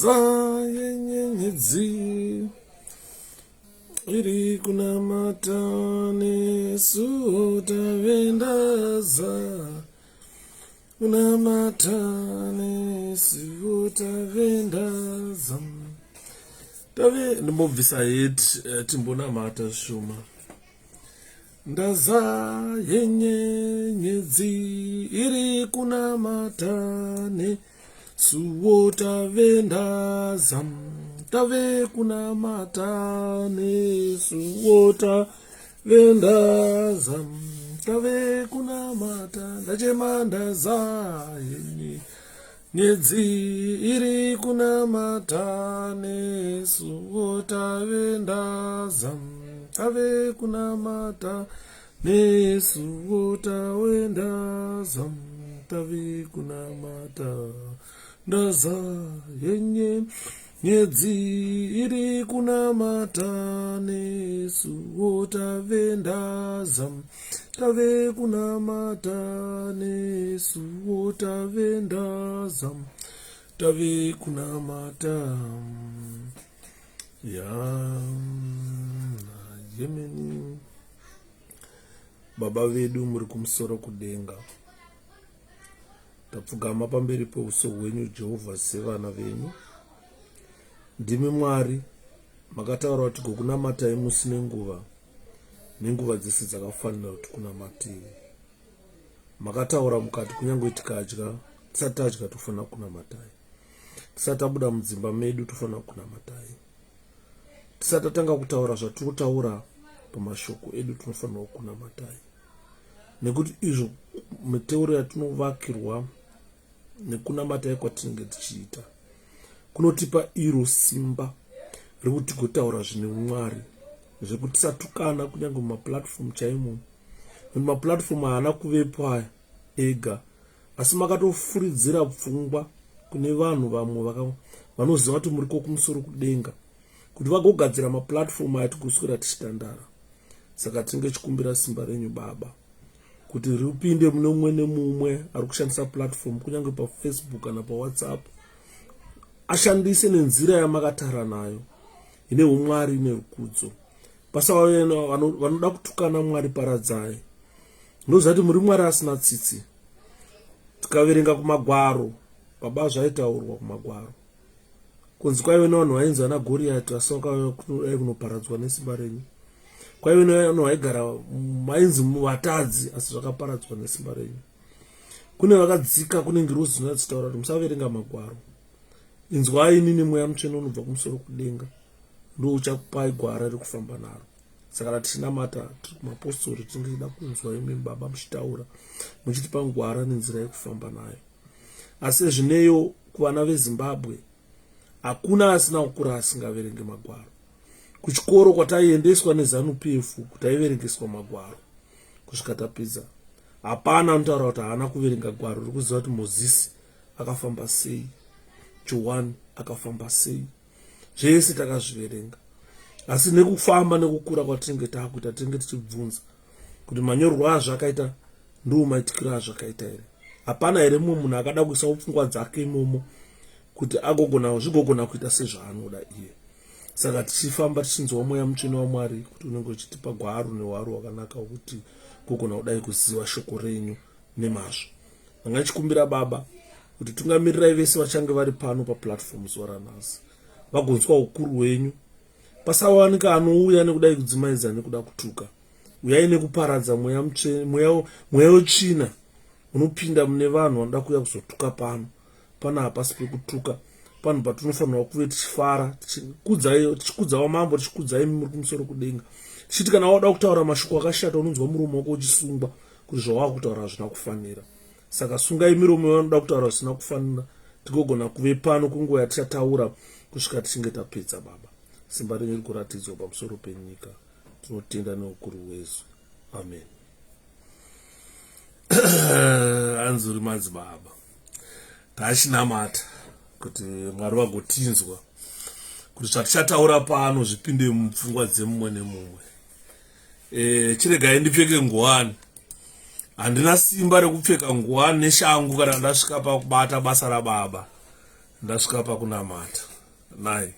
ndaza yenyenyedzi iri kunamata nesu tavendaza kunamata nesu tavendaza tave ndimbobvisa heti timbonamata zvishoma ndaza yenyenyedzi iri kunamata nesuwo tavendaza tave kunamata nesuwo tavendaza tave kunamata ndachema ndaza yenyenyedzi iri kunamata nesuwo tavendaza tave kunamata nesuwo tavendaza tave kunamata ndaza yenyenyedzi iri kunamata nesuwo tavendaza tave kunamata nesuwo tavendaza tave kunamata yemeni. Baba vedu muri kumusoro kudenga, tapfugama pamberi peuso hwenyu Jehovha sevana venyu. Ndimi Mwari, makataura kuti gokunamatai musi nenguva, nenguva dzese dzakafanira kuti kunamatiwe. Makataura mukati kunyange tikadya, tisati tadya tofanira kunamatai. Tisati tabuda mudzimba medu tofanira kunamatai. Tisati tatanga kutaura zvatiri kutaura pamashoko edu tofanira kunamatai. Nekuti izvo miteuro yatinovakirwa nekunamatai kwatinenge tichiita kunotipa iro simba rekuti tigotaura zvine Mwari, zvekuti tisatukana kunyange mumaplatform chaimo. Mumaplatform haana kuvepo aya ega, asi makatofuridzira pfungwa kune vanhu vamwe vanoziva kuti muri kumusoro kudenga kuti vagogadzira maplatform aya tigoswera tichitandara. Saka tinge chikumbira simba renyu Baba kuti ripinde mune umwe nemumwe ari kushandisa platform kunyange paFacebook kana paWhatsApp, ashandise nenzira yamakatara nayo ine umwari nerukudzo. Pasava vanoda kutukana Mwari paradzai. Ndoziva kuti muri Mwari asina tsitsi. Tikaverenga kumagwaro, Baba zvaitaurwa kumagwaro, kunzi kwaive nevanhu vainzi vana Goriati asi vakauya kunoparadzwa nesimba renyu. Kwaive nevanhu vaigara vainzi vatadzi asi zvakaparadzwa nesimba renyu. Kune vakadzika kune ngirozi dzinodzitaura kuti musaverenga magwaro. Inzwai nini mweya mutsvene unobva kumusoro kudenga, ndo uchakupai gwara rekufamba naro. Saka tichinamata tiri kumapostori tingida kunzwa imi Baba muchitaura muchitipa gwara nenzira yekufamba nayo. Asi zvineyo kuvana veZimbabwe hakuna asina kukura asingaverenge magwaro. Kuchikoro kwataiendeswa neZANU-PF kuti aiverengeswa magwaro kusvika tapedza, hapana anotaura kuti haana kuverenga gwaro rikuziva kuti Mozisi akafamba sei, Johani akafamba sei, zvese takazviverenga. Asi nekufamba nekukura kwatinenge takuita tinenge tichibvunza kuti manyorerwo azvakaita ndiwo maitikiro azvakaita here. Hapana here mumwe munhu akada kuisa pfungwa dzake imomo kuti zvigogona kuita sezvaanoda iye. Saka tichifamba tichinzwa mweya mutsvene waMwari kuti unenge uchitipa gwaro nehwaro hwakanaka hwokuti gogona kudai kuziva shoko renyu nemazvo. Ndanga chikumbira Baba kuti tungamirirai vese vachange vari pano paplatform zuva ranhasi vagonzwa ukuru hwenyu. Pasawanika anouya nekudai kudzimaidza nekuda kutuka. Uyai nekuparadza mweya wetsvina unopinda mune vanhu vanoda kuuya kuzotuka pano. Pana hapasi pekutuka, panhu patinofanira kuve tichifara, tichikudza mambo, tichikudza imi muri kumusoro kudenga. Tichiti kana wada kutaura mashoko akashata unonzwa muromo wako uchisungwa kuti zvawava kutaura hazvina kufanira. Saka sungai miromo yavanoda kutaura zvisina kufanira, tigogona kuve pano kunguva yatichataura kusvika tichinge tapedza Baba. Simba renyu rikuratidzwa pamusoro penyika. Tinotenda neukuru hwesu. Amen. Anzuri madzibaba, tachinamata kuti Mwari vagotinzwa kuti zvatichataura pano zvipinde mupfungwa dzemumwe nemumwe. Chiregai ndipfeke nguwani. Handina simba rekupfeka nguwani neshangu kana ndasvika pakubata basa raBaba. Ndasvika pakunamata. naye.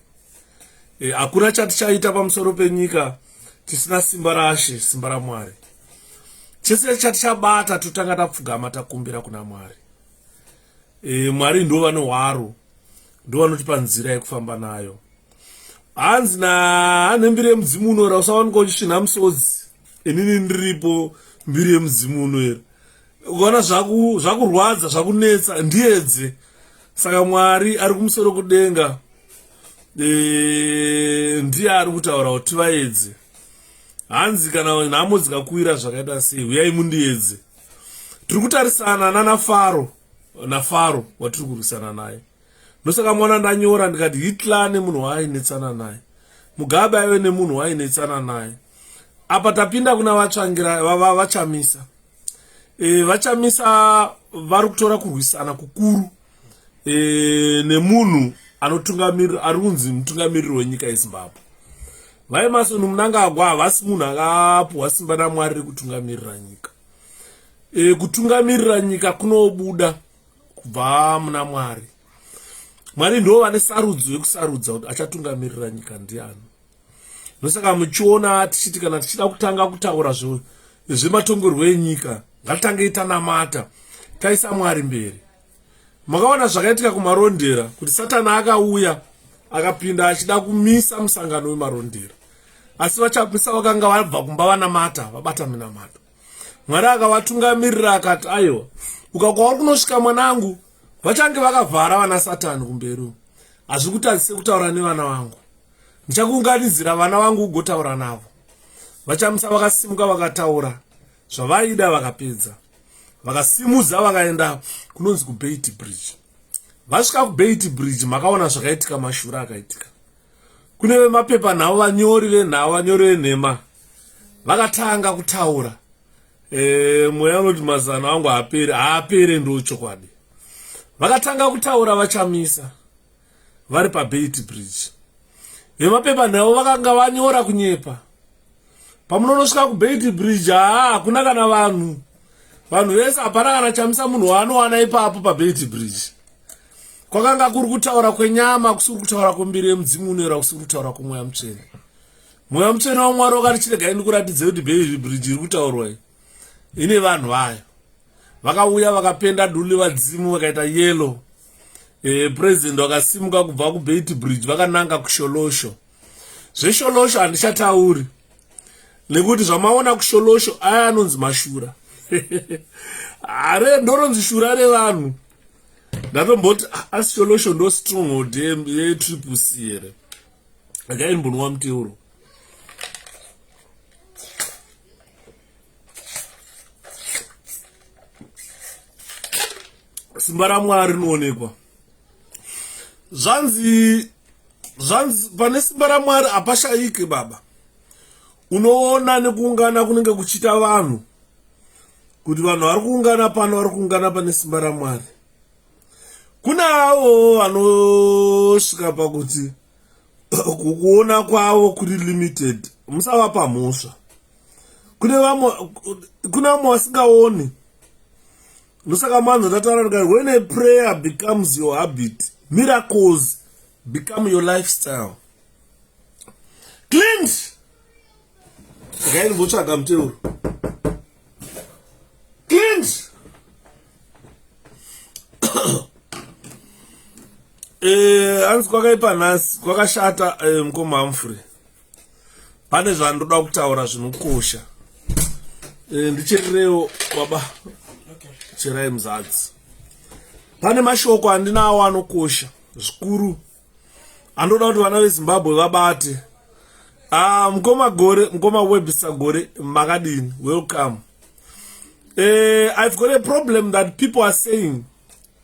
Hakuna chatichaita pamusoro penyika tisina simba rashe, simba raMwari. Chese chatichabata totanga tapfugama takumbira kuna Mwari. Mwari ndo vane hwaro, ndo vanotipa nzira yekufamba nayo. Hanzi naane mbiri yemudzimu unoera usawanika uchisvina musodzi inini ndiripo mbiri yemudzimu unoera ukaona zvakurwadza zvakunetsa ndiedze. Saka Mwari ari kumusoro kudenga ndiye ari kutaura kuti vaedze. Hanzi kana nhamo dzikakwira zvakaita sei, uyai mundiedze. Tiri kutarisana naFaro watiri kurwisana naye. Nosaka mwana ndanyora ndikati Hitler nemunhu waainetsana naye, Mugabe aive nemunhu waainetsana naye. Apa tapinda kuna vatsvangira vachamisa. Vachamisa vari kutora kurwisana kukuru nemunhu anotungamirira, ari kunzi mutungamiriri wenyika yeZimbabwe. Vaimasoni Mnangagwa havasi munhu akapuwa simba naMwari rekutungamirira nyika. Kutungamirira nyika kunobuda kubva muna Mwari. Mwari ndo vane sarudzo yekusarudza kuti achatungamirira nyika ndiani. Nosaka muchiona tichiti kana tichida kutanga kutaura zvematongerwo enyika ngatitange tanamata taisa Mwari mberi. Makaona zvakaitika kumarondera kuti Satani akauya akapinda achida kumisa musangano wemarondera, asi vachamisa vakanga vabva kumba vanamata vabata minamato. Mwari akavatungamirira akati aiwa, ukakwauri kunosvika mwanangu vachange vakavhara vana Satani kumberi. Hazvi kutadzise kutaura nevana vangu, ndichakuunganidzira vana vangu ugotaura navo. Vachamisa vakasimuka vakataura zvavaida vakapedza, vakasimudza vakaenda kunonzi kuBeitbridge. Vasvika kuBeitbridge makaona zvakaitika mashure akaitika. Kune vemapepa nhau, vanyori venhau, vanyori venhema vakatanga kutaura. Mweya unoti mazano angu haapere ndo chokwadi. Vakatanga kutaura vachamisa vari paBeitbridge. Vemapepa nhau vakanga vanyora kunyepa. Pamunonosvika kuBeitbridge hakuna kana vanhu vese, hapana kana chamisa munhu waanowana ipapo paBeitbridge. Kwakanga kuri kutaura kwenyama, kusiri kutaura kwembiri yemudzimu unoera, kusiri kutaura kwemweya mutsvene. Mweya mutsvene waMwari wakati chiregai ndikuratidze kuti Beitbridge iri kutaurwa ine vanhu vayo. Vakauya vakapenda duli vadzimu vakaita yellow. President wakasimuka kubva kuBeitbridge vakananga kuSholosho. Zvesholosho handichatauri nekuti zvamaona kuSholosho aya anonzi mashura. Are ndoronzi shura revanhu. Ndatomboti asi Sholosho ndo stronghold ye-CCC here. Again mbunwa mteuro. Simba raMwari rinoonekwa. Zvanzi pane simba raMwari hapashayike baba. Unoona nekuungana kunenge kuchita vanhu. Kuti vanhu vari kuungana pano, vari kuungana pane simba raMwari. Kuna avo vanosvika pakuti kuona kwavo kuri limited, musavapa mhosva. Kuna vamwe vasingaoni. Nosaka manzo ndataura kuti when a prayer becomes your habit, miracles become your lifestyle. Clint! Again, mbotsvaga muteuro. Clint! Hanzi kwakaipa nhasi, kwakashata mukoma Humphrey. Pane zvandoda kutaura zvinokosha. Ndichererewo baba. Cherai muzadzi. Pane mashoko andinawo anokosha zvikuru. Andoda kuti vana veZimbabwe vabate. Mukoma 𝗂𝗵𝗶𝗶 makadini. Welcome. I've got a problem that people are saying,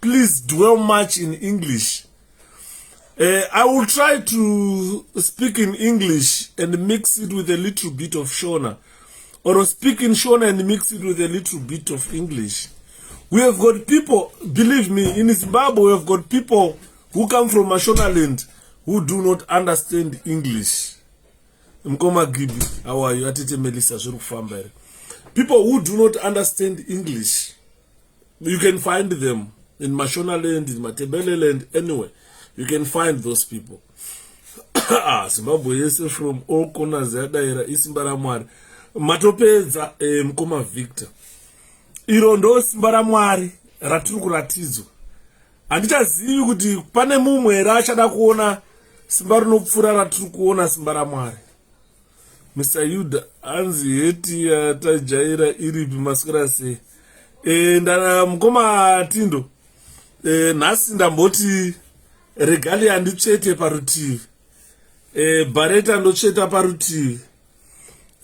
please dwell much in English. I will try to speak in English and mix it with a little bit of Shona, or speak in Shona and mix it with a little bit of English. We have got people, believe me, in Zimbabwe we have got people who come from Mashonaland who do not understand English. Mkoma Gibi, how are you? Atete Melissa, people who do not understand English. You can find them in Mashonaland, in Matebeleland, anywhere. You can find those people. Zimbabwe yese from all corners yadaira isimba raMwari. Matopedza mukoma Victor. Iro ndo simba raMwari ratiri kuratidzwa. Handichazivi kuti pane mumwe here achada kuona simba rinopfuura ratiri kuona simba raMwari. Mr. Yuda hanzi heti yatajaira iripi maswera sei. Ndana mukoma Tindo. Nhasi ndamboti regali handitsvete parutivi. Bareta ndotsveta parutivi.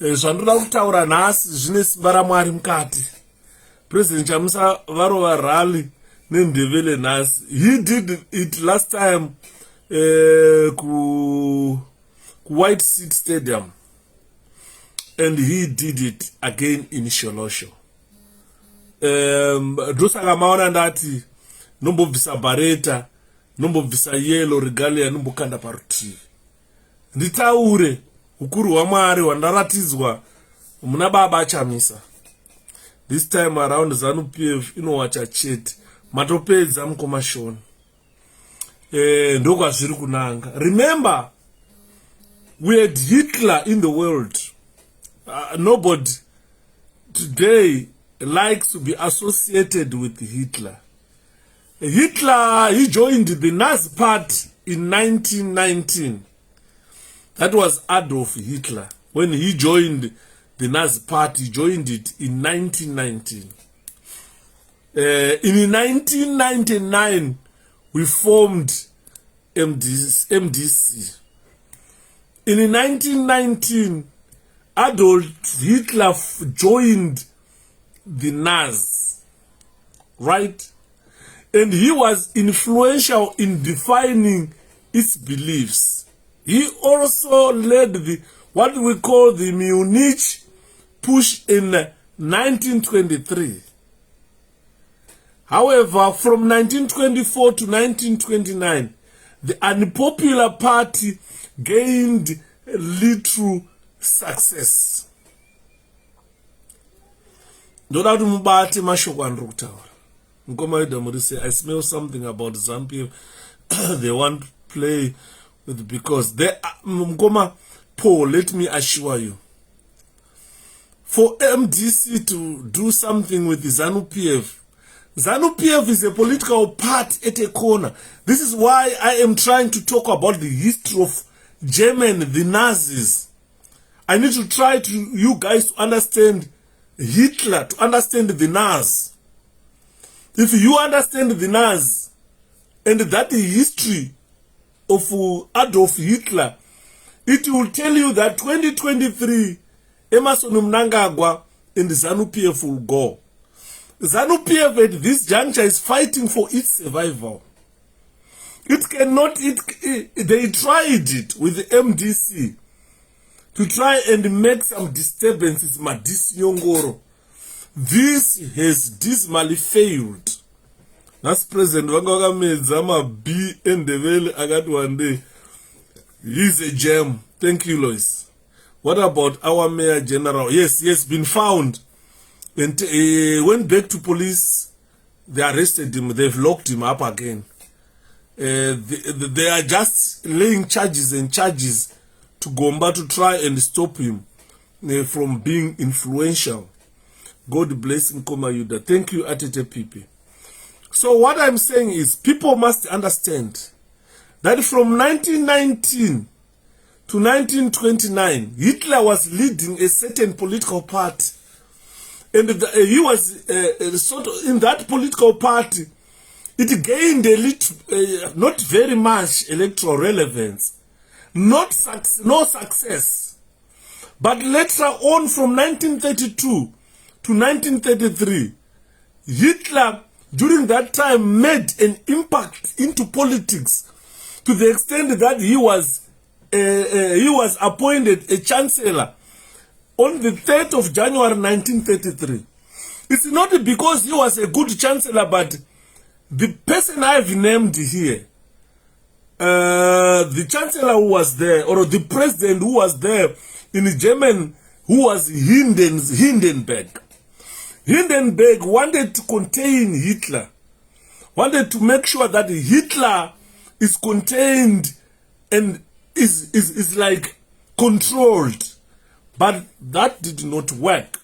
Zvandoda kutaura nhasi zvine simba raMwari mukati. President Chamusa varova rally nendevele nhasi. He did it last time ku White Seat Stadium. And he did it again in Sholosho. Ndosaka maona ndati nombobvisa bareta, nombobvisa yellow regalia, nombokanda parutivi. Nditaure ukuru hwaMwari hwandaratidzwa muna baba Chamisa. This time around ZANU-PF inowacha chete. Matopedza mukoma Shona. Ndokwazviri kunanga. Remember, we had Hitler in the world. Nobody today likes to be associated with Hitler. Hitler, he joined the Nazi Party in 1919. That was Adolf Hitler. When he joined the Nazi Party, he joined it in 1919. In 1999, we formed MDC. In 1919, Adolf Hitler joined the Nazis, right? And he was influential in defining its beliefs. He also led the what we call the Munich push in 1923. However, from 1924 to 1929, the unpopular party gained little success. Ndoda kuti mubate mashoko andiri kutaura. Mukoma Idamuri say, I smell something about ZANU-PF. They want to play with because they Mukoma Paul, let me assure you. For MDC to do something with the ZANU-PF, ZANU-PF is a political party at a corner. This is why I am trying to talk about the history of Germany, the Nazis. I need to try to you guys to understand Hitler, to understand the Nazis. If you understand the Nazis and that history of Adolf Hitler, it will tell you that 2023 Emerson Mnangagwa and ZANU-PF will go. ZANU-PF at this juncture is fighting for its survival. It cannot, they tried it with the MDC to try and make some disturbances, Madisi Nyongoro. This has dismally failed. That's President Wangwaga Medzama B. Ndebele Agat one day. He's a gem. Thank you, Lois. What about our Mayor General? Yes, he has been found. And went back to police. They arrested him. They've locked him up again. They are just laying charges and charges to Gomba to try and stop him from being influential. God bless him, Koma Yuda. Thank you, Atete Pipi. So what I'm saying is people must understand that from 1919 to 1929, Hitler was leading a certain political party. And he was sort of in that political party. It gained a little, not very much electoral relevance. No success. But later on from 1932 to 1933, Hitler during that time made an impact into politics to the extent that he was appointed a chancellor on the 3rd of January 1933. It's not because he was a good chancellor, but the person I've named here, the chancellor who was there, or the president who was there in Germany, who was Hindenburg. Hindenburg wanted to contain Hitler, wanted to make sure that Hitler is contained and is like controlled, but that did not work.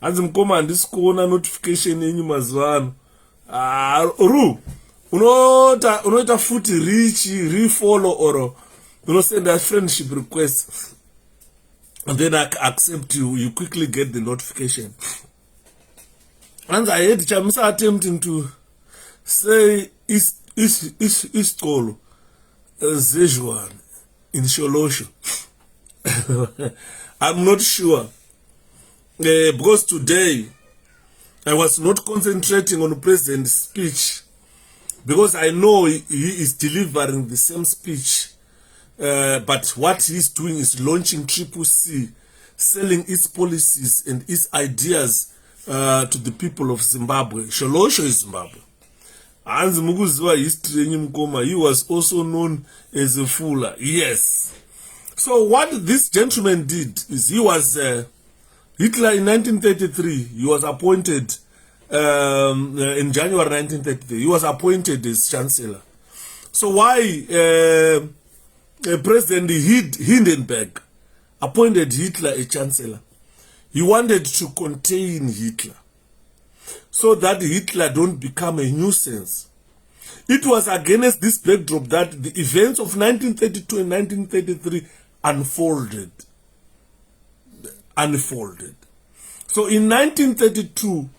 As mkoma this corner notification yenyu mazwano ru unoita futi reach refollow or send a friendship request, and then I accept you quickly get the notification. And I had Chamisa attempting to say 𝗧𝘀𝗃𝗵𝗴𝗶 in Sholosho. I'm not sure. Because today I was not concentrating on the president's speech, because I know he is delivering the same speech, but what he's doing is launching �CCC, selling its policies and its ideas to the people of Zimbabwe. Sholosho is Zimbabwe. Hans Muguziwa history Mkoma, he was also known as a fooler. Yes. So what this gentleman did is he was Hitler in 1933. He was appointed in January 1933. He was appointed as chancellor. So why President Hindenburg appointed Hitler a chancellor? He wanted to contain Hitler, so that Hitler don't become a nuisance. It was against this backdrop that the events of 1932 and 1933 unfolded. So in 1932,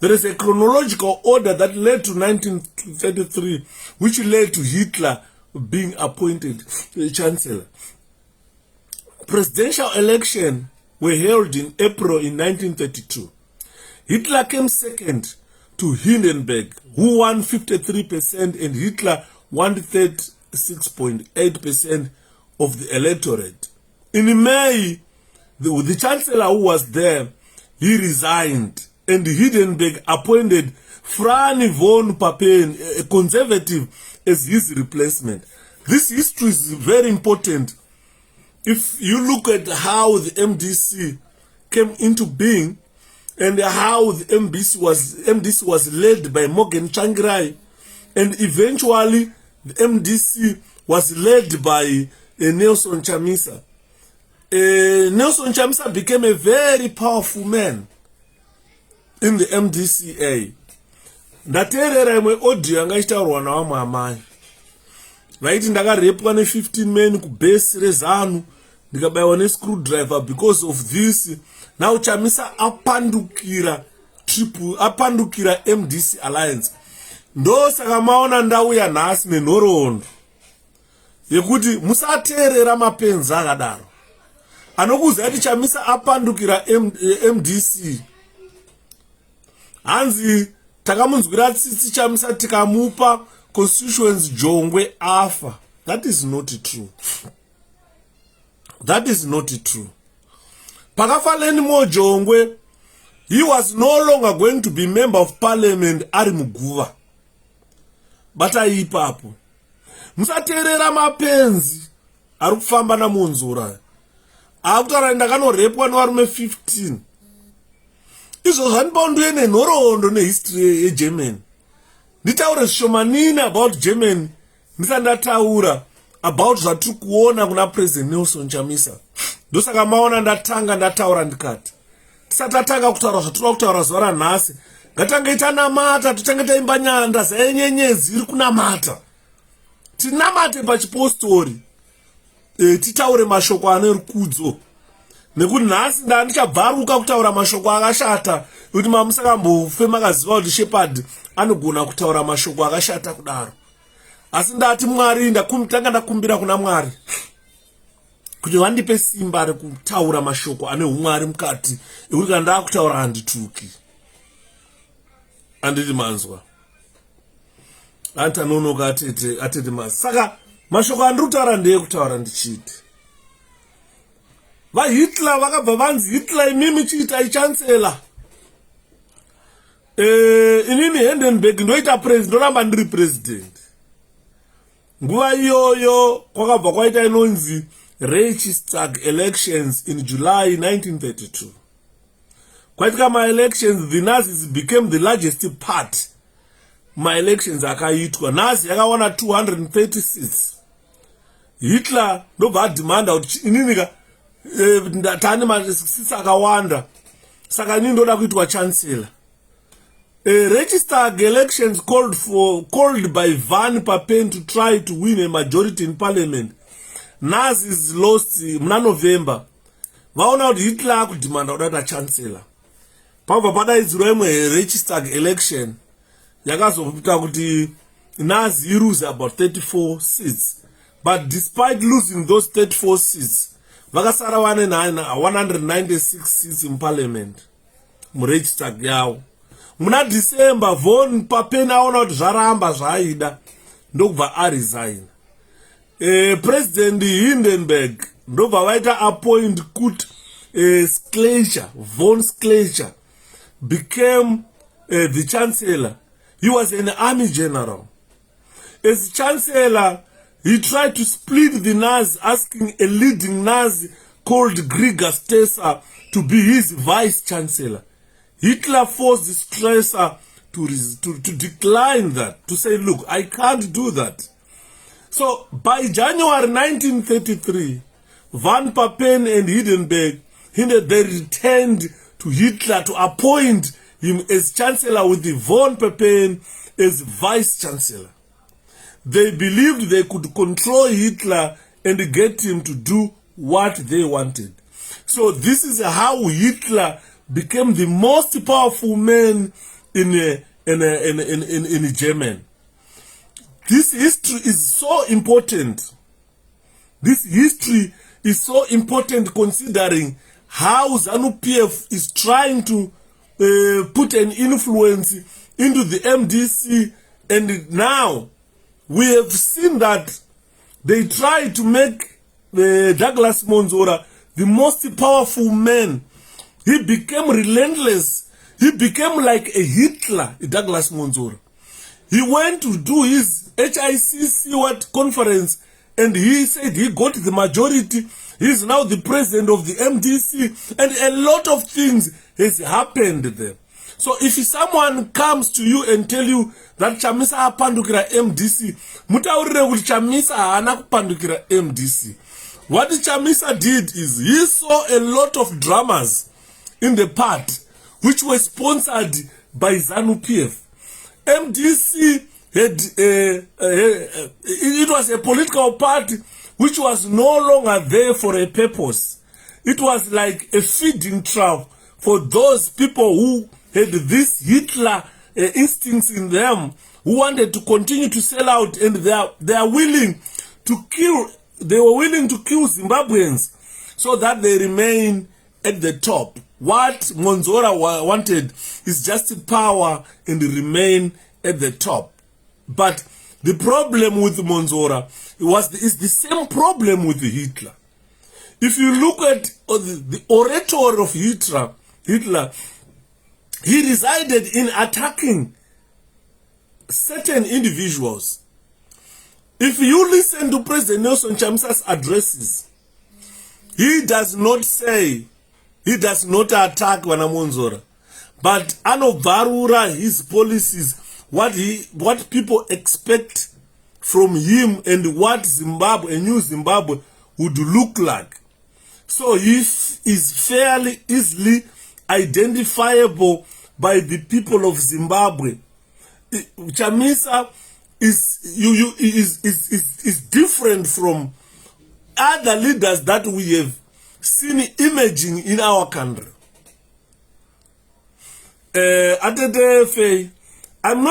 there is a chronological order that led to 1933, which led to Hitler being appointed chancellor. Presidential elections were held in April in 1932. Hitler came second to Hindenburg, who won 53%, and Hitler won 36.8% of the electorate. In May, the chancellor who was there, he resigned, and Hindenburg appointed 𝗧𝘀 von Papen, a conservative, as his replacement. This history is very important. If you look at how the MDC came into being, and how the MDC was led by Morgan Tsvangirai, and eventually the MDC was led by Nelson Chamisa. Nelson Chamisa became a very powerful man in the MDCA. Ndaterera imwe audio yangaitaurwa nawamwe amai vaiti ndakarepwa ne15 men kubhesi rezanu ndikabayiwa nescrewdriver. Because of this, now Chamisa apandukira MDC alliance. Ndo saka maona ndauya nhasi nenhoroondo yekuti musateerera mapenzi akadaro anokuza kuti Chamisa apandukira MDC. Hanzi takamunzwira tsitsi Chamisa tikamupa constituents Jongwe afa. That is not true. That is not true. Pakafa Lenimo Jongwe, he was no longer going to be member of parliament ari muguva. But aipapo musateerera mapenzi ari kufamba namunzura akutaura ndakanorepwa nevarume 15. Izvo zvandipauduye nenhoroondo nehistory yeGermany. Nditaure zvishomanini about Germany ndisandataura about zvatiri kuona kuna President Nelson Chamisa. Ndosaka maona ndataura ndikati tisatatanga kutaura zvatinoda kutaura zuva ranhasi, ngatange tanamata, totange taimba nyanda zayenyenyezi iri kunamata, tinamate pachipostori, titaure mashoko ane rukudzo. Nekuti nhasi ndichabvaruka kutaura mashoko akashata, kuti mamusakambofe makaziva kuti shepherd anogona kutaura mashoko akashata kudaro. Asi ndati Mwari, tanga ndakumbira kuna Mwari kuti vandipe simba rekutaura mashoko ane umwari mukati, ekuti kana ndakutaura handituki. Anditi manzwa antanonoka atete masi. Saka mashoko andiri kutaura ndeyekutaura ndichiti vaHitler vakabva vanzi Hitler imimi chiitai chancellor. Inini Hindenburg ndoita president, ndoramba ndiri president. Nguva iyoyo kwakabva kwaita inonzi Reichstag elections in July 1932. Kwaitika ma-elections, the Nazis became the largest part. Ma-elections akaitwa. Nazi yakawana 230 seats. Hitler ndobva demanda kuti ininika tane masisi akawanda saka inini ndoda kuitwa chancellor. Registered elections called by 𝗂𝗵𝗺𝗶𝗶 to try to win a majority in parliament. Nazi is lost muna November. Vaona kuti Hitler akudemanda kuda chancellor. Pabva padaidzirwa imwe registered election yakazopita kuti Nazi lose about 34 seats. But despite losing those 34 seats, vakasara vane 196 seats in parliament. Muregistered yawo. Muna December, 𝗂𝗵𝗺𝗶𝗶 aona kuti zvaramba zvaida ndokubva aresign. President Hindenburg ndobva vaita appoint kuti 𝗧𝘀𝗃𝗃 became the chancellor. He was an army general. As chancellor, he tried to split the Nazi, asking a leading Nazi called 𝗂𝘃 to be his vice chancellor. Hitler forced Strasser to decline that, to say, look, I can't do that. So by January 1933, 𝗂𝗵𝗺𝗶 and Hindenburg, they returned to Hitler to appoint him as chancellor with the 𝗂𝗵𝗺𝗶 as vice chancellor. They believed they could control Hitler and get him to do what they wanted. So this is how Hitler became the most powerful man in Germany. This history is so important. This history is so important considering how ZANU-PF is trying to put an influence into the MDC, and now we have seen that they try to make Douglas Monzora the most powerful man. He became relentless. He became like a Hitler, Douglas Monzora. He went to do his 𝗧𝘀𝗃𝗴𝗶𝗶 conference, and he said he got the majority. He's now the president of the MDC, and a lot of things has happened there. So if someone comes to you and tell you that Chamisa apandukira MDC, mutaurire kuti Chamisa haana kupandukira MDC. What Chamisa did is he saw a lot of dramas in the part which were sponsored by ZANU-PF. MDC had it was a political party which was no longer there for a purpose. It was like a feeding trough for those people who had this Hitler instincts in them, who wanted to continue to sell out, and they are willing to kill. They were willing to kill Zimbabweans so that they remain at the top. What Monzora wanted is just power and remain at the top. But the problem with Monzora is the same problem with Hitler. If you look at the oratory of Hitler, he resided in attacking certain individuals. If you listen to President Nelson Chamsa's addresses, he does not say, he does not attack Monzora, but anovarura his policies, what people expect from him, and what Zimbabwe, a new Zimbabwe, would look like. So he is fairly easily identifiable by the people of Zimbabwe. Chamisa is different from other leaders that we have seen emerging in our country. I'm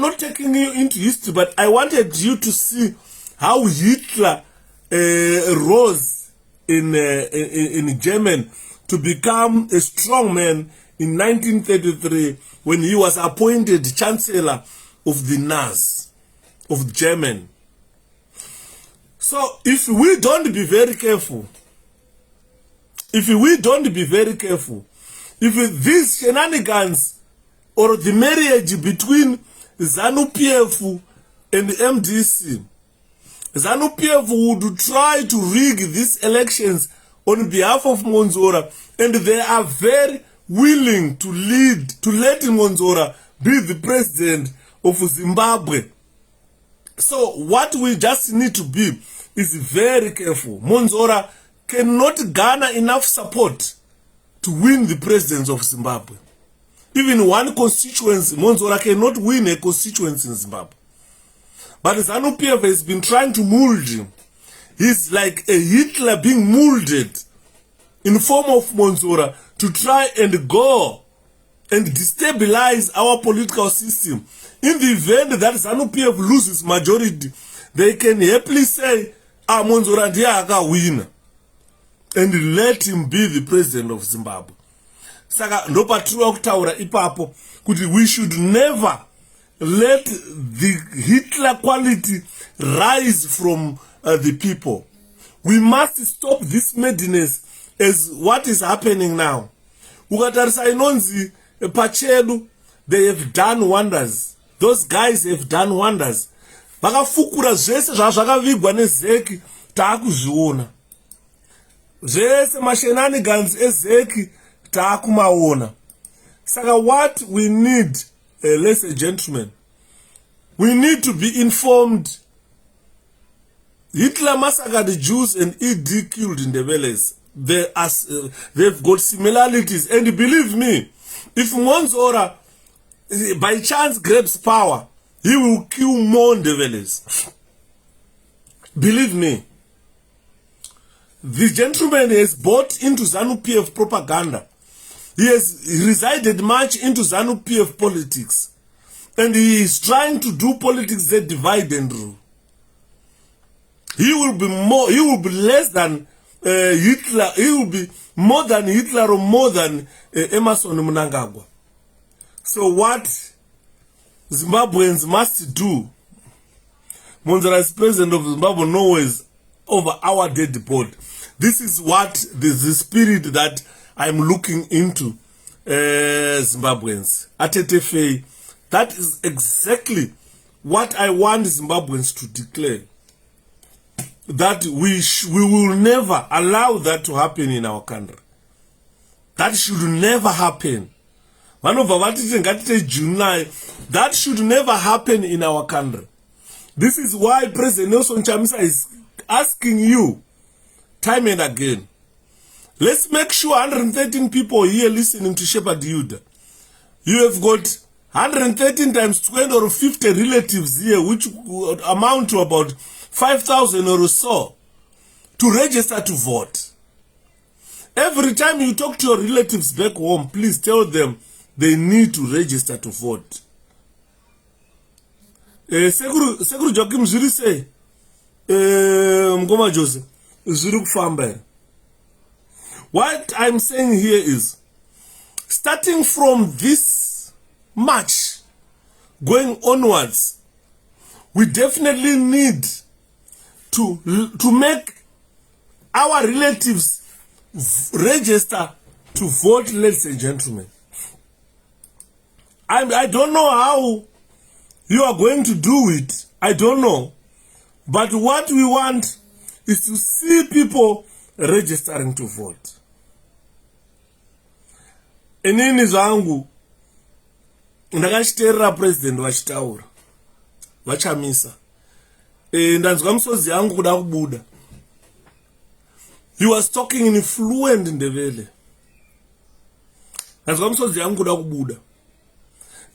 not taking you into history, but I wanted you to see how Hitler rose in Germany to become a strong man in 1933 when he was appointed Chancellor of the Nazi of Germany. So if we don't be very careful, if these shenanigans or the marriage between ZANU-PF and the MDC, ZANU-PF would try to rig these elections on behalf of Monzora, and they are very willing to let Monzora be the president of Zimbabwe. So what we just need to be is very careful. Monzora cannot garner enough support to win the presidency of Zimbabwe. Even one constituency, Monzora cannot win a constituency in Zimbabwe. But ZANU-PF has been trying to mold him. He's like a Hitler being molded in the form of Monzora to try and go and destabilize our political system. In the event that ZANU-PF loses majority, they can happily say, Monzora ndiye akawina, and let him be the president of Zimbabwe. Saka ndopatiriwa kutaura ipapo kuti we should never let the Hitler quality rise from the people. We must stop this madness as what is happening now. Ukatarisa inonzi pachedu, they have done wonders. Those guys have done wonders. Vakafukura zvese zvakavigwa neZeki taakuzviona. Zvese mashenanigans eZeki taakumaona. Saka what we need, ladies and gentlemen, we need to be informed. Hitler massacred the Jews and ED killed in the Ndebelés. They've got similarities. And believe me, if Monzora by chance grabs power, he will kill more Ndebelés. Believe me. The gentleman has bought into ZANU-PF propaganda. He has resided much into ZANU-PF politics. And he is trying to do politics that divide and rule. He will be less than Hitler. He will be more than Hitler or more than Emerson Mnangagwa. So what Zimbabweans must do, Monzora is president of Zimbabwe, knows over our dead body. This is what the spirit that I'm looking into Zimbabweans. Atetefe, that is exactly what I want Zimbabweans to declare. That we will never allow that to happen in our country. That should never happen. That should never happen in our country. This is why President Nelson Chamisa is asking you time and again. Let's make sure 113 people here listening to Shepherd Yuda. You have got 113 times 20 or 50 relatives here, which would amount to about 5,000 or so, to register to vote. Every time you talk to your relatives back home, please tell them they need to register to vote. Sekuru Joachim Zuri say, Mgoma Jose, Zuri kufamba. What I'm saying here is, starting from this March, going onwards, we definitely need to make our relatives register to vote, ladies and gentlemen. I don't know how you are going to do it. I don't know. But what we want is to see people registering to vote. Inini zangu ndakachiteerera president vachitaura vachamisa ndanzwa musodzi yangu kuda kubuda. He was talking in fluent Ndebele. Ndanzwa musodzi yangu kuda kubuda.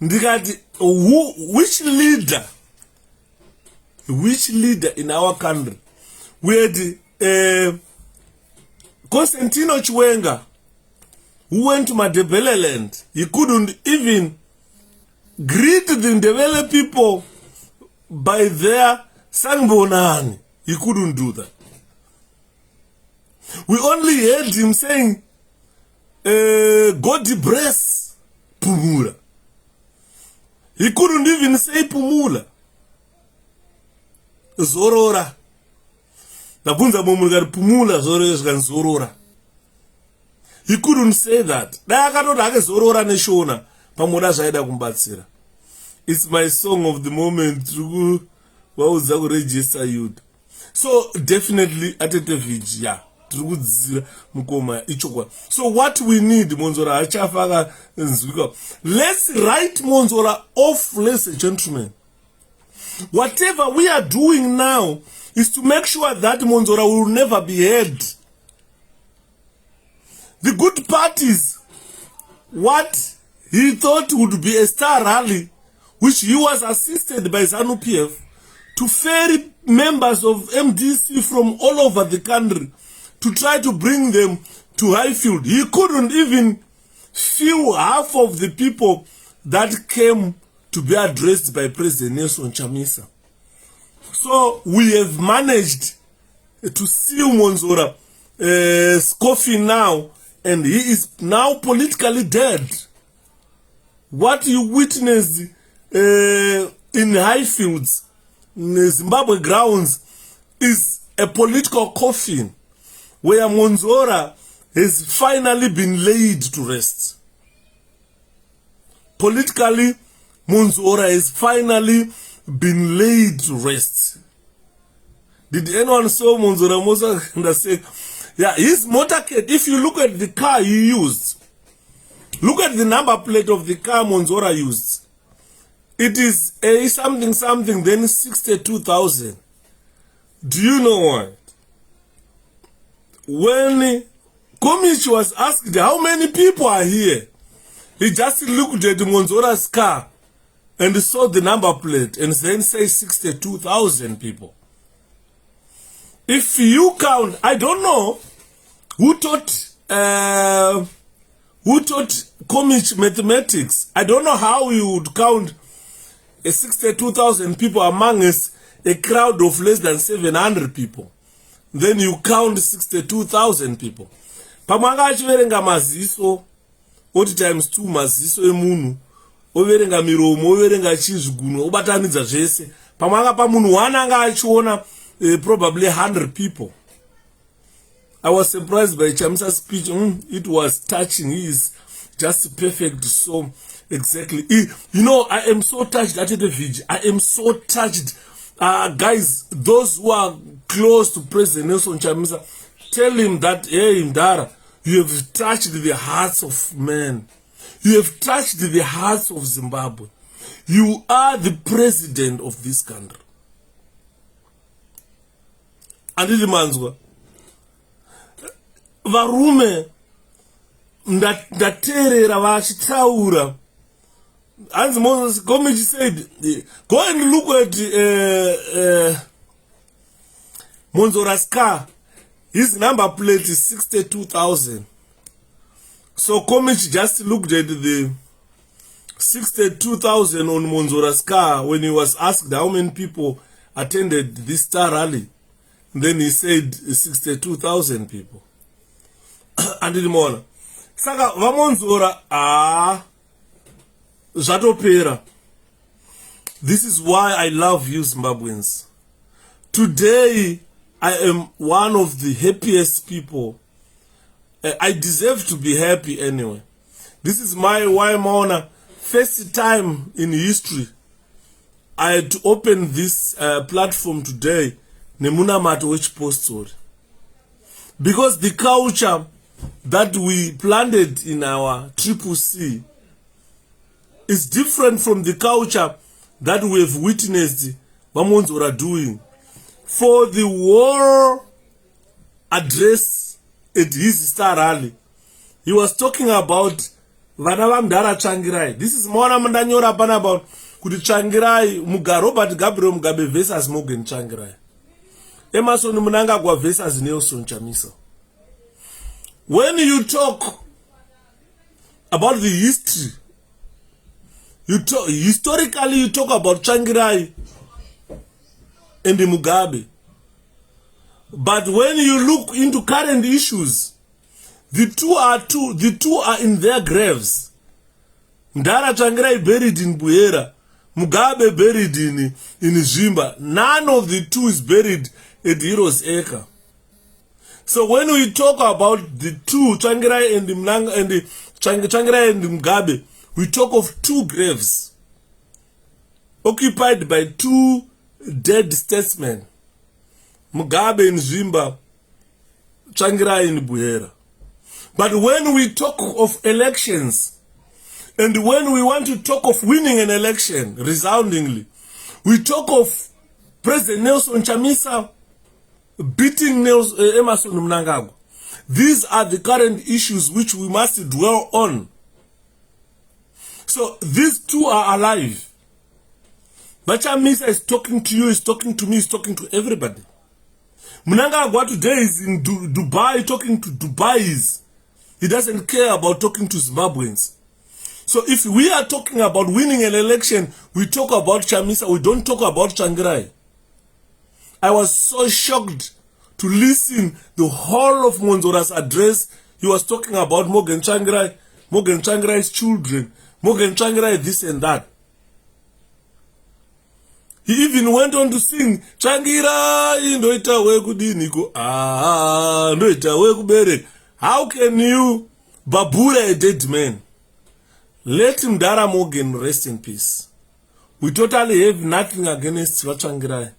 Ndikati which leader in our country? We had Constantino Chiwenga, who went to Madebele land. He couldn't even greet the Ndebele people by their sangbonani. He couldn't do that. We only heard him saying, God bless Pumula. He couldn't even say Pumula. Zorora. Nabunza Mumulgar Pumula, Zorora. He couldn't say that. Zorora Neshona. Pamoda Zaida Kumbatsira. It's my song of the moment. To register youth. So definitely at the village, yeah. So what we need, Monzora, let's write Monzora off, ladies and gentlemen. Whatever we are doing now is to make sure that Monzora will never be heard. The good part is what he thought would be a star rally, which he was assisted by ZANU-PF to ferry members of MDC from all over the country to try to bring them to Highfield. He couldn't even fill half of the people that came to be addressed by President Nelson Chamisa. So we have managed to seal Monzora coffin now, and he is now politically dead. What you witnessed in Highfields, in Zimbabwe grounds, is a political coffin where Monzora has finally been laid to rest. Politically, Monzora has finally been laid to rest. Did anyone saw Monzora Mosa and say, yeah, his motorcade, if you look at the car he used, look at the number plate of the car Monzora used. It is a something, then 62,000. Do you know what? When Komich was asked how many people are here, he just looked at Monzora's car and saw the number plate and then say 62,000 people. If you count, I don't know who taught Komich mathematics. I don't know how you would count 62,000 people among us, a crowd of less than 700 people. Then you count 62,000 people. Pamanga achiverenga maziso, oti times 2 maziso emunu, overenga miromo, overenga chizguno, obatanidza zvese. Pamanga pamunhu wananga achiona probably 100 people. I was surprised by Chamisa's speech. It was touching. He is just perfect. So exactly. You know, I am so touched at the video. I am so touched. Guys, those who are close to President Nelson Chamisa, tell him that, hey, Ndara, you have touched the hearts of men. You have touched the hearts of Zimbabwe. You are the president of this country. Andidi manzwa. Varume ndaterera vachitaura. As Moses Gomez said, go and look at Monzora's car. His number plate is 62,000. So Komich just looked at the 62,000 on Monzora's car when he was asked how many people attended this star rally. Then he said 62,000 people. And in the morning, Saka Vamonzora Zatopera. This is why I love you, Zimbabweans. Today, I am one of the happiest people. I deserve to be happy anyway. This is my Waimona first time in history. I had to open this platform today. Nemuna mato which posted. Because the culture that we planted in our CCC is different from the culture that we have witnessed Vamonzora doing. For the war address at his star rally, he was talking about Vanavam Dara Changirai. This is Mona Mandanyora Pan about Kudi Changirai Muga Robert Gabriel Mugabe versus Morgan Changirai. Emerson Munanga Gwa versus Nelson Chamisa. When you talk about the history, historically you talk about Changirai and the Mugabe. But when you look into current issues, the two are in their graves. Ndara Changirai buried in Buera, Mugabe buried in Zimba. None of the two is buried at Heroes Acre. So when we talk about the two, Changirai and the Changirai and the Mugabe, we talk of two graves occupied by two dead statesmen, Mugabe in Zimba, Changirai in Buera. But when we talk of elections, and when we want to talk of winning an election resoundingly, we talk of President Nelson Chamisa beating Emmerson Mnangagwa. These are the current issues which we must dwell on. So these two are alive. Bachamisa is talking to you, is talking to me, is talking to everybody. Mnangagwa today is in Dubai talking to Dubais. He doesn't care about talking to Zimbabweans. So if we are talking about winning an election, we talk about Chamisa, we don't talk about Tsvangirai. I was so shocked to listen the whole of Monzora's address. He was talking about Morgan Tsvangirai's children, Morgan Tsvangirai this and that. He even went on to sing, Tsvangirai, ndoita wekudini ko, ndoita wekubere. How can you babura a dead man? Let him Dara Morgan rest in peace. We totally have nothing against Tsvangirai.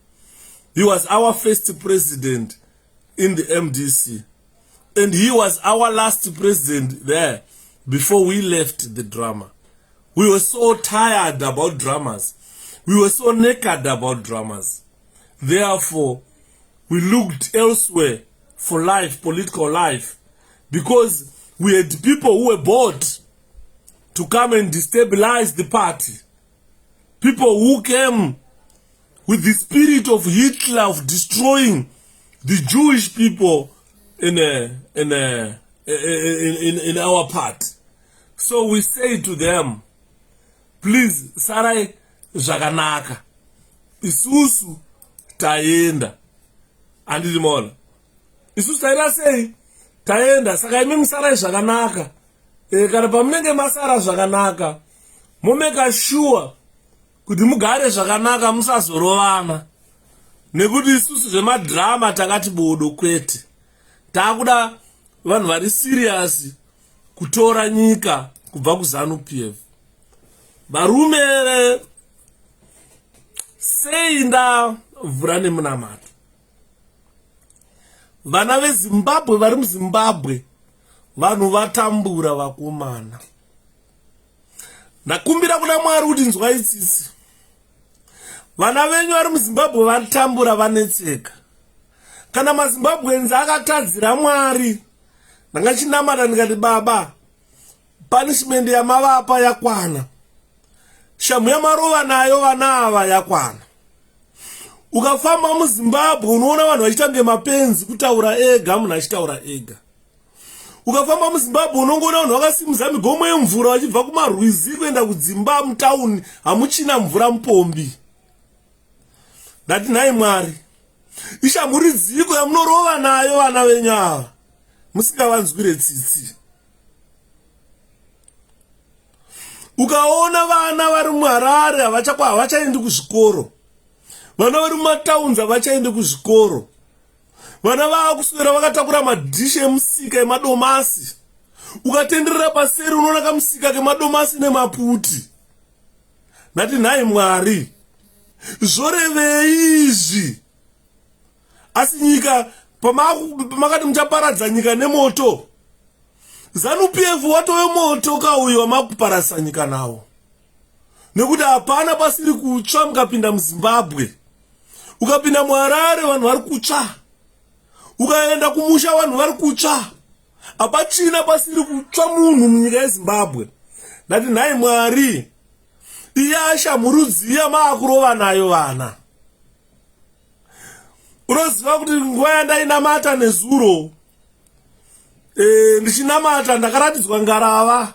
He was our first president in the MDC. And he was our last president there before we left the drama. We were so tired about dramas. We were so naked about dramas. Therefore, we looked elsewhere for life, political life, because we had people who were bought to come and destabilize the party. People who came with the spirit of Hitler of destroying the Jewish people in our part. So we say to them, please, sarai zvakanaka. Isusu taenda. Anditi mona. Isusu taenda sei? Taenda. Saka imi musarai zvakanaka. Kana pamunenge masara zvakanaka, momeka sure kuti mugare zvakanaka musazorovana. Nekuti isusu zvemadrama takati bodo kwete. Takuda vanhu vari serious kutora nyika kubva kuZANU-PF. Varume sei ndavhura nemunamato. Vana veZimbabwe vari muZimbabwe vanhu vatambura vakomana. Ndakumbira kuna Mwari kuti nzwai tsitsi. Vana venyu vari muZimbabwe vatambura vanetseka. Kana maZimbabwenzi akatadzira Mwari, ndangachinamata ndikati Baba, punishment yamavapa yakwana. Shamu yamarova nayo vana ava yakwana. Ukafamba muZimbabwe unoona vanhu vachitange mapenzi kutaura ega, munhu achitaura ega. Ukafamba muZimbabwe unongoona vanhu vakasimudza migomo yemvura vachibva kumarwizi kuenda kudzimba mutauni, hamuchina mvura mupombi. Ndati nhai Mwari, ishamuridziko yamunorova nayo vana venyu ava, musingavanzwire tsitsi. Ukaona vana vari muHarare havachaendi kuzvikoro. Vana vari mumatauns havachaendi kuzvikoro. Vana vakuswera vakatakura madhishi emusika emadomasi. Ukatenderera paseri unoona kamusika kemadomasi nemaputi. Ndati nhai Mwari, zvorevei izvi? Asi nyika pamakati muchaparadza nyika nemoto. ZANU-PF watove moto kauyo wamakuparasa nyika nawo. Nekuti hapana pasiri kutsva mukapinda muZimbabwe. Ukapinda muHarare vanhu vari kutsva. Ukaenda kumusha vanhu vari kutsva. Hapachina pasiri kutsva munhu munyika yeZimbabwe. Ndati nhai Mwari, iyasha murudziya maakurova nayo vana. Unoziva kuti nguva yandainamata nezuro, ndichinamata ndakaratidzwa ngarava.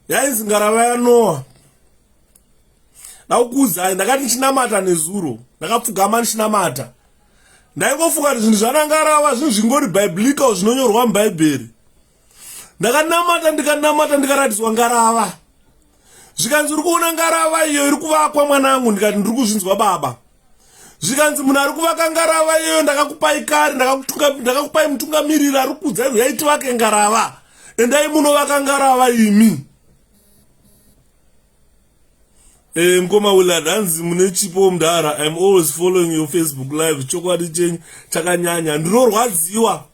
Yainzi ngarava yaNoa. Ndakukudzai, ndakati ndichinamata nezuro, ndakapfugama ndichinamata. Ndaingofunga kuti zvinhu zvanangarava zvinhu zvingori biblical zvinonyorwa mubhaibheri. Ndakanamata ndikaratidzwa ngarava. Zvikanzi uri kuona ngarava iyo iri kuvakwa mwanangu, ndikati ndiri kuzvinzwa Baba. Zvikanzi munhu ari kuvaka ngarava iyo ndakakupai kare, ndakakupai mutungamiriri ari kukudzai uyai tivake ngarava. Endai munovaka ngarava imi. Mkoma Willard, hanzi mune chipo mudhara. I'm always following your Facebook live. Chokwadi chenyu chakanyanya. Ndinorwadziwa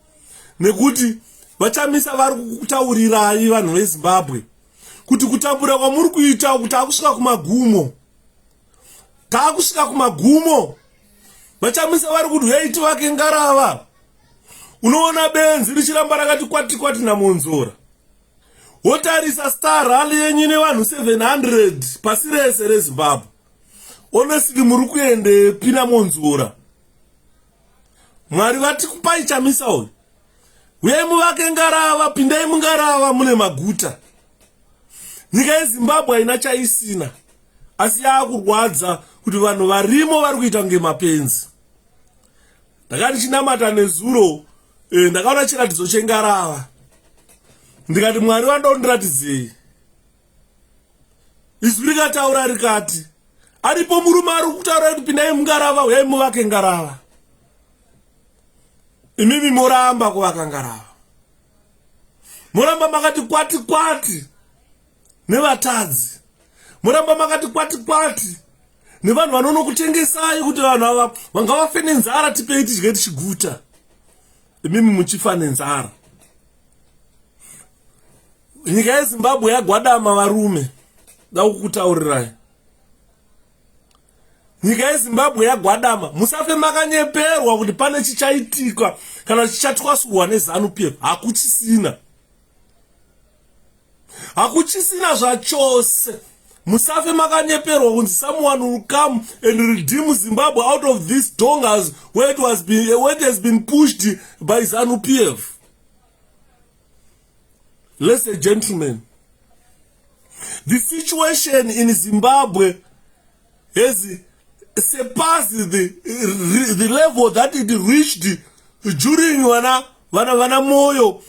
nekuti vachamisa vari kukutaurirai vanhu veZimbabwe kuti kutambura kwamuri kuita kuti takusvika kumagumo. Takusvika kumagumo. vachamisa vari kuti yaiti vake ngarava. Unoona benzi richiramba rakati kwati kwati namonzora. Wotarisa star rally yenyu nevanhu 700 pasi rese reZimbabwe. Honestly muri kuendepi namonzora? Mwari vati kupai chamisa uyu. Uyai muvake ngarava, pindai mungarava mune maguta. Nyika yeZimbabwe haina chaisina, asi yaakurwadza kuti vanhu varimo vari kuita kunge mapenzi. Ndakati chinamata nezuro, ndakaona chiratidzo chengarava. Ndikati Mwari vandondiratidzei. Izwi rikataura rikati, aripo murume ari kutaura kuti pindai mungarava, uyai muvake ngarava. Imimi moramba kuvaka ngarava. Moramba makati kwati kwati nevatadzi. Moramba makati kwati kwati nevanhu vanonokutengesai kuti vanhu ava vangavafe nenzara, tipei tidye tichiguta. Imimi muchifa nenzara. Nyika yeZimbabwe yagwadama varume. Ndakukutaurirai. Nyika yeZimbabwe yagwadama. Musafe makanyeperwa kuti pane chichaitika kana chichatwasurwa neZANU-PF. Hakuchisina. Hakuchisina zvachose. Musafe makanyeperwa kunzi someone will come and redeem Zimbabwe out of this dongas where it has been pushed by ZANU-PF. Ladies and gentlemen, the situation in Zimbabwe has surpassed the level that it reached during vana moyo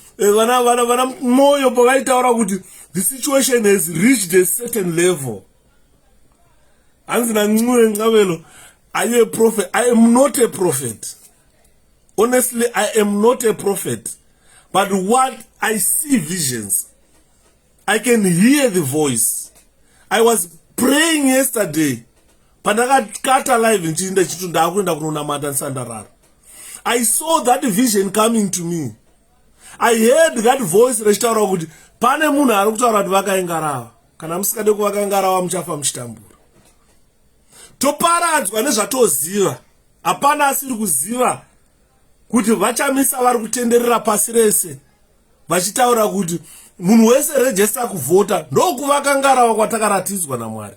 pavaitaura kuti the situation has reached a certain level. Hanzi naNcube, are you a prophet? I am not a prophet. Honestly, I am not a prophet. But what I see visions, I can hear the voice. I was praying yesterday. Pandakakata live in Chinda Chitunda kuenda kunonamata Sandarara. I saw that vision coming to me. I heard that voice rechitaura kuti pane munhu ari kutaura kuti vakaengarava. Kana musikade kuvakaengarava muchafa muchitambura. Toparadzwa nezvatoziva. Hapana asiri kuziva kuti vachamisa vari kutenderera pasi rese vachitaura kuti munhu wese rejesta kuvhota ndokuvaka ngarava kwatakaratidzwa naMwari.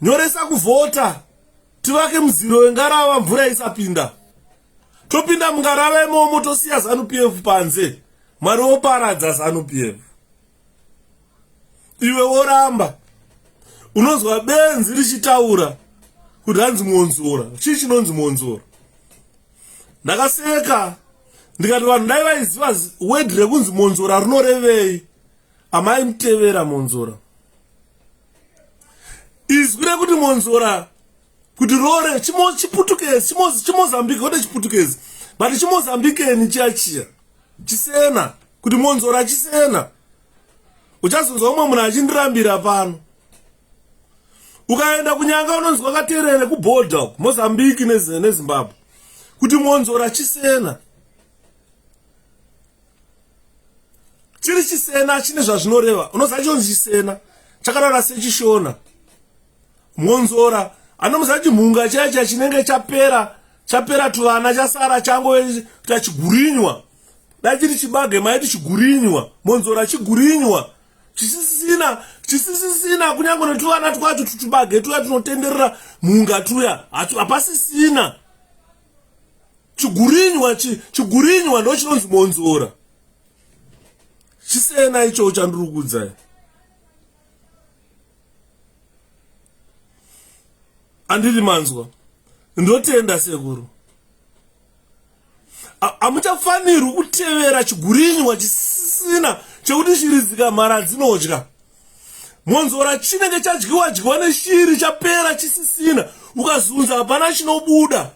Nyoresa kuvhota, tivake muziro wengarava mvura isapinda. Topinda mungarava imomo tosiya ZANU-PF panze. Mwari woparadza ZANU-PF. Iwe woramba. Unonzwa benzi richitaura kuti hanzi monzora. Chii chinonzi monzora? Ndakaseka ndikati vanhu dai vaiziva word rekunzi monzora rinorevei. Amai mutevera monzora. Izwi rekuti monzora kuti rore chiputukezi chimozambike ote chiputukezi but chimozambikeni chiya chisena kuti monzora chisena. Uchazonzwa umwe munhu achindirambira pano. Ukaenda kunyanga unonzwa katerere kuborder Mozambique neZimbabwe kuti monzora chisena. Chiri chisena chine zvazvinoreva. Unoziva chonzi chisena chakarara sechishona. Monzora anomuziva chimhunga chaicha chinenge chapera tuvana chasara changoita chigurinywa. Dai chiri chibage maiti chigurinywa. Monzora chigurinywa chisisina kunyange netuvana twacho tutubage tuya tunotenderera mhunga tuya hapasisina. Chigurinywa ndo chinonzi monzora. Chisena icho chandiri kuudzai. Andiri manzwa. Ndotenda sekuru. Hamuchafanirwi kutevera chigurinywa chisisina chekuti shiri dzikamhara dzinodya. Monzora chinenge chadyiwa neshiri chapera chisisina. Ukazunza hapana chinobuda.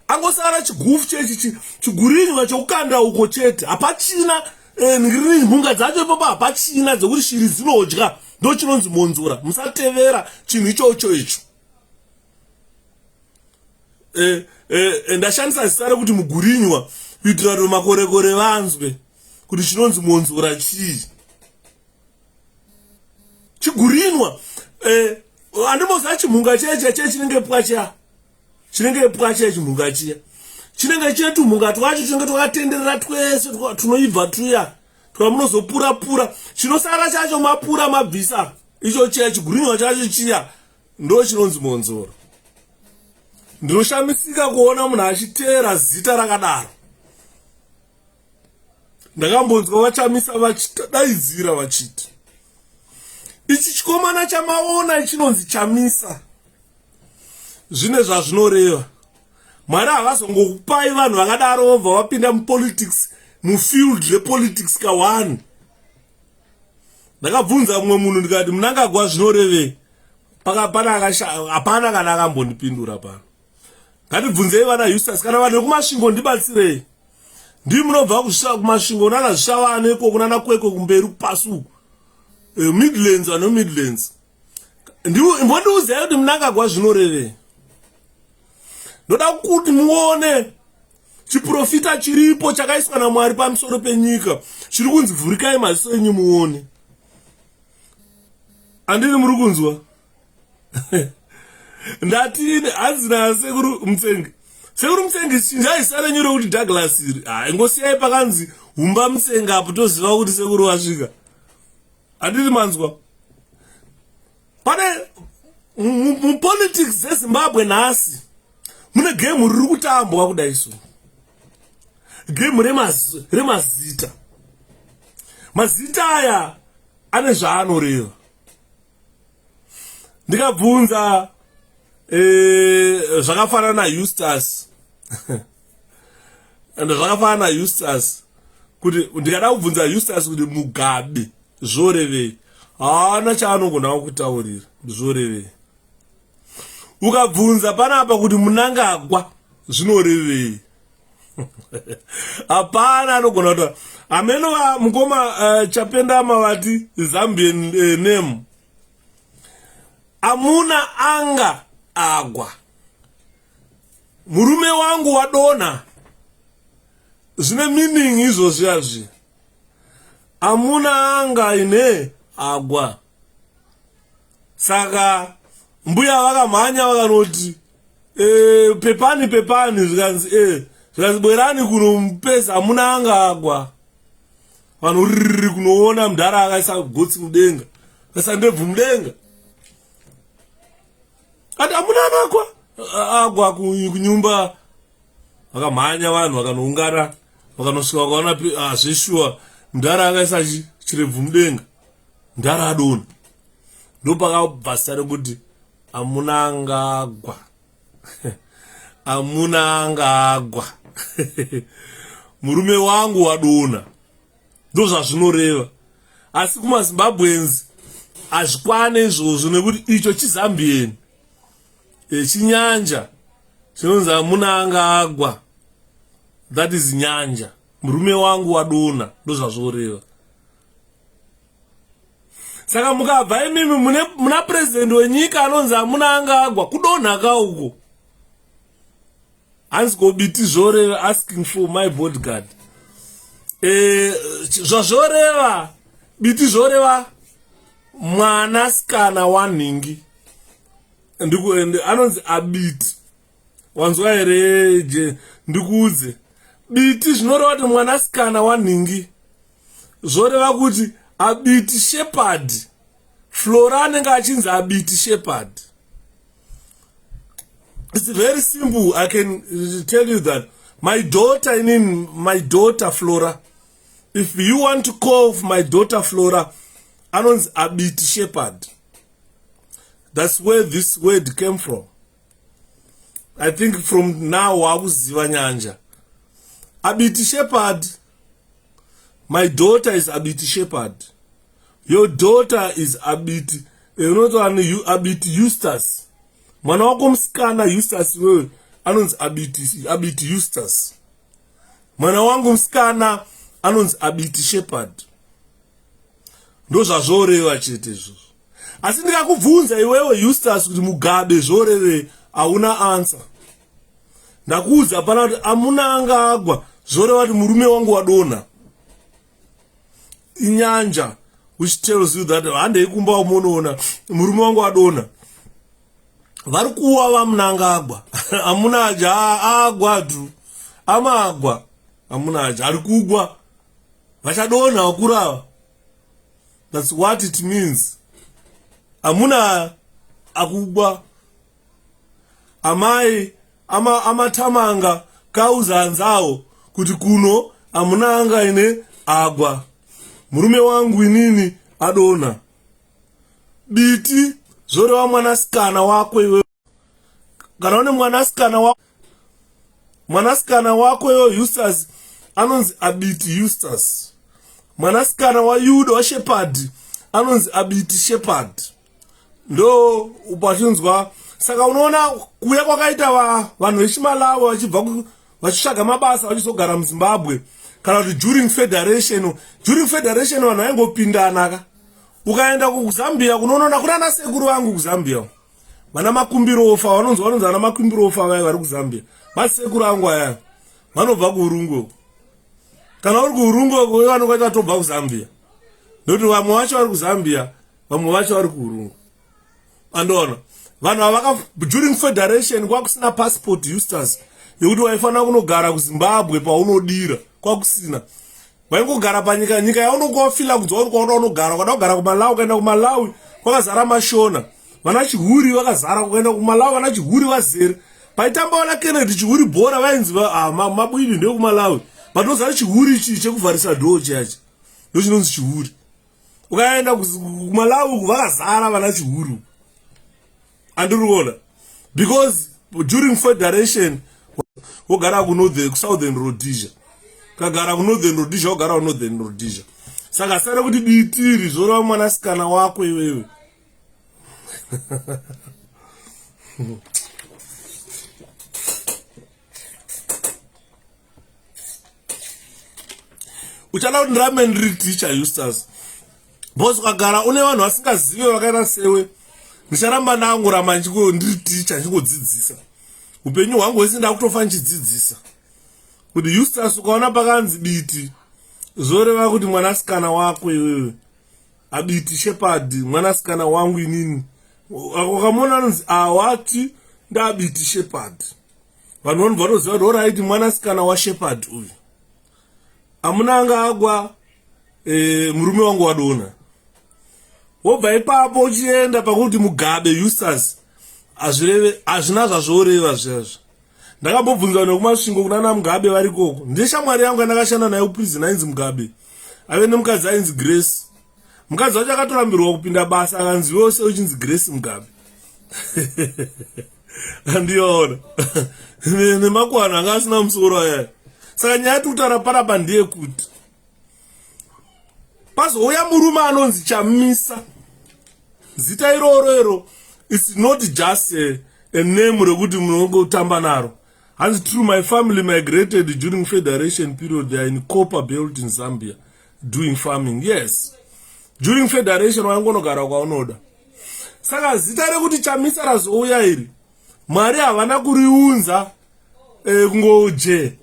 Angosara chigufu chechi chigurinywa chokukanda uko chete. Hapachina mhunga dzacho ipapo hapachina dzekuti shiri dzinodya. Ndo chinonzi monzora. Musatevera chinhu ichocho icho. Ndashandisa zita rekuti mugurinywa kuitira kuti makorekore vanzwe kuti chinonzi monzora chii. Chigurinywa handimoziva chimhunga cheche chinenge pwacha chinenge pwacha chimhunga chiya chinenge chetumhunga twacho chinenge twakatenderera twese tunoibva tuya twamunozopura chinosara chacho mapura mabvisa icho chiya chigurinywa chacho chiya ndo chinonzi monzoro. Ndinoshamisika kuona munhu achiteera zita rakadaro. Ndakambonzwa vachamisa vachidaidzira vachiti ichi chikomana chamaona ichinonzi chamisa zvine zvazvinoreva. Mwari havazongokupai vanhu vakadaro vobva vapinda mupolitics mufield repolitics ka1. Ndakabvunza mumwe munhu ndikati Mnangagwa zvinorevei? Hapana kana akambondipindura pano. Ngatibvunzei vana Eustace kana vanhu vekumasvingo ndibatsirei. Ndii munobva kumasvingo nana zvishavane iko kunana kweko kumberi kupasi uku. Midlands ano Midlands. Mbondiudzai kuti Mnangagwa zvinorevei. Ndoda kuti muone chiprofita chiripo chakaiswa naMwari pamusoro penyika chiri kunzi vhurikai maziso enyu muone. Andini muri kunzwa? Ndatini hazina sekuru Mutsengi. Sekuru Mutsengi chinjaisare nyore kuti Douglas iri. Ingosiyai pakanzi humba Mutsengi apo toziva kuti sekuru wasvika. Andini manzwa? Pane mupolitics zeZimbabwe nhasi mune game riri kutambwa kudai so. Game remazita. Mazita aya ane zvaanoreva. Ndikabvunza zvakafanana naEustace. Zvakafanana naEustace kuti ndikada kubvunza Eustace kuti Mugabe zvorevei. Haana chaanogona kutaurira zvorevei. Ukabvunza panapa kuti Mnangagwa zvinorevei. Hapana anogona kutaura. Ameno mukoma chapenda mavati Zambian name. Amuna anga agwa. Murume wangu wadona. Zvine meaning izvo zvazvi. Amuna anga ine agwa. Saka mbuya vakamhanya vakanoti pepani zvikanzi bwerani kunomupeza amuna anga agwa. Vanhu riri kunoona mudhara akaisa gotsi mudenga. Akaisa ndebvu mudenga. Ati amuna agwa kunyumba. Vakamhanya vanhu vakanoungana vakanosvika vakaona zveshuwa mudhara akaisa chirebvu mudenga. Mudhara adona. Ndopakabva kuti amuna anga agwa. Amuna anga agwa. Murume wangu wadona. Ndo zvazvinoreva. Asi kumaZimbabweans hazvikwane izvozvo nekuti icho chiZambian. Chinyanja chinonzi amuna anga agwa. That is nyanja. Murume wangu wadona. Ndo zvazvoreva. Saka mukabva imimi muna president wenyika anonzi amuna anga agwa kudonhaka uko. Hansi kobiti zvoreva asking for my bodyguard. Zvazvoreva biti zvoreva mwanasikana wanhingi. Anonzi abiti. Wanzwa here ndikuudze. Biti zvinoreva kuti mwanasikana wanhingi. Zvoreva kuti abiti shepherd. Flora anenge achinzi abiti shepherd. It's very simple. I can tell you that my daughter Flora. If you want to call my daughter Flora, anonzi abiti shepherd. That's where this word came from. I think from now wakuziva nyanja. Abiti shepherd. My daughter is abiti shepherd. Your daughter is abiti. You abiti Eustace. Mwana wako msikana Eustace wewe anonzi abiti Eustace. Mwana wangu msikana anonzi abiti shepherd. Ndo zvazvoreva chete izvozvo. Asi ndikakubvunza iwewe Eustace kuti Mugabe zvorevei hauna answer. Ndakuudza pana kuti amuna anga agwa zvoreva kuti murume wangu wadona. Inyanja which tells you that handei kumba umonoona murume wangu wadona. vari kuwa vamunangagwa amunaja agwa tu amagwa amunaja ari kugwa vachadonha vakurava. That's what it means. Amuna akugwa amai amatamanga kauzanzawo kuti kuno amuna anga ine agwa murume wangu inini adonha. Biti zvoreva mwanasikana wako iwe kana une mwanasikana wako iwe Eustace anonzi Abiti Eustace. Mwanasikana wa Yuda wa Shepherd anonzi Abiti Shepherd. Ndo upachinzwa. Saka unoona kuya kwakaita vanhu vechimalawi vachibva vachitsvaga mabasa vachizogara muZimbabwe kana kuti during federation vanhu vaingopindana ka. Ukaenda kuZambia kunoona kuna sekuru vangu kuZambia vana makumbirofa vanonzi vana makumbirofa vari kuZambia masekuru vangu aya vanobva kuurungu. Kana uri kuurungu vanokaita tobva kuZambia ndokuti vamwe vacho vari kuZambia vamwe vacho vari kuurungu. Andoona vanhu avaka during federation kwakusina passport Eustace yekuti waifanira kunogara kuZimbabwe paunodira kwakusina. Waingogara panyika nyika yaunongofila kunzwa uri kwaunogara ukada kugara kuMalawi ukaenda kuMalawi kwakazara mashona vana chihuri vakazara kuenda kuMalawi vana chihuri vazere paitamba vana Kennedy chihuri bhora vainzi mabwidi ndekuMalawi vanozara chihuri ichi chekuvharisa dhoo chachi ndochinonzi chihuri. Ukaenda kuMalawi vakazara vana chihuri andiri kuona because during federation wogara kuSouthern Rhodesia kagara kuNorthern Rhodesia wogara kuNorthern Rhodesia. Saka sare kuti ditiri zvoreva mwanasikana wako iwewe uchada kuti ndirame ndiri teacher Eustace bosi ukagara une vanhu vasingazive vakaita sewe ndicharamba ndangoramba ndiri teacher ndingodzidzisa upenyu hwangu hwese ndakutofa ndichidzidzisa kuti Eustace ukaona pakanzi Biti zoreva kuti mwanasikana wako iwewe Abiti Shepherd mwanasikana wangu inini. Ukamona anonzi awati ndaBiti Shepherd vanhu vanoziva kuti alright mwanasikana waShepherd uyu amuna anga agwa murume wangu wadonha. Wobva ipapo uchienda pakuti Mugabe Eustace hazvina zvazvoreva zvazvo. Ndakambobvunzwa nekumasvingo kunana Mugabe vari koko. Ndeshamwari yangu yandakashanda naye uprison ainzi Mugabe ave nemukadzi ainzi Grace. Mukadzi wacho akatorambirwa kupinda basa akanzi wose uchinzi Grace Mugabe andiona nemakwana anga asina musoro aya. Saka nyaya yekutaura parapa ndeyekuti pazouya murume anonzi Chamisa. Zita iroro it's not just a name rekuti munongotamba naro. Hanzi through my family migrated during federation period. They are in 𝗂𝗵𝗶𝗶 in Zambia doing farming. Yes, during federation wangonogara kwaunoda. Saka zita rekuti Chamisa razouya iri Mwari havana kuriunza kungoje.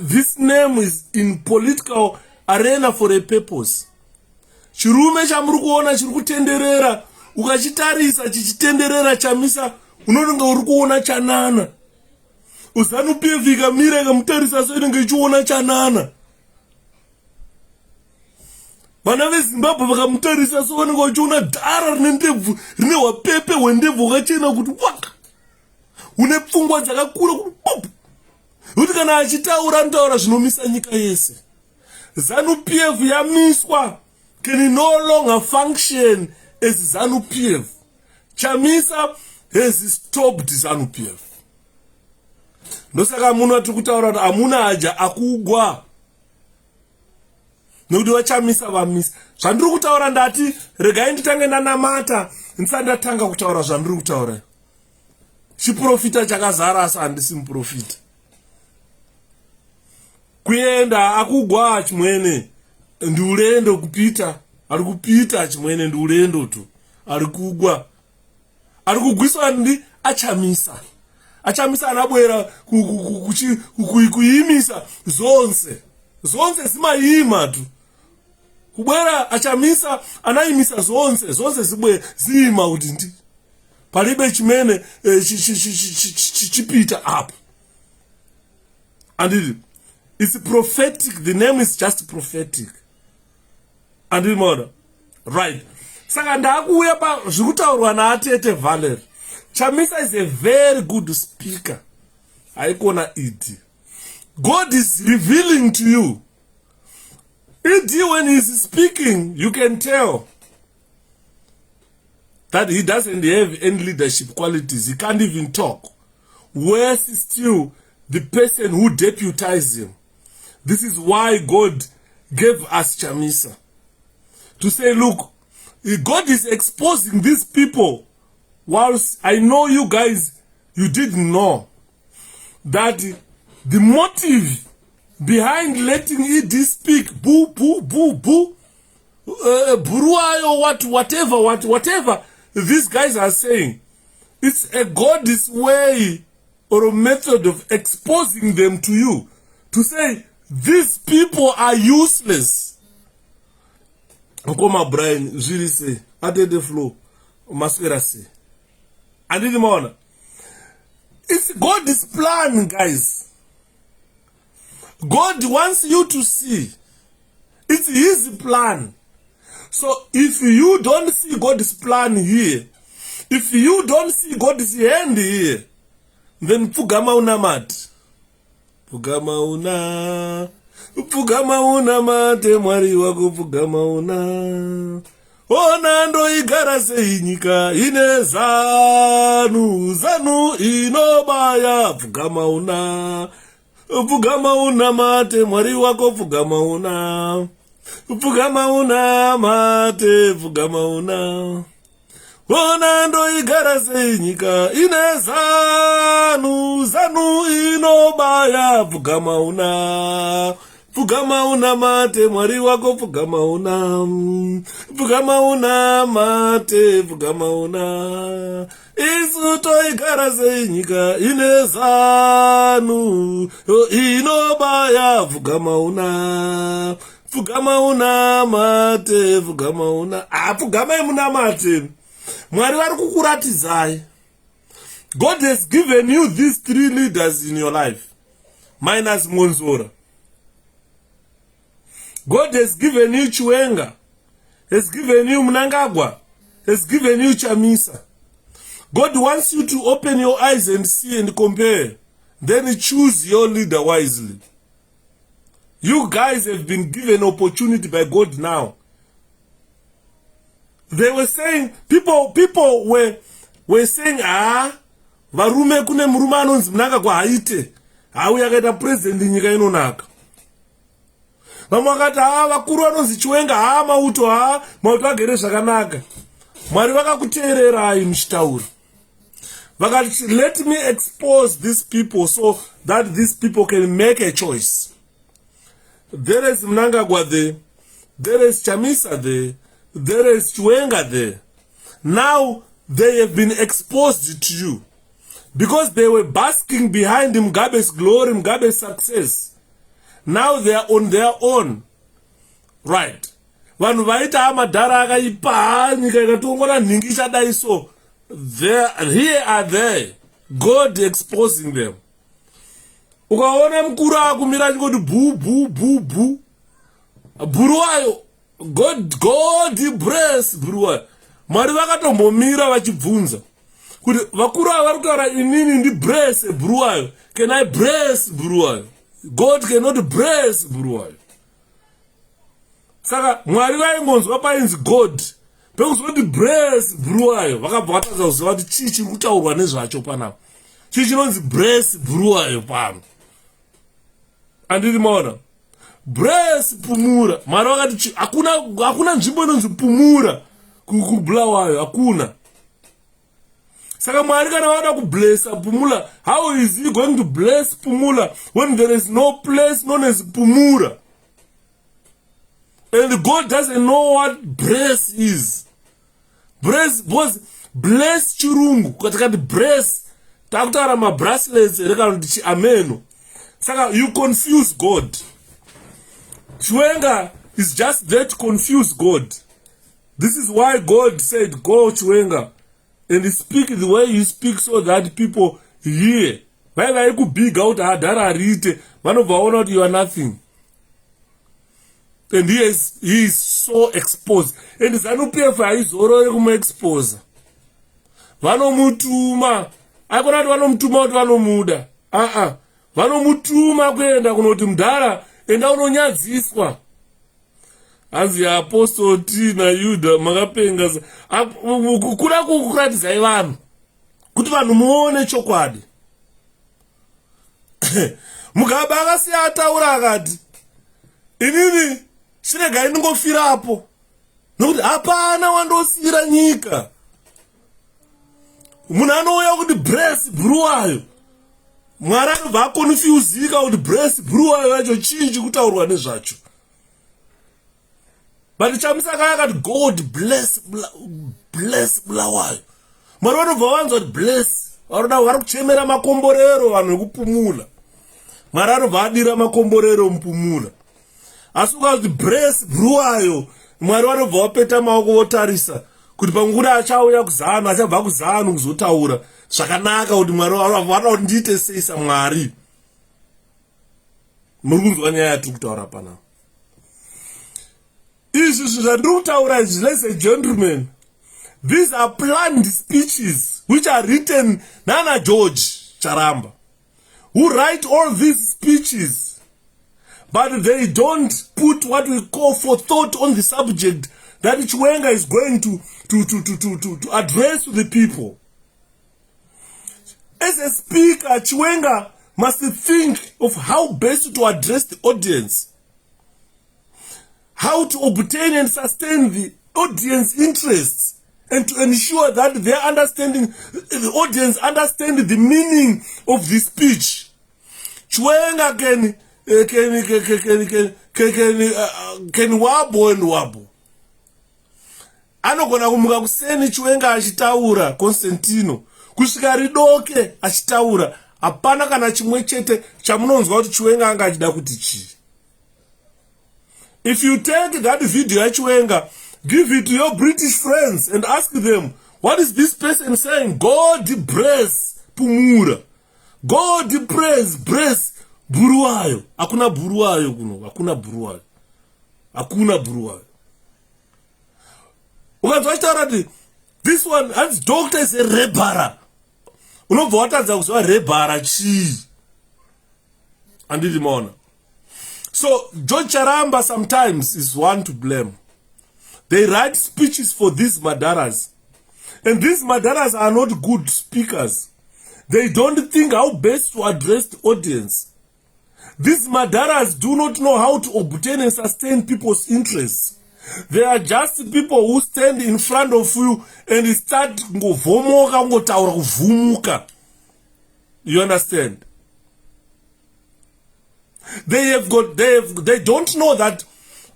This name is in political arena for a purpose. Chirume chamuri kuona chiri kutenderera ukachitarisa chichitenderera Chamisa unonga uri kuona chanana. ZANU-PF ikamira ikamutarisa so inenge ichiona chanana. Vana veZimbabwe vakamutarisa so vanenge vachiona dhara rine ndebvu rine wapepe hwendebvu wakachena kuti waka une pfungwa dzakakura kuti pop. Kuti kana achitaura anotaura zvinomisa nyika yese. ZANU-PF yamiswa can no longer function as ZANU-PF. Chamisa has stopped ZANU-PF. Ndosaka munhu atiri kutaura kuti hamuna haja akugwa nekuti vaChamisa vamisa. Zvandiri kutaura ndati regai nditange ndanamata ndisati ndatanga kutaura zvandiri kutaura. Chiprofita chakazara asi handisi muprofita. Kuenda akugwa chimwene ndiulendo kupita. Ari kupita chimwene ndiulendo tu. Ari kugwa. Ari kugwiswa ndi aChamisa. Achamisa anabwera kuimisa zonse. Zonse zimayima tu. Kubwera Achamisa anaimisa zonse. Zonse zibwe zima kuti ndi. palibe chimene chipita up. And it's prophetic. The name is just prophetic. And right. Saka ndakuya pa zvekutaurwa naatete Valerie. Chamisa is a very good speaker. Haikona idi. God is revealing to you. Idi, when he's speaking, you can tell that he doesn't have any leadership qualities. He can't even talk. Worse still, the person who deputized him. This is why God gave us Chamisa. To say, look, God is exposing these people. Whilst I know you guys, you didn't know that the motive behind letting ED speak, boo, boo, boo, boo, buruayo, whatever these guys are saying, it's a God's way or a method of exposing them to you. To say, these people are useless. Nkoma Brian, really say, ate the flow, masquera say. And in the morning, it's God's plan, guys. God wants you to see. It's his plan. So if you don't see God's plan here, if you don't see God's hand here, then Pugama unamat. Pugama unamate mwari wako Pugama una. Ona ndo igara sehinyika ine zanu inobaya Pugama una mate mwari wako Pugama una mate Pugama una. Ona ndo igara sehinyika ine zanu inobaya Pugama una mate mwari wako Pugama una mate Pugama una. Isuto igara senyika ine zanu inobaya Pugama una mate Pugama una. Pugama una mate mwari vari kukuratizai. God has given you these three leaders in your life minus Monzora. God has given you Chiwenga, has given you Mnangagwa, has given you Chamisa. God wants you to open your eyes and see and compare. Then choose your leader wisely. You guys have been given opportunity by God now. They were saying, people were saying, varume kune murume anonzi Mnangagwa haite. Auya akaita president nyika inonaka. Vamwe vakati vakuru vanonzi Chiwenga mauto agere zvakanaka. Mwari vakakuteererai muchitaura. Vakati, let me expose these people so that these people can make a choice. There is Mnangagwa there. There is Chamisa there. There is Chiwenga there. Now they have been exposed to you. Because they were basking behind Mugabe's glory, Mugabe's success. Now they are on their own. Right. Vanhu vaita amadhara akaipa nyika ikatongora nhingi ichadai so. Here are they. God exposing them. Ukaona mukuru akumira achingoti boo boo boo boo. Buruwayo. God bless Buruwayo. Mwari vakatombomira vachibvunza kuti vakuru ava vari kutaura inini ndi bless Buruwayo. Can I bless Buruwayo? God cannot bless Buruwayo. Saka mwari vaingonzwa painzi God pekuzoti bless Buruwayo vakabva vatadza kuziva kuti chii chiri kutaurwa nezvacho panapo. Chii chinonzi bless Buruwayo pano. Andiri maona bless Pumura. Mwari vakati hakuna nzvimbo inonzi Pumura kubulawayo, hakuna. Saka mwari kana vada kublessa Pumula, how is he going to bless Pumula when there is no place known as Pumura? And God doesn't know what bless is. Bless was bless chirungu. Katikati bless takutara ma bracelets rekanoti ameno. Saka you confuse God. Chiwenga is just there to confuse God. This is why God said, go Chiwenga and speak the way you speak so that people hear. Vai kubig out hadara rite, vanobva vaona kuti you are nothing. And he is so exposed. And ZANU-PF haizorori kumuexpose. Vanomutuma. Haikona kuti vanomutuma kuti vanomuda. Vanomutuma kuenda kunoti mudhara enda unonyadziswa. Hanzi Apostle T na Yuda makapenga. Kuda kukuratidzai vanhu kuti vanhu muone chokwadi. Mugabe akasiya ataura akati inini chiregai ndingofirapo nokuti hapana wandosiyira nyika. Munhu anouya kuti Brace Buluwayo, Mwari anobva akonfyuzika kuti Brace Buluwayo yacho chii chikutaurwa nezvacho. But chamusaka akati God bless Bulawayo. Mwari vanobva vanzwa kuti bless vari kuchemera makomborero vanhu vekupumula. Mwari anobva adira makomborero mupumula. Asi ukazi Brace Buluwayo, Mwari vanobva vapeta maoko votarisa kuti panguva achauya kuZANU, achabva kuZANU kuzotaura zvakanaka kuti Mwari vanoda kuti ndiite sei saMwari. Muri kunzwa nyaya yatiri kutaura panapa. Izvi zvandiri kutaura izvi, ladies and gentlemen, these are planned speeches which are written Nana George Charamba, who write all these speeches, but they don't put what we call forethought on the subject that Chiwenga is going to address to the people. As a speaker, Chiwenga must think of how best to address the audience, how to obtain and sustain the audience interests, and to ensure that they are understanding, the audience understand the meaning of the speech. Chiwenga can wabo and wabo. Anogona kumuka kuseni Chiwenga achitaura Constantino kusvika ridoke achitaura, hapana kana chimwe chete chamunonzwa kuti Chiwenga anga achida kuti chii. If you take that video ya Chiwenga, give it to your British friends and ask them, what is this person saying? God bless Pumura. God bless Buluwayo. Hakuna Buluwayo kuno. Hakuna Buluwayo. Hakuna Buluwayo. Ukazwa this one, as doctor is a rebara. Unobva watadza kuzwa rebara chii. Andidi maona. So, George Charamba sometimes is one to blame. They write speeches for these madaras. And these madaras are not good speakers. They don't think how best to address the audience. These madaras do not know how to obtain and sustain people's interests. They are just people who stand in front of you and start ngovomoka ngotaura kuvumuka. You understand? They don't know that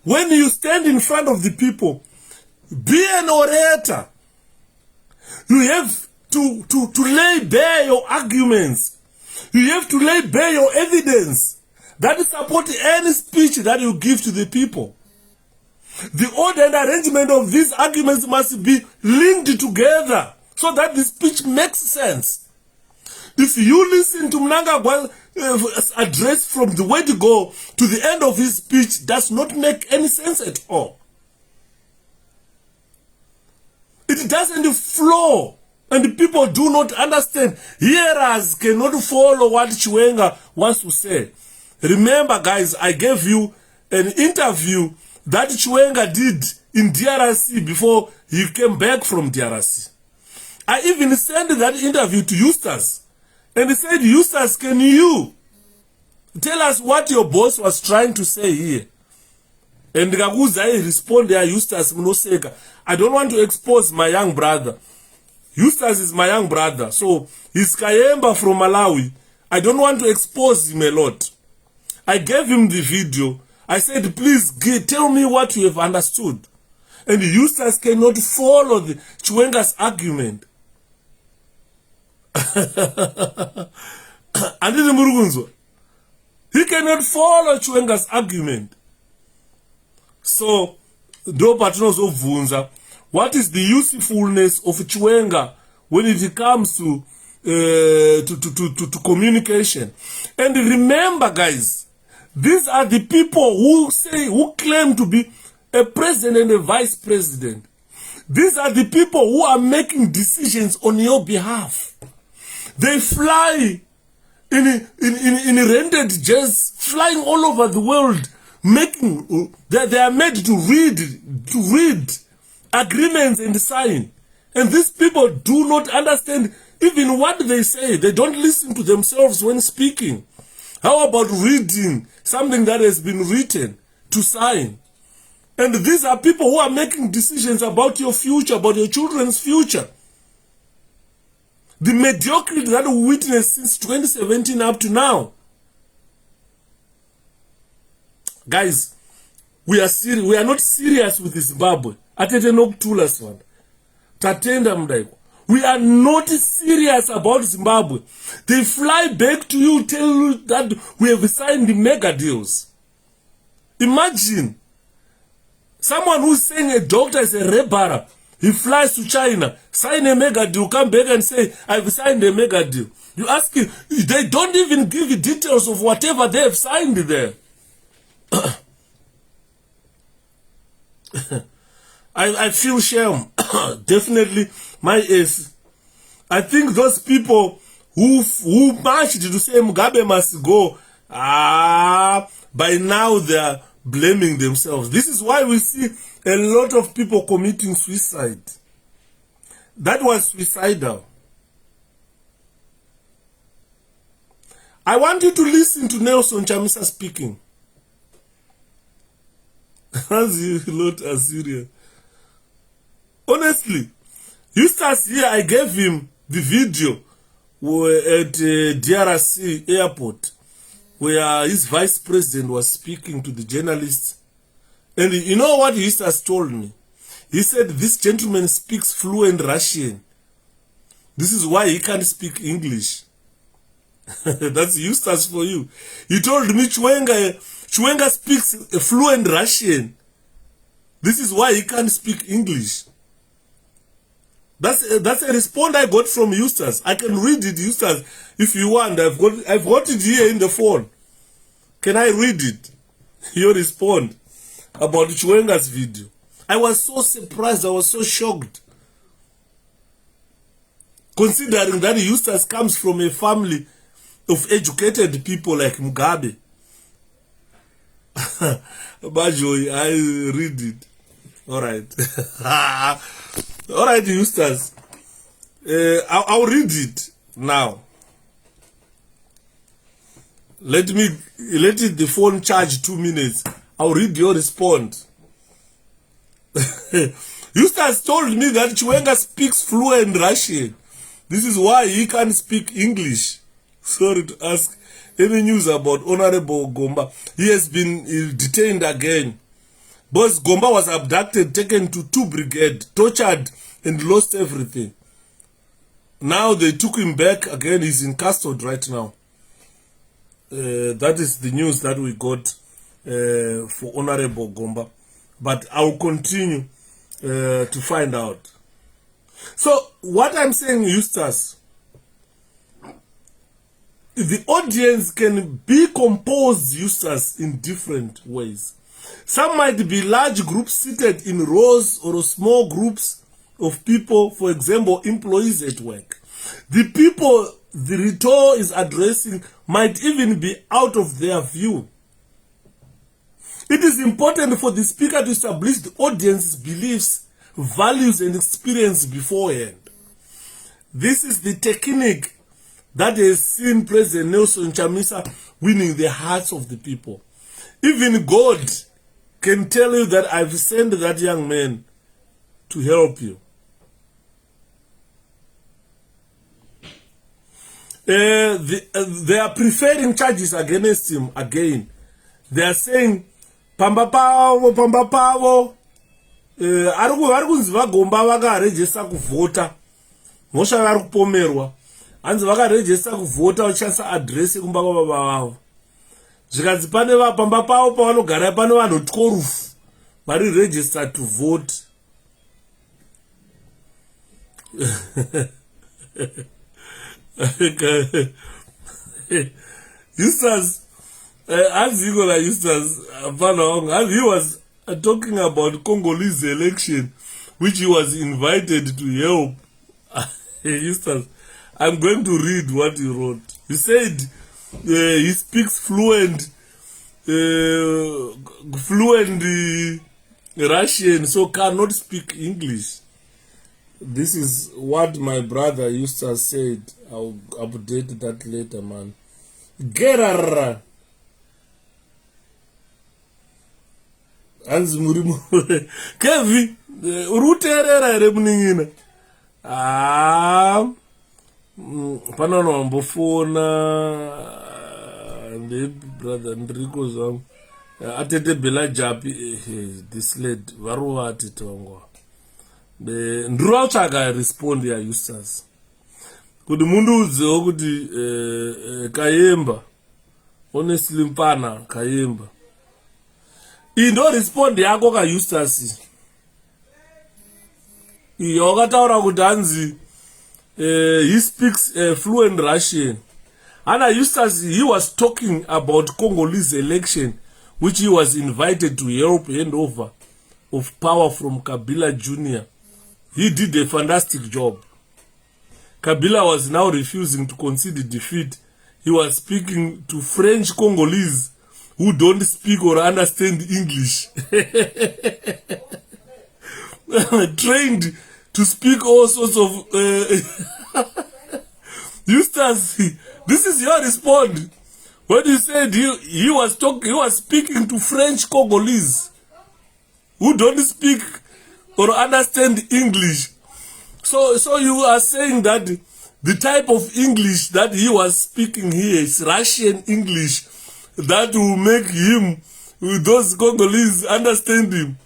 when you stand in front of the people, be an orator. You have to lay bare your arguments. You have to lay bare your evidence that support any speech that you give to the people. The order and arrangement of these arguments must be linked together so that the speech makes sense. If you listen to Mnangagwa's address from the way to go to the end of his speech, does not make any sense at all. It doesn't flow, and the people do not understand. Hearers cannot follow what Chiwenga wants to say. Remember, guys, I gave you an interview that Chiwenga did in DRC before he came back from DRC. I even sent that interview to Eustace. And he said, Eustace, can you tell us what your boss was trying to say here? And Gaguzai responded, Eustace Munoseka, I don't want to expose my young brother. Eustace is my young brother. So he's Kayemba from Malawi. I don't want to expose him a lot. I gave him the video. I said, please tell me what you have understood. And Eustace cannot follow the Chiwenga's argument. Andini Murugunzo. He cannot follow Chiwenga's argument. So, do patinos of Vunza, what is the usefulness of Chiwenga when it comes to communication. And remember, guys, these are the people who claim to be a president and a vice president. These are the people who are making decisions on your behalf. They fly in rented jets, flying all over the world, they are made to read agreements and sign. And these people do not understand even what they say. They don't listen to themselves when speaking. How about reading something that has been written to sign? And these are people who are making decisions about your future, about your children's future. The mediocrity that we witnessed since 2017 up to now. Guys, we are not serious with Zimbabwe. We are not serious about Zimbabwe. They fly back to you, tell you that we have signed the mega deals. Imagine someone who's saying a doctor is a rebel. He flies to China, sign a mega deal, come back and say, I've signed a mega deal. You ask him, they don't even give you details of whatever they have signed there. I feel shame. Definitely my ace. I think those people who marched to say Mugabe must go, by now they are blaming themselves. This is why we see a lot of people committing suicide. That was suicidal. I want you to listen to Nelson Chamisa speaking. As you lot Assyria. Honestly, Eustace here, I gave him the video at DRC airport where his vice president was speaking to the journalists. And you know what Eustace told me? He said, this gentleman speaks fluent Russian. This is why he can't speak English. That's Eustace for you. He told me 𝗠𝘂𝗴𝗶 speaks fluent Russian. This is why he can't speak English. That's a response I got from Eustace. I can read it, Eustace, if you want. I've got it here in the phone. Can I read it? Your response about 𝗠𝘂𝗴𝗶's video. I was so surprised. I was so shocked. Considering that Eustace comes from a family of educated people like Mugabe. Bajoy, I read it. All right. All right, Eustace. I'll read it now. Let the phone charge 2 minutes. I'll read your response. Eustace told me that 𝗠𝘂𝗴𝗶 speaks fluent Russian. This is why he can't speak English. Sorry to ask any news about Honorable Gomba. He has been detained again. Boss Gomba was abducted, taken to 2 brigade, tortured and lost everything. Now they took him back again. He's in custody right now. That is the news that we got for Honorable Gomba. But I'll continue to find out. So what I'm saying, Eustace, the audience can be composed, Eustace, in different ways. Some might be large groups seated in rows or small groups of people, for example, employees at work. The people the rhetor is addressing might even be out of their view. It is important for the speaker to establish the audience's beliefs, values, and experience beforehand. This is the technique that has seen President Nelson Chamisa winning the hearts of the people. Even God can tell you that I've sent that young man to help you. They are preferring charges against him again. They are saying, Pamba Pavo, Argunzi Vagomba Vaga register kuvota. Mosha Varupomerwa. And the Vaga register kuvota, chance address Kumbaba Baba. Zikazipaneva Pamba Pavo, Pano Garapano, and Koruf. Mari register to vote. Eustace, as he was talking about Congolese election, which he was invited to help. Eustace, I'm going to read what he wrote. He said he speaks fluent Russian, so cannot speak English. This is what my brother Eustace said. I'll update that later, man. Gerara. Anzi murimu. Kevi, uruterera ere muningina. Panono mbofona. Brother Ndriko zangu. Atete bela japi this led varuwa atitongo. Ndruachaga respond ya Eustace. Kuti mundu udzewo kuti Kayemba. Honestly mpana Kayemba. Ino respond yako ka Eustace. Iyo wakataura kuti anzi he speaks fluent Russian. And Eustace, he was talking about Congolese election, which he was invited to help hand over of power from Kabila Jr. He did a fantastic job. Kabila was now refusing to concede defeat. He was speaking to French Congolese who don't speak or understand English. Trained to speak all sorts of... Eustace, this is your response. When you said he was speaking to French Congolese who don't speak or understand English. So you are saying that the type of English that he was speaking here is Russian English that will make him, with those Congolese, understand him.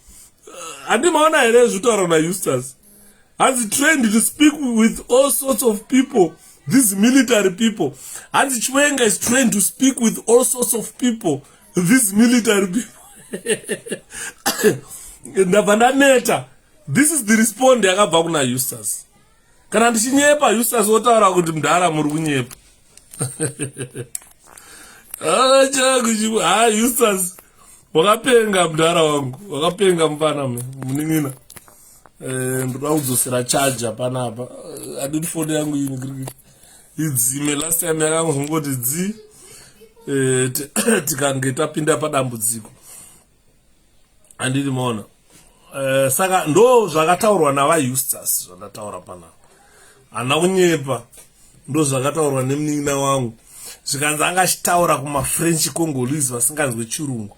Andimaona ere zvutaura na Eustace. Has trained to speak with all sorts of people. These military people. And Chwenga is trained to speak with all sorts of people. These military people. This is the response yakabva kuna Eustace. Kana ndichinyepa Eustace otaura kuti mndara muri kunyepa. Eustace, wakapenga mndara wangu. Wakapenga mfana muningina. Ndoda kudzosera charger panapa. Aditi phone yangu ini. Idzime last time yakangongoti dzi tikange tapinda padambudziko. Andiri maona. Saka ndo zvakataurwa nava Eustace zvandataura panapa. Ana kunyepa ndo zvakataurwa nemunin'ina wangu. Zvikanzi anga achitaura kuma French Congolese vasinganzwe chirungu.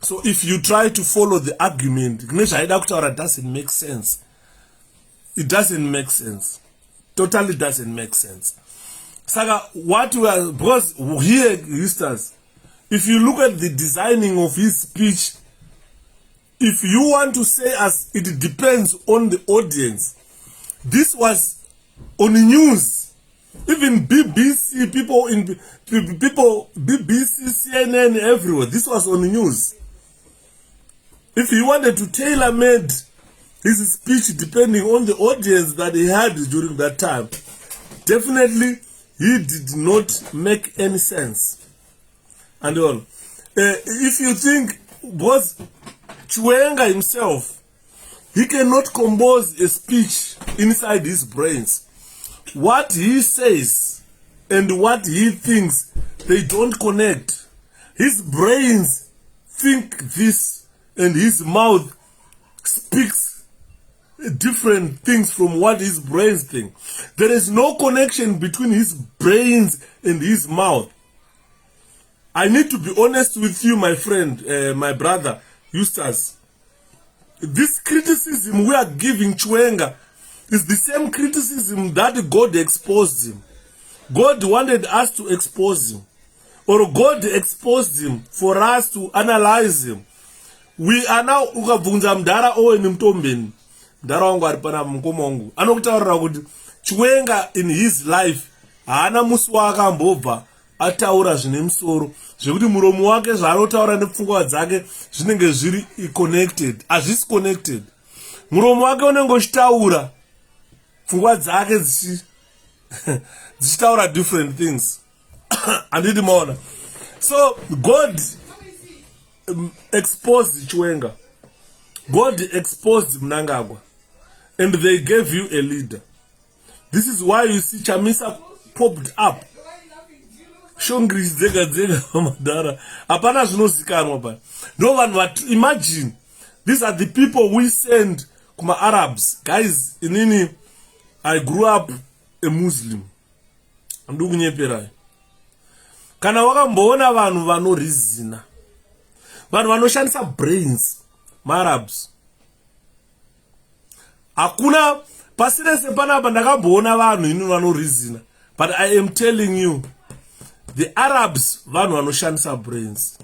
So if you try to follow the argument, kune zvaida kutaura doesn't make sense. It doesn't make sense. Totally doesn't make sense. Saka, what we are, because here, Eustace, if you look at the designing of his speech, if you want to say as it depends on the audience, this was on the news. Even BBC, BBC, CNN, everywhere, this was on the news. If he wanted to tailor-made his speech depending on the audience that he had during that time, definitely he did not make any sense. And all. If you think, both Chwenga himself, he cannot compose a speech inside his brains. What he says and what he thinks, they don't connect. His brains think this and his mouth speaks different things from what his brains think. There is no connection between his brains and his mouth. I need to be honest with you, my friend, my brother, Eustace. This criticism we are giving Chwenga is the same criticism that God exposed him. God wanted us to expose him. Or God exposed him for us to analyze him. We are now ukabvunza mdara owe ni mtombeni. Mdara wangu aripana mkomo wangu. Anokutaurira kuti Chwenga in his life haana musi wakambobva ataura zvine musoro. Zvekuti muromo wake zvaanotaura nepfungwa dzake zvinenge zviri connected. Hazvisi connected. Muromo wake unenge uchitaura pfungwa dzake Zichitaura different things. Andidi maona. So God exposed Chwenga. God exposed Mnangagwa. And they gave you a leader. This is why you see Chamisa popped up. Shongri zega madara. Apana zvinozikanwa pa. No one what imagine. These are the people we send kuma Arabs. Guys, inini I grew up a Muslim. Ndukunyeperai. Kana wakamboona vanhu vanorizina. Vanhu vanoshandisa brains. Arabs. Hakuna pasirese panapa ndakamboona vanhu inu vanorizina. But I am telling you, the Arabs vanhu vanoshandisa brains.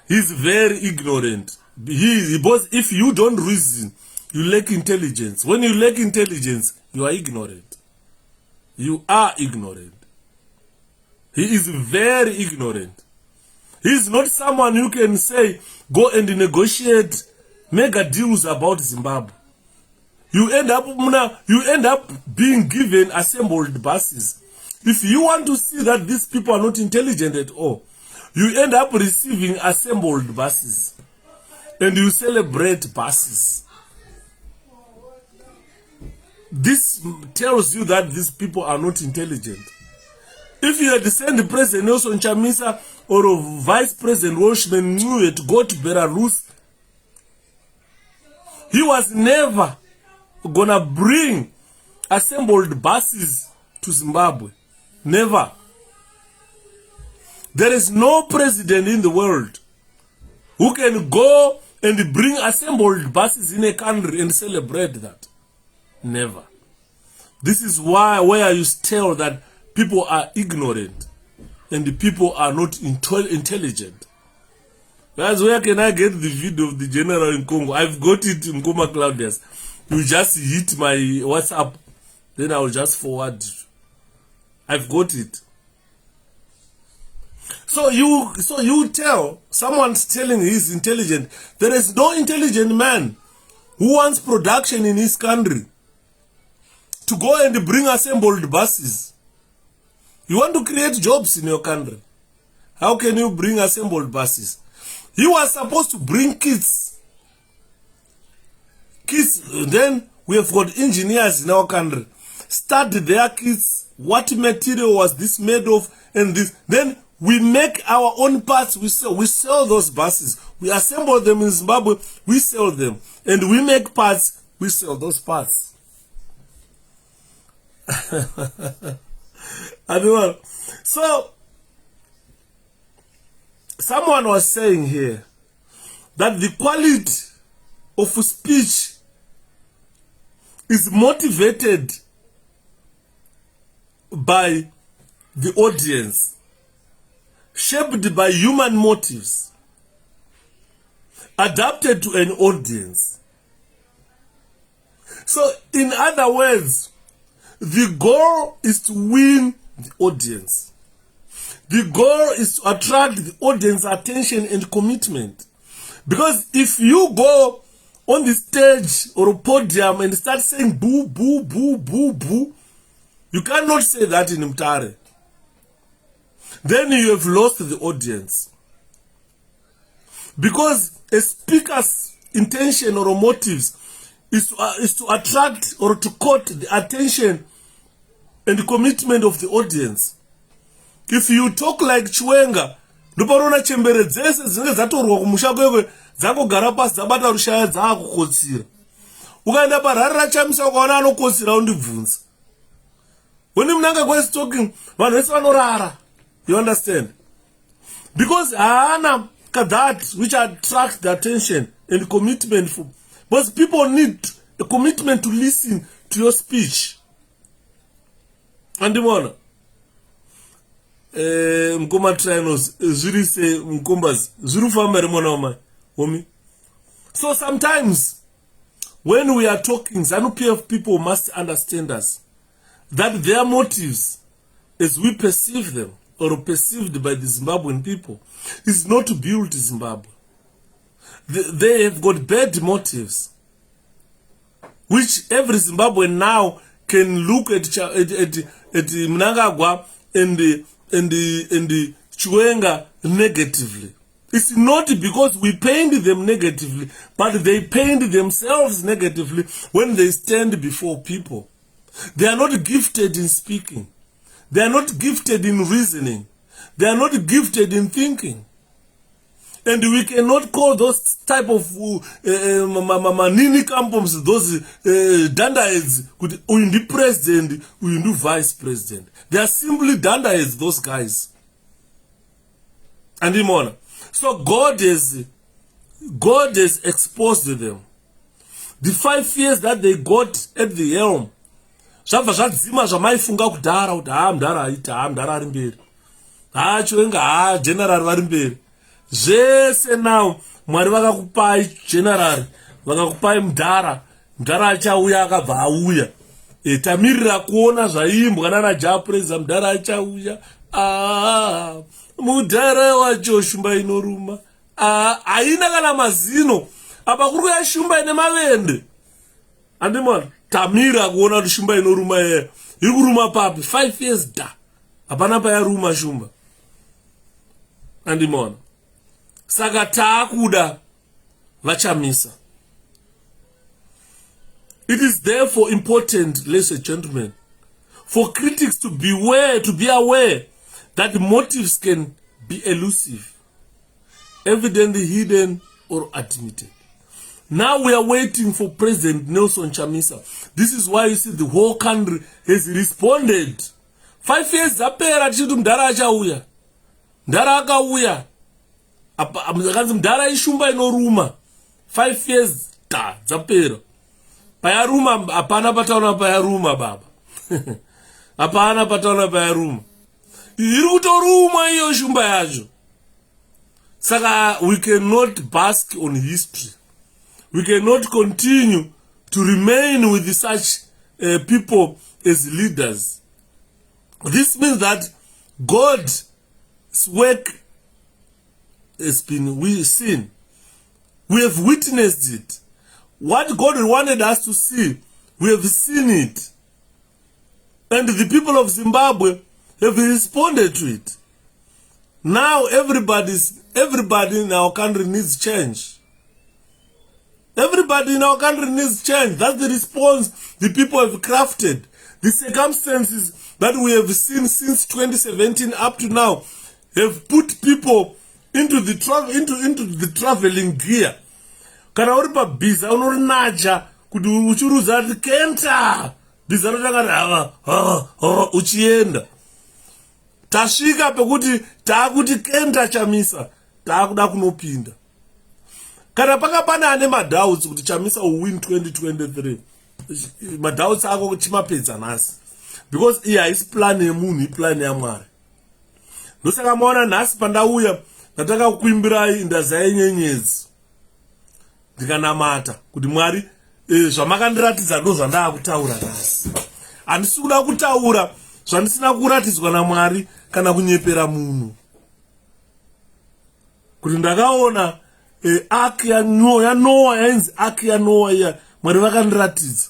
He's very ignorant. Because if you don't reason, you lack intelligence. When you lack intelligence, you are ignorant. You are ignorant. He is very ignorant. He is not someone you can say, go and negotiate mega deals about Zimbabwe. You end up being given assembled buses. If you want to see that these people are not intelligent at all, you end up receiving assembled buses. And you celebrate buses. This tells you that these people are not intelligent. If you had to send the President Nelson Chamisa or Vice President Welshman Ncube to go to Belarus, he was never gonna bring assembled buses to Zimbabwe. Never. There is no president in the world who can go and bring assembled buses in a country and celebrate that. Never. This is why where you tell that people are ignorant and the people are not intelligent. That's where can I get the video of the general in Congo? I've got it in Goma Claudius. You just hit my WhatsApp, then I'll just forward it. I've got it. So you tell someone's telling he's intelligent. There is no intelligent man who wants production in his country to go and bring assembled buses. You want to create jobs in your country. How can you bring assembled buses? You are supposed to bring kids. Then we have got engineers in our country. Study their kits. What material was this made of? And this. Then we make our own parts. We sell those buses. We assemble them in Zimbabwe. We sell them. And we make parts. We sell those parts. So, someone was saying here that the quality of speech is motivated by the audience, shaped by human motives, adapted to an audience. So, in other words, the goal is to win the audience. The goal is to attract the audience attention and commitment. Because if you go on the stage or a podium and start saying boo, boo, boo, boo, boo, you cannot say that in Mtare. Then you have lost the audience. Because a speaker's intention or motives is to attract or to court the attention and the commitment of the audience. If you talk like Chwenga, ndoparona chembere dzese dzinenge dzatorwa kumusha kwekwe dzakogara pasi dzabata rushaya dzakukotsira. Ukaenda pararira Chamisa ukaona anokotsira undibvunza. When Mnangagwa is talking, vanhu vese vanorara. You understand? Because haana that which attracts the attention and commitment for. Because people need a commitment to listen to your speech. And the one, Mkoma trinos, Zuri say Mkombas, Zuru family monoma, homie. So sometimes, when we are talking, ZANU-PF people must understand us. That their motives, as we perceive them, or perceived by the Zimbabwean people, is not to build Zimbabwe. They have got bad motives, which every Zimbabwean now can look at Mnangagwa and Chwenga negatively. It's not because we paint them negatively, but they paint themselves negatively when they stand before people. They are not gifted in speaking. They are not gifted in reasoning. They are not gifted in thinking. And we cannot call those type of manini kampums, those dandaheads, uyindu president, uyindu vice president. They are simply dandaheads, those guys. And imona. So God has exposed them. The 5 years that they got at the helm, zvabva zvadzima zvamaifunga kudhara kuti mudhara aita mudhara ari mberi Chwenga general vari mberi zvese now Mwari vakakupai general vakakupai mudhara achauya akabva auya tamirira kuona zvaimbwa nana president mudhara achauya mudhara wacho shumba inoruma haina kana mazino apa kuri kuya shumba ine mavende andimona tamira kuona kuti shumba inoruma iri kuruma papi 5 years da hapana payaruma shumba andimona saka taakuda vachamisa. It is therefore important, ladies and gentlemen, for critics to be aware that the motives can be elusive, evidently hidden or admitted. Now we are waiting for President Nelson Chamisa. This is why you see the whole country has responded. 5 years zapera tichitu mudhara achauya. Mudhara akauya. Akanzi mudhara ishumba inoruma. 5 years zapera. Payaruma hapana pataona payaruma baba. Hapana pataona payaruma. Iri kutoruma iyo shumba yacho. Saka we cannot bask on history. We cannot continue to remain with such people as leaders. This means that God's work has been seen. We have witnessed it. What God wanted us to see, we have seen it. And the people of Zimbabwe have responded to it. Now everybody in our country needs change. Everybody in our country needs change. That's the response the people have crafted. The circumstances that we have seen since 2017 up to now have put people into the traveling gear. Kana uri pa biza unorinacha kuti uchiruza ati kenta biza rotakati uchienda tasvika pekuti taakuti kenta Chamisa taakuda kunopinda. Kana pakapana ane madoubts kuti Chamisa will win 2023 madoubts ako chimapedza nhasi because iye haisi plan yemunhu iplan yaMwari. Ndosaka maona nhasi pandauya ndatakakuimbirai ndazai nyenyedzi ndikanamata kuti Mwari zvamakandiratidza ndo zvandava kutaura nhasi. Handisi kuda kutaura zvandisina kuratidzwa naMwari kana kunyepera munhu. Kuti ndakaona aki yaNoa yainzi aki yaNoa iya Mwari vakandiratidza.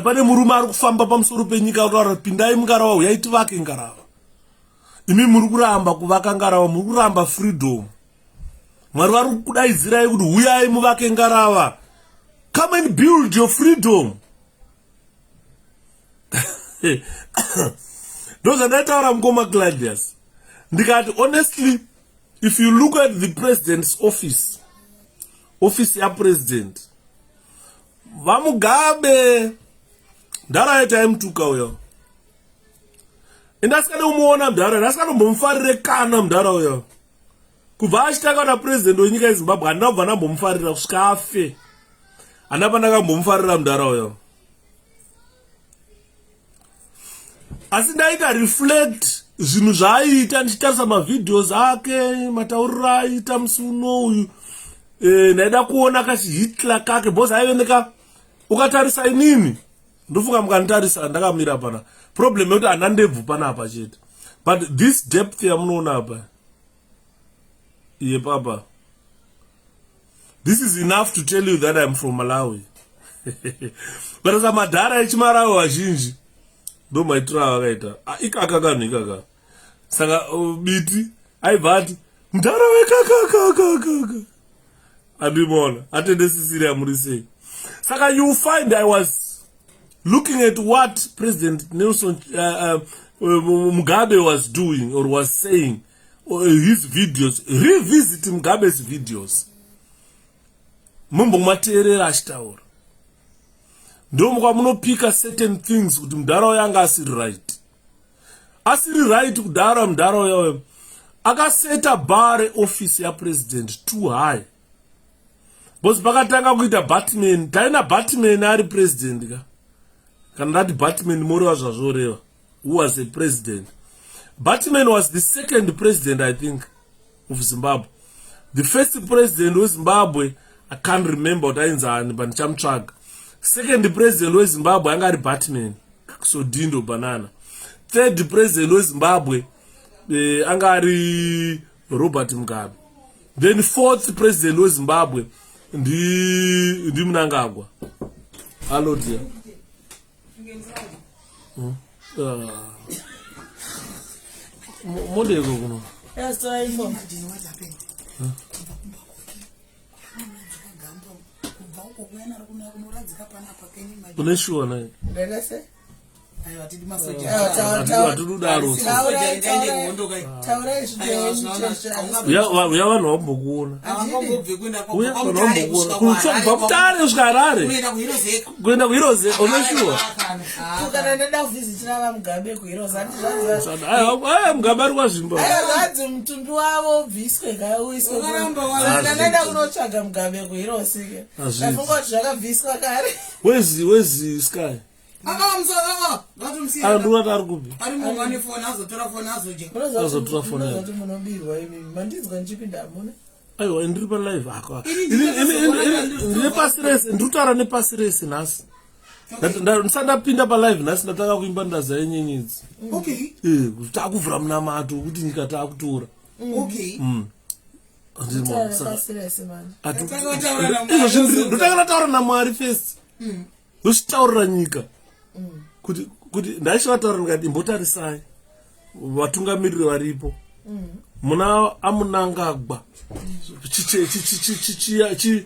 Pane murume ari kufamba pamusoro penyika kutaura pindai mungarava uyai tivake ngarava. Imi muri kuramba kuvaka ngarava, muri kuramba freedom. Mwari vari kudaidzirai kuti uyai muvake ngarava. Come and build your freedom. Those are not our Mkoma Gladius. Ndikati honestly, if you look at the president's office ya president, Vamugabe ndara yataimtuka uyo. Ndasikade umuona mudhara, ndasikade mbomfarire kana mudhara uyo. Kubva achitanga na president wenyika yeZimbabwe handinabva ndambomfarira kusvika afe. Handapa ndakambomfarira mudhara uyo. Asi ndaita reflect zvinhu zvaaita ndichitarisa mavideos ake, matauriro aiita musi unoyu. Ndaida kuona kachiHitler kake bhozi aioneka ukatarisa inini. Ndofunga mukanditarisa ndakamira pana. Problem yekuti handina ndebvu panapa chete. But this depth yamunoona apa. Iye papa. This is enough to tell you that I'm from Malawi. Barasa madhara echimarawo vazhinji ndo maitura avakaita ikaka kanhu ikaka. Saka biti aibva ati mudhara wekakakakaka andimona atendesisiri muri sei. Saka you find I was looking at what President Nelson Mugabe was doing or was saying, or his videos, revisit Mugabe's videos. Mumbo material ashtaura. Ndo mukamunopika certain things kuti mudhara yanga asiri right. Asiri right kudhara mudhara yayo. Akaseta bar office ya president too high. Because pakatanga kuita Batman, taina Batman ari president ka. Kana that Batman mori wazvazvoreva. Who was a president? Batman was the second president, I think, of Zimbabwe. The first president of Zimbabwe, I can't remember what I said, but Chamchag. Second president of Zimbabwe, I got Batman. So Dindo Banana. Third president of Zimbabwe, I got Robert Mugabe. Then fourth president of Zimbabwe, the Mnangagwa. Hello, dear. Model go. Yes, I know. Uneshua na. Ndese? Ayo atidi masoja. Atudaro. Ya vano vambokuona. Uya vano vambokuona. Kuchomba mutare uskarare. Kuenda kuhiroze. Uneshua? Kukana ndada kuvhizitira vaMugabe kuhiroze. Aya Mugabe ari kwaZimbabwe. Zvanzi mutumbi wavo bviswe uiswe. Ndada kunotsvaga Mugabe kuhiroze. Ndafunga kuti zvakabviswa kare. Where's Sky? Andura tari kupi? Azotora phone yako. Munobirwa imi. Mandinzwa nchipinda hamuna. Aiwa ndiri pa live akwa. Ndine pasirese, ndutara nepasirese nhasi. Ndisandapinda pa live nhasi ndatanga kuimba ndaza yenyenyedzi. Okay. Takuvhura munamato kuti nyika takutora. Okay. Pasirese man. Ndotanga taura naMwari first. Ndochitaurira nyika. Kuti ndaishataura ndikati imbotarisai vatungamiriri varipo. Muna amunangagwa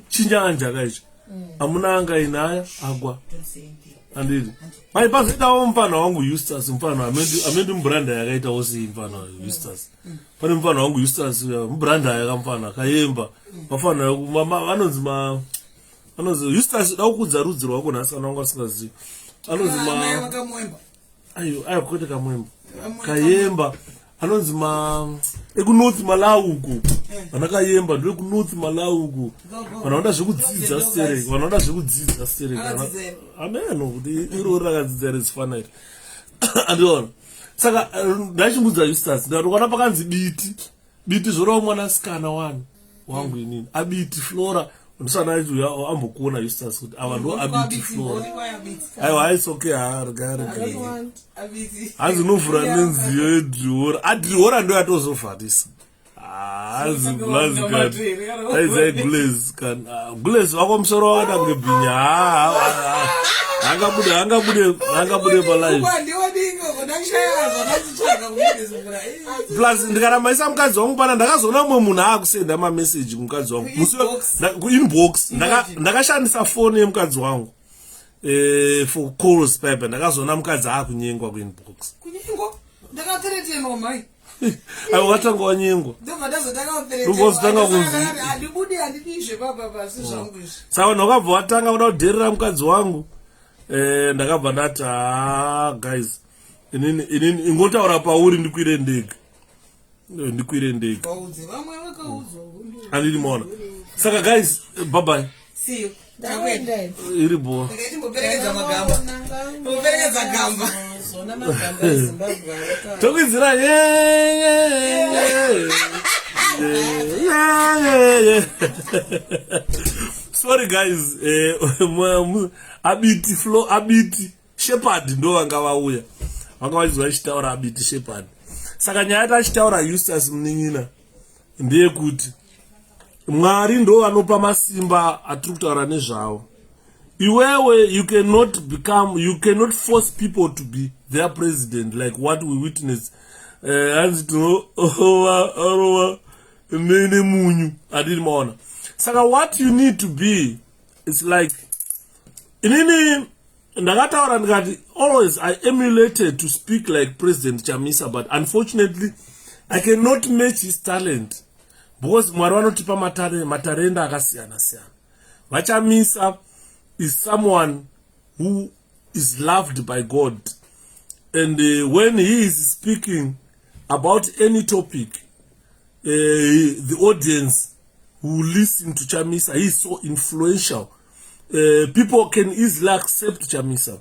chinyanja kaicho amunanga inaya agwa andiri mai pazoitawo mufana wangu Eustace, mufana amendi mubranda yakaitawo sei mufana Eustace. Pane mufana wangu Eustace mubranda yakamufana kayemba mafana vanonzi Eustace daukudza rudzi rwako nhasi kana wanga usingazivi. Anonzi ayo kwete kamwemba kayemba anonzi ekunorth Malawi uko vana kayemba ndo ekunorth Malawi uko vanoda zvekudzidza stereki ameno kuti iro rakadzidza rezifanire andiona. Saka ndachimbudza Eustace ndati kwana pakanzi biti zvorawo mwanasikana wangu inini abiti Flora. Ndisana aiti ambokuona Eustace kuti ava ndo abiti Flora. Aiwa aisoke harigare hanzi novhura nenziyo yedhihora. Adhihora ndo yatozovharisa. Hanzi Glaze kani aizai Glaze kani Glaze wako musoro wakada kunge bhinya hangabude palive. Plus ndikaramaisa mukadzi wangu pana ndakazoona mumwe munhu aakusenda mameseji kumukadzi wangu kuinbox. Ndakashandisa foni yemukadzi wangu for calls paper. Ndakazoona mukadzi aakunyengwa kuinbox. Aiwa watanga wanyengwa. Ndozotanga kunzi. Saka ndakabva watanga kuda kudherera mukadzi wangu. Ndakabva ndati guys inini ingotaura pauri ndikwire ndege. Andiri maona. Saka guys bye bye. See you. Iri bo. Tokwizira sorry guys, abiti Shepherd ndo vanga vauya. Vanga vachizwa achitaura abiti Shepherd. Saka nyaya tachitaura Eustace Mnin'ina ndeyekuti Mwari ndo vanopa masimba atiri kutaura nezvavo. Iwewe, you cannot force people to be their president, like what we witnessed. So what you need to be is like, always I emulated to speak like President Chamisa, but unfortunately I cannot match his talent because Marwanotipa Matarenda akasiyana siyana. Chamisa is someone who is loved by God, and when he is speaking about any topic, the audience who listen to Chamisa, he is so influential. People can easily accept Chamisa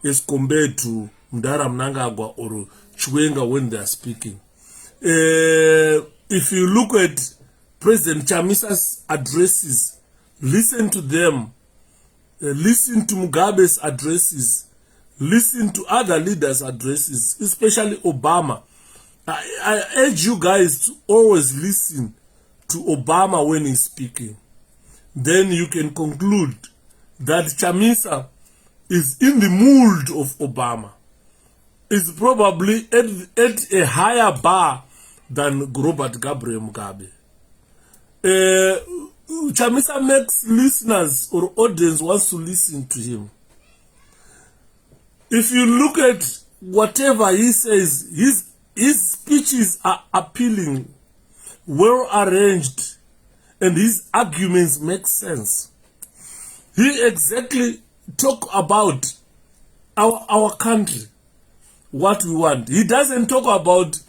as compared to Mdara Mnangagwa or Chwenga when they are speaking. If you look at President Chamisa's addresses, listen to them. Listen to Mugabe's addresses. Listen to other leaders' addresses, especially Obama. I urge you guys to always listen to Obama when he's speaking. Then you can conclude that Chamisa is in the mold of Obama. Is probably at a higher bar than Robert Gabriel Mugabe. Chamisa makes listeners or audience wants to listen to him. If you look at whatever he says, his speeches are appealing, well arranged, and his arguments make sense. He exactly talk about our country, what we want. He doesn't talk about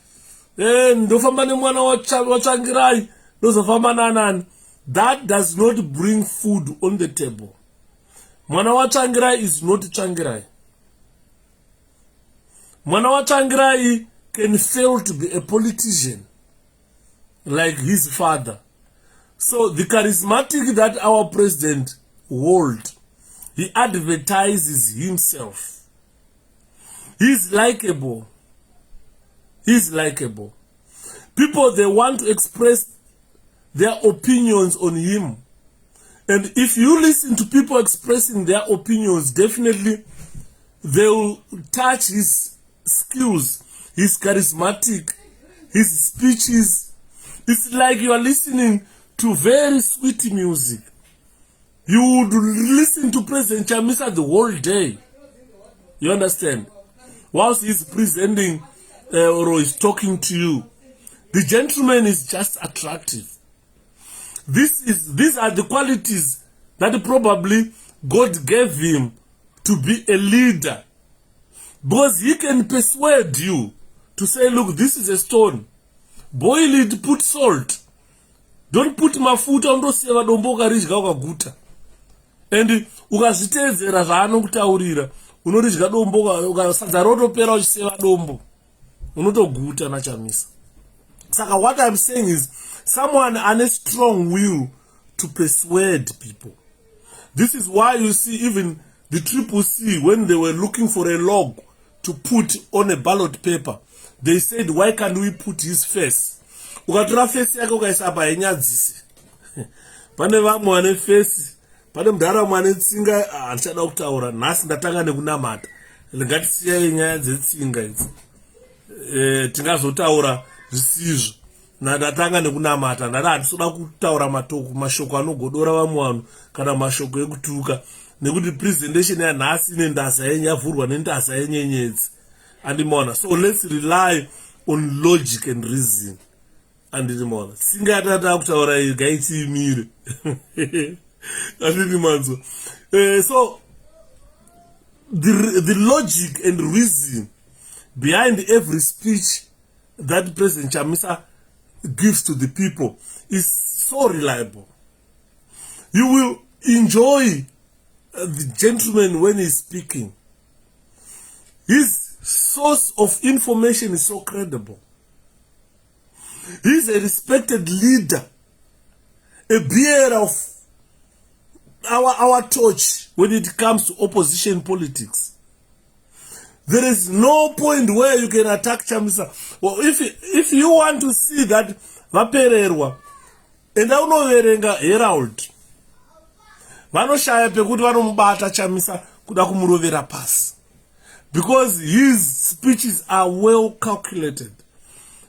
that does not bring food on the table. Mwana wa Changirai is not Changirai. Mwana wa Changirai can fail to be a politician like his father. So the charismatic that our president hold, he advertises himself. He's likable. He's likable. People, they want to express their opinions on him. And if you listen to people expressing their opinions, definitely they will touch his skills, his charismatic, his speeches. It's like you are listening to very sweet music. You would listen to President Chamisa the whole day. You understand? Whilst he's presenting or he's talking to you, the gentleman is just attractive. These are the qualities that probably God gave him to be a leader. Because he can persuade you to say, look, this is a stone. Boil it, put salt. Don't put mafuta ondoseva domboka rizga ukaguta. And ukazviteedzera zvaanokutaurira unorizga domboka ukasadza rotopera uchiseva dombo unotoguta naChamisa. Saka what I'm saying is someone has a strong will to persuade people. This is why you see even the CCC, when they were looking for a log to put on a ballot paper, they said, why can't we put his face? Ukatora face yake ukaisa apa yenyadzisi. Pane vamwe vane face, pane mudhara mwane tsinga anchada kutaura nhasi ndatanga nekunamata. Ngatisiyai nyaya dzetsinga idzi. Tingazotaura zvisizvo. Ndatanga nekunamata ndati hatisoda kutaura mashoko anogodora vamwe vanhu kana mashoko ekutuka nekuti presentation yanhasi ine ndasa yenyu yavhurwa nendasa yenyenyedzi. Andimona. So let's rely on logic and reason. Andimona. Singa yatata kutaura iyi gaitiimire. Andimanzo. So the logic and reason behind every speech that President Chamisa gives to the people is so reliable. You will enjoy the gentleman when he's speaking. His source of information is so credible. He's a respected leader, a bearer of our torch when it comes to opposition politics. There is no point where you can attack Chamisa. Well, if you want to see that vapererwa, and I know Herald, vanoshaya pekuti vanomubata Chamisa kuda kumurovera pasi, because his speeches are well calculated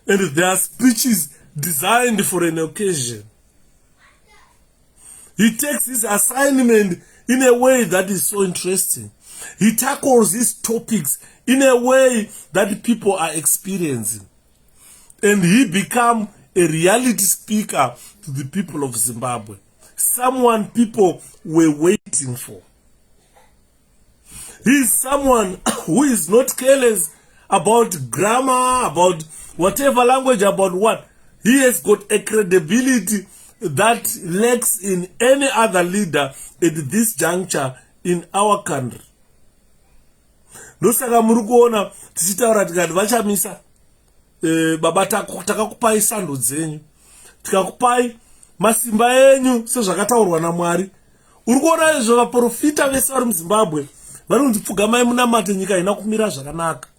and they are speeches designed for an occasion. He takes his assignment in a way that is so interesting. He tackles these topics in a way that people are experiencing. And he becomes a reality speaker to the people of Zimbabwe. Someone people were waiting for. He is someone who is not careless about grammar, about whatever language, about what. He has got a credibility that lacks in any other leader at this juncture in our country. Ndosaka muri kuona tichitaura tikati vaChamisa, baba takakupai sando dzenyu, tikakupai masimba enyu sezvakataurwa naMwari. Uri kuona izvo vaprofita vese vari muZimbabwe vari kunzi pfugamai munamate, nyika haina kumira zvakanaka.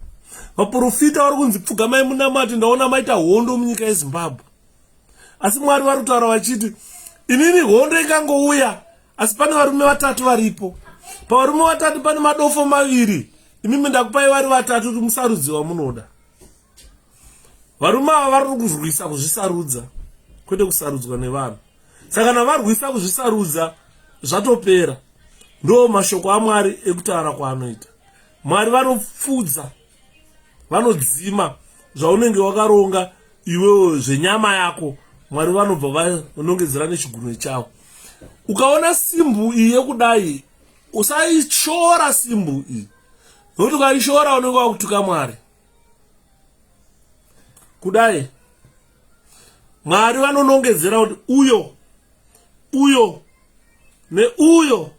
Vaprofita vari kunzi pfugamai munamate, ndaona maita hondo munyika yeZimbabwe. Asi Mwari vari kutaura vachiti inini hondo ikangouya, asi pane varume vatatu varipo. Pavarume vatatu pane madofo maviri. Imimi ndakupai vari vatatu kuti musarudzi wamunoda. Varume ava vari kurwisa kuzvisarudza, kwete kusarudzwa nevanhu. Saka kana varwisa kuzvisarudza zvatopera. Ndo mashoko aMwari ekutaura kwaanoita. Mwari vanopfudza, vanodzima zvaunenge wakaronga iwewe zvenyama yako. Mwari vanobva vanongedzera nechigunwe chavo. Ukaona simbu iyi yekudai, usaishora simbu iyi. Nokuti ukaishora unenge wakutuka Mwari. Kudai Mwari vanonongedzera kuti uyo neuyo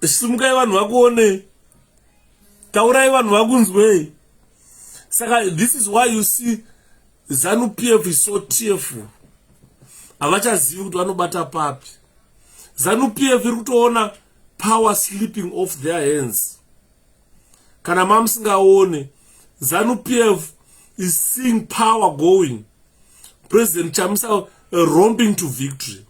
simukai vanhu vakuonei, taurai vanhu vakunzwei. Saka this is why you see ZANU-PF is so tearful. Havachazivi kuti vanobata papi. ZANU-PF iri kutoona power slipping off their hands. Kana mamusingaone, ZANU-PF is seeing power going. President Chamisa romping to victory.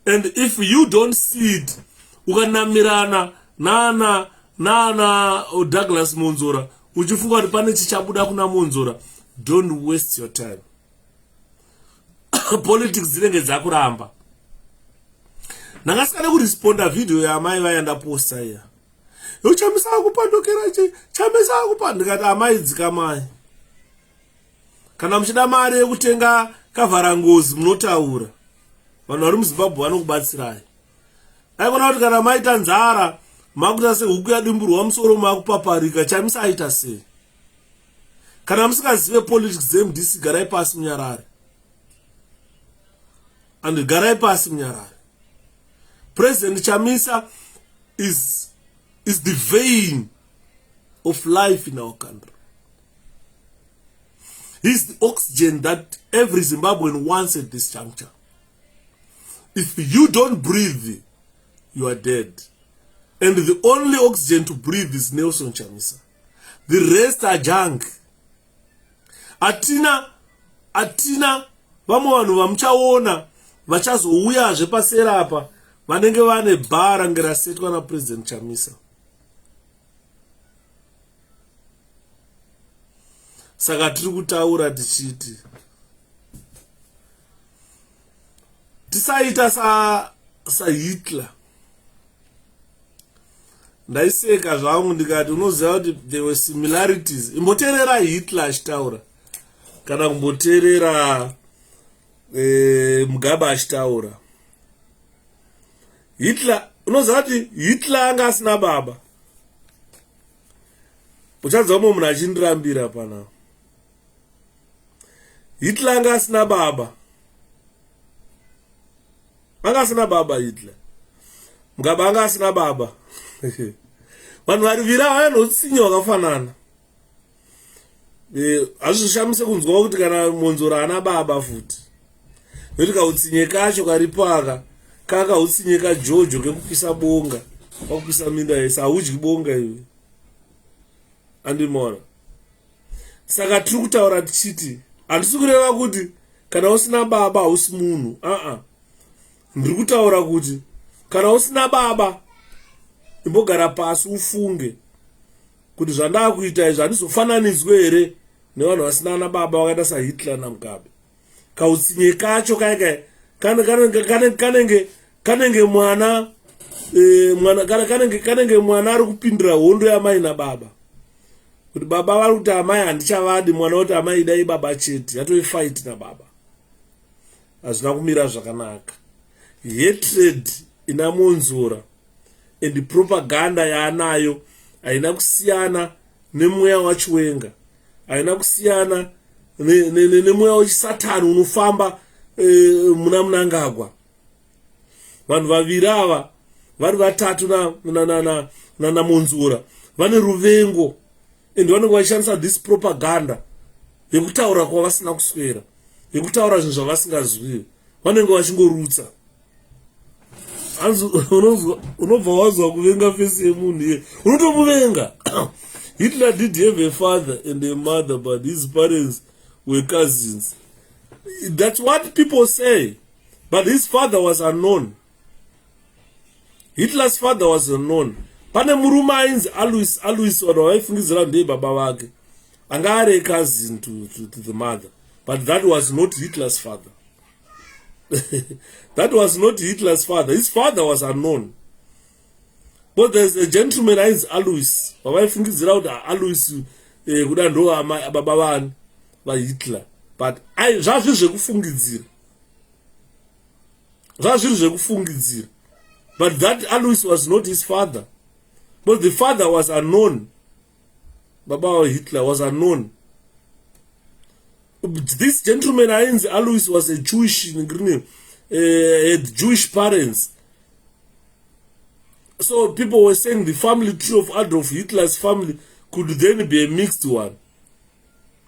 And if you don't see it, ukanamirana nana Douglas Monzora, uchifunga kuti pane chichabuda kuna Monzora, don't waste your time. Politics dzinenge dzakuramba. Nangasikane kuresponda video yaamai vaenda posta iya. Yo Chamisa akupandokera Chamisa akupandikati amai dzikamai. Kana muchida mari yekutenga kavharangozi munotaura. Vanhu vari muZimbabwe vanokubatsirai. Aikona kuti kana maita nzara, makuita sehuku yadimburwa musoro makupaparika, Chamisa aita sei? Kana musikazive politics dzeMDC, garai pasi munyarare. And garai pasi munyarare. President Chamisa is the vein of life in our country. He's the oxygen that every Zimbabwean wants at this juncture. If you don't breathe, you are dead. And the only oxygen to breathe is Nelson Chamisa. The rest are junk. Atina vamwe vanhu vamuchaona vachazouyazve pasera apa vanenge vane bhara ngerasetwa naPresident Chamisa. Saka tiri kutaura tichiti tisaita saHitler. Ndaiseka zvangu ndikati unoziva kuti there were similarities. Imboteerera Hitler achitaura kana kumboteerera Mugabe achitaura. Hitler, unoziva kuti Hitler anga asina baba. Uchadza munhu achindirambira pana. Hitler anga asina baba. Anga asina baba Hitler. Mugabe anga asina baba. Vanhu variviri vanotsinye vakafanana. Hazvishamise kunzwa kuti kana Monzora ana baba futi. Nokuti kautsinye kacho karipo aka kakahutsinye kaJojo kekupisa bonga, wakupisa minda yese, haudyi bonga iwe. Andimona. Saka tiri kutaura tichiti handisi kureva kuti kana usina baba hausi munhu. ndiri kutaura kuti kana usina baba imbogara pasi ufunge kuti zvandakuita izvi handizofananidzwe here nevanhu vasina ana baba vakaita saHitler naMugabe. Kautsinye kacho kanenge mwana kanenge mwana ari kupindira hondo yamai nababa, kuti baba vari kuti amai handichavadi, mwana kuti amai idai baba chete, yatoifight nababa. Hazvina kumira zvakanaka. Hatred inamonzora and propaganda yaanayo haina kusiyana nemweya wachiwenga, haina kusiyana nemweya wechisatani unofamba muna Mnangagwa. Vanhu vaviri ava vari vatatu namonzora vane ruvengo and vanenge vachishandisa this propaganda yekutaura kwavasina kuswera, yekutaura zvinhu zvavasingazviwi, vanenge vachingorutsa. Unobva wazwa kuvenga fesi yemunhu iye, unotomuvenga. Hitler did have a father and a mother, but his parents were cousins. That's what people say. But his father was unknown. Hitler's father was unknown. Pane murume ainzi Alois vanhu vaifungidzira ndeye baba vake. Anga ari a cousin to the mother. But that was not Hitler's father. That was not Hitler's father. His father was unknown. But there's a gentleman ainzi Alois. Vavaifungidzira kuti Alois kuda ndo baba vani vaHitler. But zvazviri zvekufungidzira. Zvazviri zvekufungidzira. But that Alois was not his father. But the father was unknown. Baba Hitler was unknown. This gentleman ainzi Alois was a Jewish, had Jewish parents. So people were saying the family tree of Adolf Hitler's family could then be a mixed one.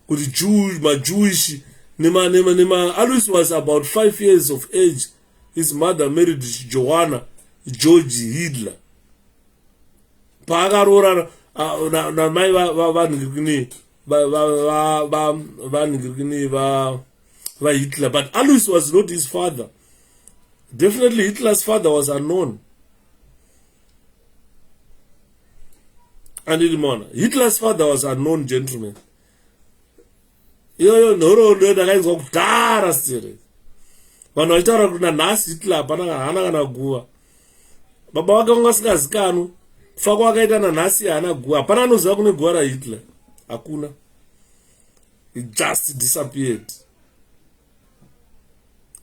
Could Jewish. Alois was about 5 years of age. His mother married Johanna George Hitler. Pagarora na mai va Hitler, but Alois was not his father. Definitely Hitler's father was unknown. And Hitler's father was unknown, gentlemen. Yo nhoroondo ndakainzwa kudhara sere. Vanhu vaitaura kuti nanhasi Hitler hapana kana guva. Baba vake vanga vasingazikanwi. Kufa kwakaita nanhasi haana guva. Hapana anoziva kune guva raHitler. Hakuna. He just disappeared.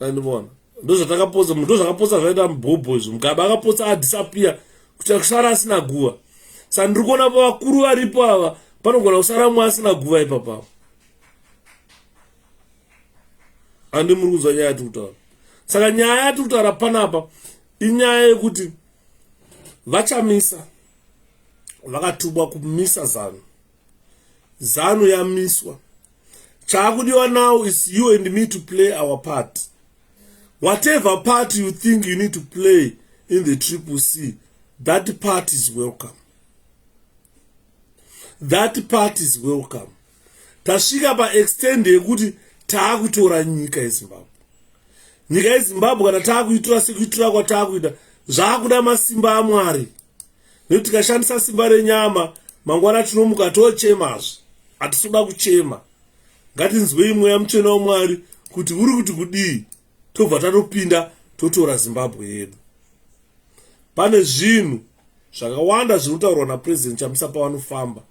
Andibona. Ndozvakaposa zvaita mubhobho izvo. Mugabe akapotsa adisappear kuti kusara asina guva. Saka ndiri kuona vakuru varipo ava panogona kusara mumwe asina guva ipapo. Andi muri kuzwa nyaya yatiri kutaura. Saka nyaya yatiri kutaura panapa inyaya yekuti vachamisa, vakatumwa kumisa zano. Zano yamiswa. Chakudiwa now is you and me to play our part. Whatever part you think you need to play in the CCC, that part is welcome. That part is welcome. Tasvika pa-extend yekuti taakutora nyika yeZimbabwe. Nyika yeZimbabwe kana taakuitora sekuitora kwataakuita, zvaakuda masimba aMwari. Nekuti tikashandisa simba renyama, mangwana tinomuka tochemazve. Hatisoda kuchema. Ngatinzwei mweya muchena waMwari kuti uri kuti kudii, tobva tatopinda totora Zimbabwe yedu. Pane zvinhu zvakawanda zvinotaurwa naPresident Chamisa pavanofamba,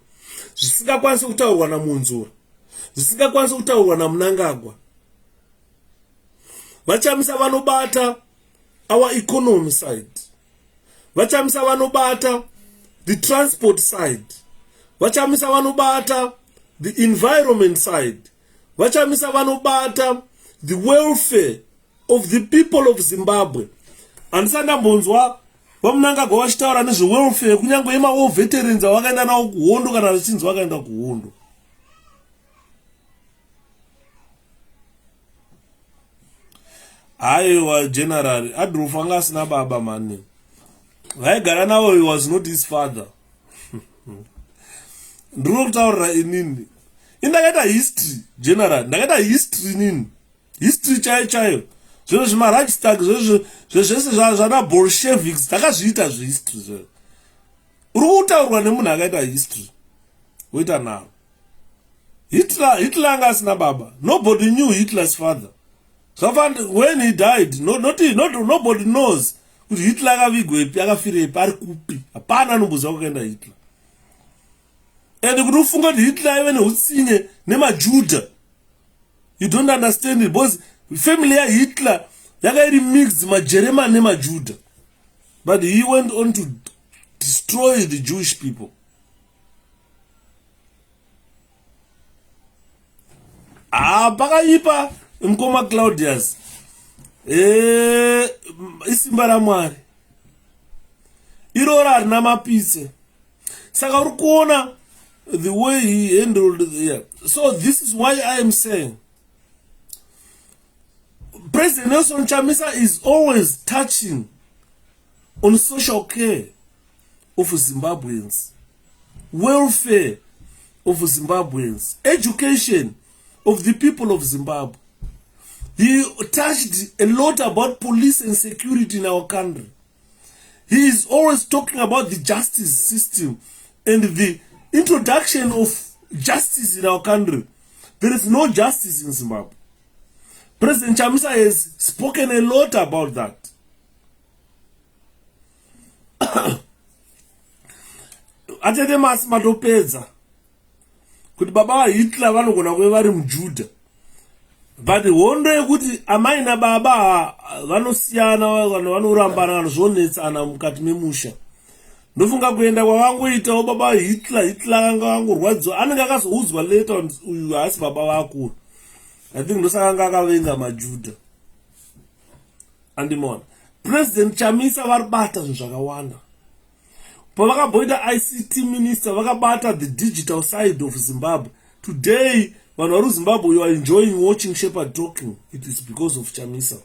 zvisingakwanisi kutaurwa naMonzora, zvisingakwanisi kutaurwa naMnangagwa. Vachamisa vanobata our economy side. Vachamisa vanobata the transport side. Vachamisa vanobata the environment side. Vachamisa vanobata the welfare of the people of Zimbabwe. Andisanda mbonzwa vaMnangagwa vachitaura nezvewelfare kunyange emawo veterans vakaenda nawo kuhondo kana vachinzi vakaenda kuhondo. Aiwa general Adolf anga asina baba mani. Vaigara navo, he was not his father. Ndiro kutaurira inini. Indakaita history general, ndakaita history nini. History chaiyo. zviro zvimarajstag zvese zvana bolsheviks takazviita zvehistory zvero uri kutaurwa nemunhu akaita history woita naro. Hitler anga asina baba. Nobody knew Hitler's father. So when he died, nobody knows kuti Hitler akavigwepi akafirepi ari kupi. Hapana anomboziva kwakaenda Hitler. And kuti ufunga kuti Hitler aive neutsinye nemaJudha, you don't understand it, because family ya Hitler yakairi mixed maJerman nemaJudha, but he went on to destroy the Jewish people. Pakaipa mkoma Claudius isimba raMwari irora harina mapise, saka uri kuona the way he handled the year. So this is why I am saying President Nelson Chamisa is always touching on social care of Zimbabweans, welfare of Zimbabweans, education of the people of Zimbabwe. He touched a lot about police and security in our country. He is always talking about the justice system and the introduction of justice in our country. There is no justice in Zimbabwe. President Chamisa has spoken a lot about that. Atete matopedza kuti baba Hitler vanogona kuve vari muJudha, but hondo yekuti amai nababa vanosiyana, vanhu vanorambana, zvonetsana mukati memusha. Ndofunga kuenda kwavangoitawo baba Hitler akanga angorwadziwa, anenge akazoudzwa later uyu haasi baba vako. I think ndosaka anga akavenga maJudha. Andimona President Chamisa varibata zvinhu zvakawanda. Pavakaboita ICT minister vakabata the digital side of Zimbabwe. Today vanhu vari Zimbabwe, you are enjoying watching Shepherd talking. It is because of Chamisa.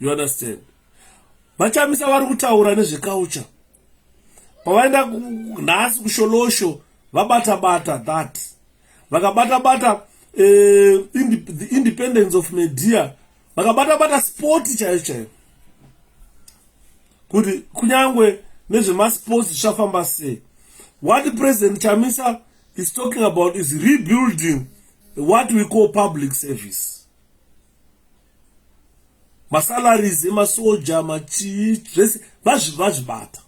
You understand? VaChamisa vari kutaura nezveculture. Pavaenda nhasi kusholosho vabata that. Vakabata the independence of media. Vakabata sport chaiyo. Kuti kunyangwe nezvemasports zvafamba sei. What President Chamisa is talking about is rebuilding what we call public service. Masalaries emasoja machii zvese vazvibata.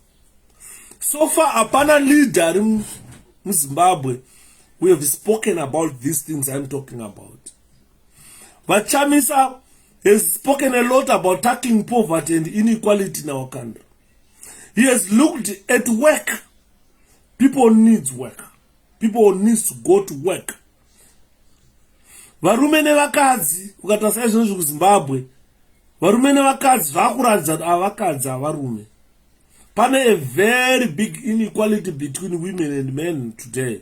So far hapana leader in Zimbabwe we have spoken about these things I'm talking about. But Chamisa has spoken a lot about tackling poverty and inequality in our country. He has looked at work. People need work. People need to go to work. Varume nevakadzi ukatarisa izvozvo kuZimbabwe, varume nevakadzi vakuratidza kuti avakadzi avarume. Pane a very big inequality between women and men today.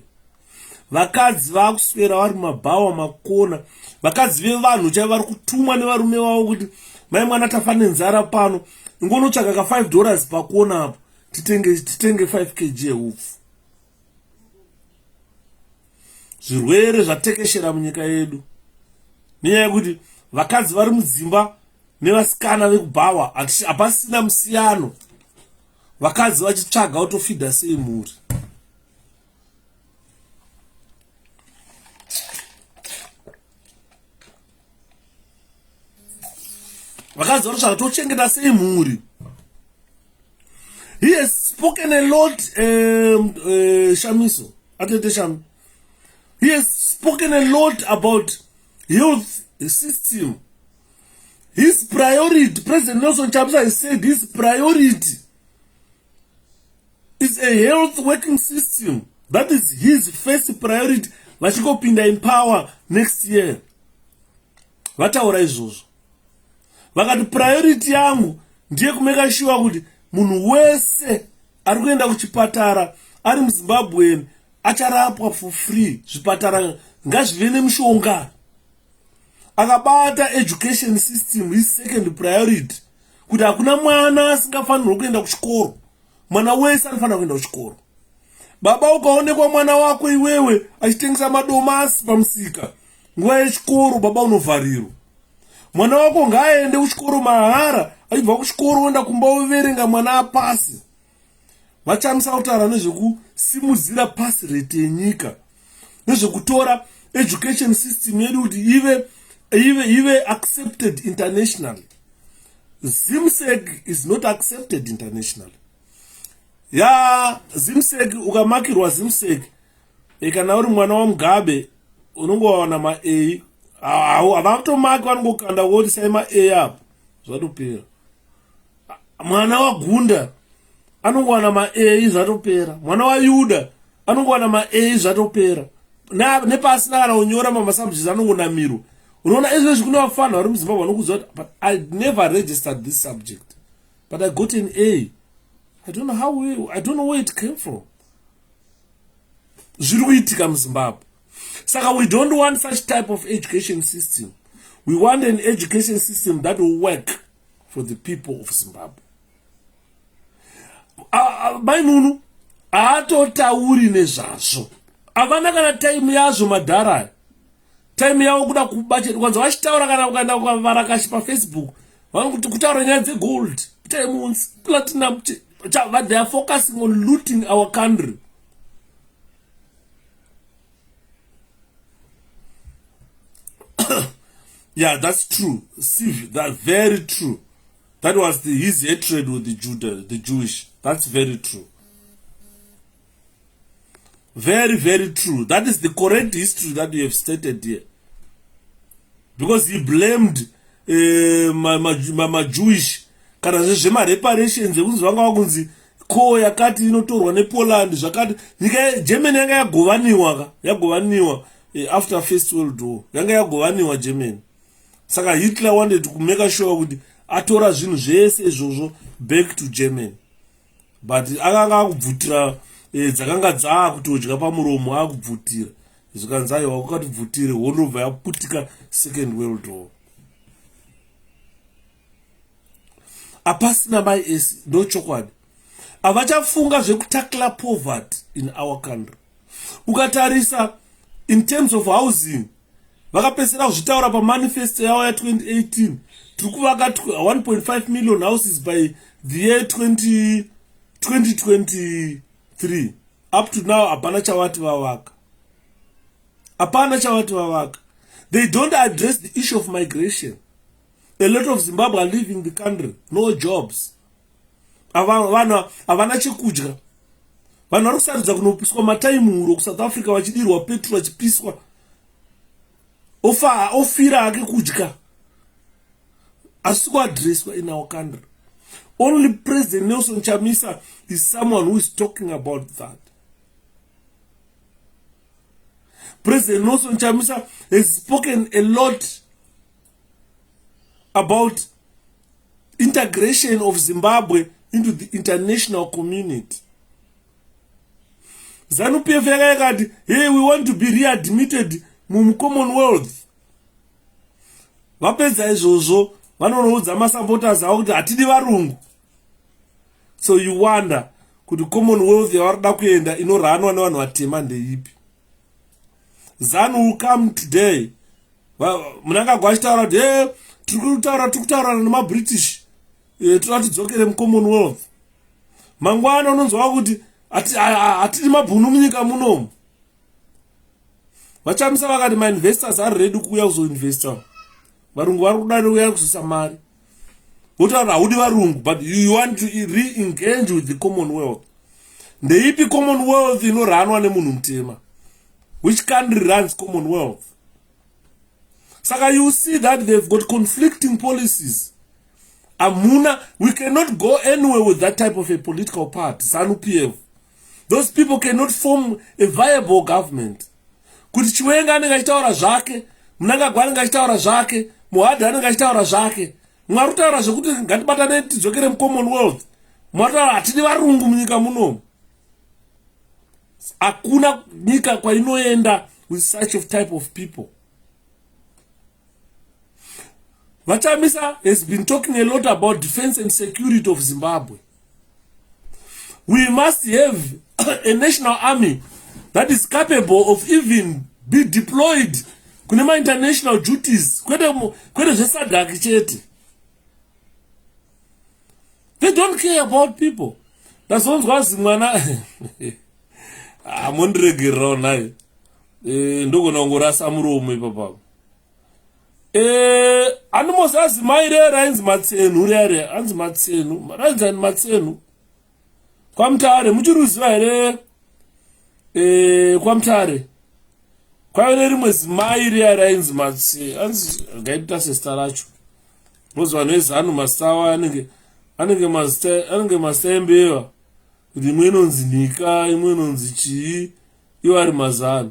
Vakadzi vakuswera vari mabhawa makona. Vakadzi vevanhu chaivo vari kutumwa nevarume vavo kuti mai mwana tafa nenzara pano, ngonotsvaga ka$5 pakona apo titenge 5 kg yeupfu. Zvirwere zvatekeshera munyika yedu nenyaya yekuti vakadzi vari mudzimba nevasikana vekubhawa hapasina musiyano. Vakadzi vachitsvaga kutofidha sei mhuri. Vakadzi vanotsvaga kutochengeta sei mhuri. He has spoken a lot, Shamiso, Atete Sham. He has spoken a lot about health system. His priority, President Nelson Chamisa has said his priority is a health working system. That is his first priority. Vachikopinda in power next year. Vataura izvozvo. Vakati priority yangu ndiye kumeka sure kuti munhu wese ari kuenda kuchipatara ari muZimbabwe acharapwa for free. Zvipatara ngazvive nemishonga. Akabata education system his second priority. Kuti hakuna mwana asingafanirwi kuenda kuchikoro. Mwana wese anofanira kuenda kuchikoro. Baba ukaonekwa mwana wako iwewe achitengesa madomasi pamusika, nguva yechikoro baba unovharirwa. mwana wako ngaaende kuchikoro mahara, achibva kuchikoro oenda kumba overenga mwana apasi. Vachamisa kutaura nezvekusimudzira pasi rate yenyika, nezvekutora education system yedu kuti ive accepted internationally. 𝗧𝘀𝗃𝗃 is not accepted internationally. 𝗧𝘀𝗃𝗃 ukamakirwa 𝗧𝘀𝗃𝗃 kana uri mwana waMugabe unongowana ma-A, havakutomaki vanongokanda kuti sai ma-A apo zvatopera. Mwana waGunda anongowana ma-A zvatopera. Mwana waYuda anongowana ma-A zvatopera. Nepasina kana kunyora mamasubjects anongonamirwa. Unoona izvezvi kune vafana vari muZimbabwe vanokuziva kuti but I never registered this subject but I got an A. I don't know where it came from. Zviri kuitika muZimbabwe. Saka we don't want such type of education system. We want an education system that will work for the people of Zimbabwe. Mainunu haatotauri nezvazvo. Havana kana time yazvo madhara. Time yavo kuda kubacheta. Kwanza vachitaura kana ukaenda kuvarakashi paFacebook vanoti kutaura nyaya dzegold, diamonds, platinum, but they are focusing on looting our country. Yeah, that's true. See, that's very true. That was his hatred with the Jewish. That's very true. Very, very true. That is the correct history that you have stated here. Because he blamed my Jewish. Kana reparations. Ko yakati inotorwa nePoland zvakati nyika Germany yanga yagovaniwa after First World War. Yanga yagovaniwa Germany. Saka Hitler wanted to make sure kuti atora zvinhu zvese izvozvo back to Germany. But akanga akubvutira dzakanga dzakutodya pamuromo akubvutira. Zvikanzaiwa kwakatibvutire hondobva yaputika Second World War. Apasina maesi ndo chokwadi. Avachafunga zvekutakla poverty in our country. Ukatarisa in terms of housing, vakapesera kuzvitaura pamanifesto yavo ya2018 tiri kuvaka 1.5 million houses by the year 2023. Up to now hapana chavati vavaka. Hapana chavati vavaka. They don't address the issue of migration. A lot of Zimbabwe are leaving the country, no jobs. Havana chekudya. Vanhu vari kusaridza kunopiswa mataimuro kuSouth Africa vachidirwa petrol vachipiswa. Ofira hake kudya. Asisi kuadresswa in our country. Only President Nelson Chamisa is someone who is talking about that. President Nelson Chamisa has spoken a lot about integration of Zimbabwe into the international community. ZANU-PF yakati, hey, we want to be readmitted mu Commonwealth. Vapedza izvozvo vanonoudza masupporters avo kuti hatidi varungu. So you wonder kuti Commonwealth yavarida kuenda inoranwa nevanhu vatema ndeipi. ZANU will come today. Munangagwa achitaura kuti hey, tiri kutaura nemaBritish toda tidzokere muCommonwealth. Mangwana unonzwa kuti hatidi mabhunu munyika munomu. Vachamisa vakati ma-investors are ready kuuya kuzoinvesta. Varungu vari kuda kuuya kuzoisa mari. Votaura haudi varungu, but you want to re-engage with the Commonwealth. Ndeipi Commonwealth inoranwa nemunhu mutema? Which country runs Commonwealth? Saka you see that they've got conflicting policies. Amuna, we cannot go anywhere with that type of a political party, ZANU-PF. Those people cannot form a viable government. Kuti Chiwenga anenge achitaura zvake, Mnangagwa anenge achitaura zvake, Muhadha anenge achitaura zvake. Mwari kutaura zvekuti ngatibatane tidzokere muCommonwealth. Mwataura hatidi varungu munyika munomu. Hakuna nyika kwainoenda with such a type of people. Vachamisa has been talking a lot about defense and security of Zimbabwe. We must have a national army that is capable of even be deployed kune ma-international duties kwete zvesadhaki chete. They don't care about people. Ndazonzwa zimwana amondiregererawo naye ndogona kungorasa muromo ipapapo. Andimosazi mai rero ainzi Matsenhu rere, anzi Matsenhu, rainzani Matsenhu. KwaMutare muchiruziva here KwaMutare. Kwaive rimwe zimai riya rainzi Matsenhu, anzi gaita sesta racho. Rozi vanhu vezanu masawa anenge mazita embeva. Kuti imwe inonzi Nika, imwe inonzi chii, iwo ari mazana.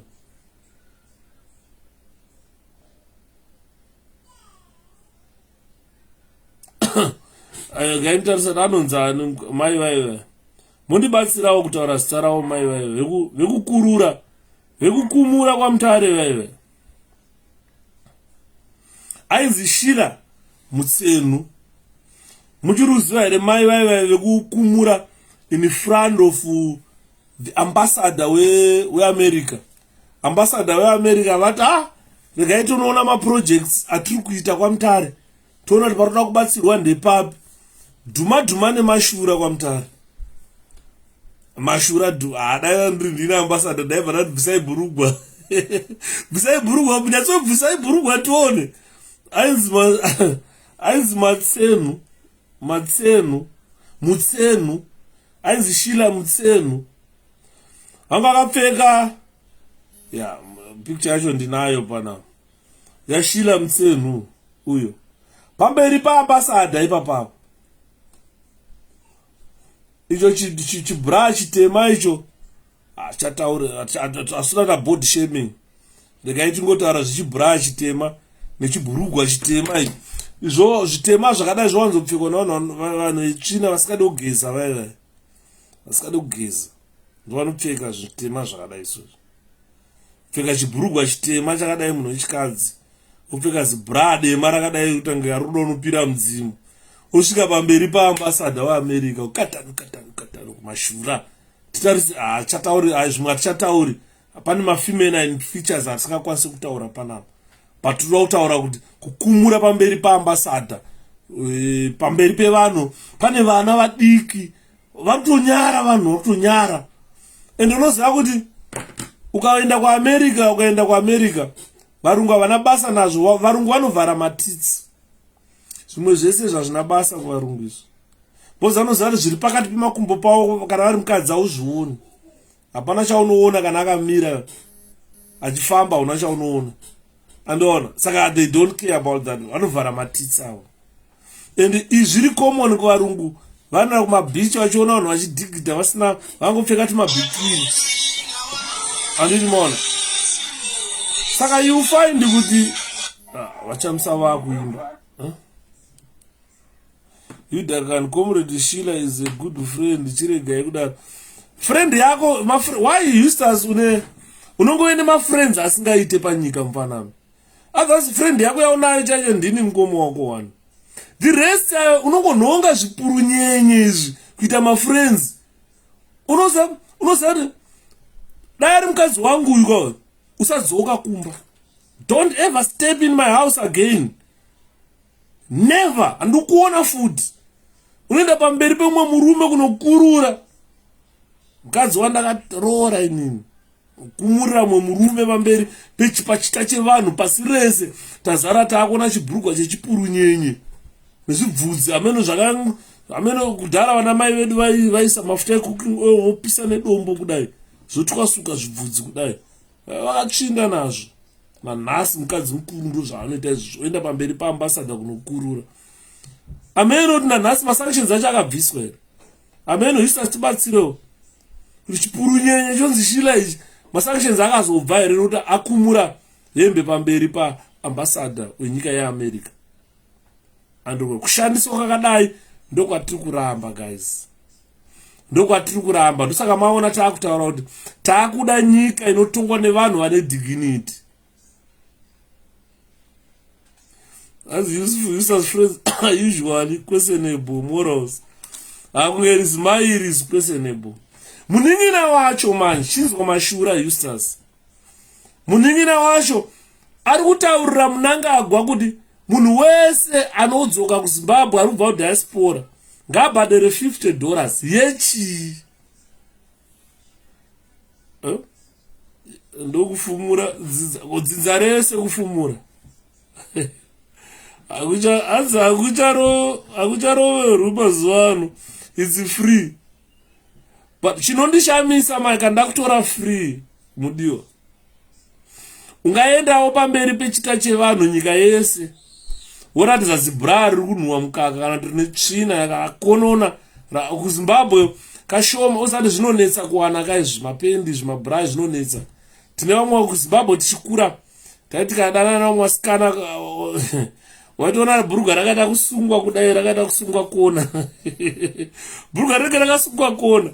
Gaintarisa anonzani mai vaive. Mundibatsirawo kutaura zita ravo mai vaive. Vekukurura, vekukumura KwaMutare vaive. Ainzi Shila Mutsenhu. Muchiruziva here mai vaive vekukumura in front of the ambassador weAmerica. Ambassador weAmerica vati regai tonoona maprojects atiri kuita KwaMutare. Toona kuti paroda kubatsirwa ndepapi. Dhuma nemashura KwaMutare. Mashura dai ndina ambassador dai vanati bvisai bhurugwa. Bvisai bhurugwa bunyatso bvisai bhurugwa tione. Ainzi Mutsenhu. Ainzi Shila Mutsenhu. Vanga akapfeka picture yacho ndinayo pana. Ya Shila Mutsenhu uyo. Pamberi paambassador ipapapo. Icho chibra chitema icho chataura asuna na body shaming. Regai tingotaura zvichibra chitema nechibhurugwa chitema icho. Izvo zvitema zvakadai zvawanzopfekwa navanhu vechina vasikadi kugeza vaiva. Vasikadi kugeza. Ndovanopfeka zvitema zvakadai izvozvo. Pfeka chibhurugwa chitema chakadai munhu wechikadzi. Upfeka zibra dema rakadai kutanga rudo unopira mudzimu. Usvika pamberi paambassador weAmerica ukatanu kumashura. Titarise chatauri zvimwe atichatauri. Pane ma-feminine features atisingakwanisi kutaura panapa. Patinoda kutaura kuti kukumura pamberi paambassador, pamberi pevanhu, pane vana vadiki, vanotonyara vanhu vanotonyara. Ende unoziva kuti ukaenda kuAmerica, varungu havana basa nazvo, varungu vanovhara matitsi. Zvimwe zvese zvazvina basa kuvarungu izvo. Boza vanoziva kuti zviri pakati pemakumbo pavo kana vari mukadzi hauzvioni. Hapana chaunoona kana akamira achifamba, hauna chaunoona. Andoona, saka they don't care about that. Vanovhara matitsi avo. And izviri common kuvarungu. Vana kumabichi vachiona vanhu vachidhigidha vasina vangopfeka tumabhikini. Andini mona. Saka you find kuti vachamisa vakuimba. You can comrade Shila is a good friend. Chirega kudaro. Friend yako, why Eustace unongoende ma-friends asingaite panyika mfanami. Others friend yako yaunayo chacho ndini mkomo wako wani. The rest unongonhonga zvipuru nyenye izvi kuita ma-friends. Unoziva dai ari mukadzi wangu uyu kwa usadzoka kumba. Don't ever step in my house again. Never. Andikuona futi. Unoenda pamberi pemwe murume kunokurura. Mukadzi wandakaroora inini. Kumurira mwe murume pamberi pachita chevanhu pasi rese. Tazara taakona chibhurugwa chechipuru nyenye. Nezvibvudzi ameno kudhara vana mai vedu vaisa mafuta ecooking oil vopisa nedombo kudai. Zvotwasuka zvibvudzi kudai. Vakachinda nazvo. Nanhasi mukadzi mukuru ndo zvaanoita izvi. Oenda pamberi paambassador kunokurura. Ameno kuti nanhasi masanctions acho akabviswa here. Ameno Eustace tibatsirewo. Kuti chipuru nyenye chonzi Shila ichi masanctions akazobva here kuti akumura hembe pamberi paambassador wenyika yeAmerica. Andoko kushandiswa kwakadai ndokwatiri kuramba guys. Ndokwatiri kuramba. Ndosaka maona taakutaura kuti taakuda nyika inotongwa nevanhu vane dignity. As Eustace friends are usually questionable morals. Akungeri mairi is questionable. Muningina wacho man, chinzwa mashura Eustace. Muningina wacho ari kutaurira Mnangagwa kuti munhu wese anodzoka kuZimbabwe ari kubva kudiaspora ngabhadhere $50 yechi ndokufumura dzinza rese kufumura akucharoverwi mazuva ano, it's free. But chinondishamisa maika ndakutora free mudiwa. Ungaendawo pamberi pechita chevanhu nyika yese woratidza zibra riri kunhuhwa mukaka kana tine tsvina yakakonona kuZimbabwe kashoma usati zvinonetsa kuwana kaizvi mapendi zvimabra zvinonetsa. Tine vamwe kuZimbabwe tichikura taiti kadana na mwasikana waitoona bhurugwa rakaita kusungwa kudai rakaita kusungwa kona bhurugwa rake rakasungwa kona.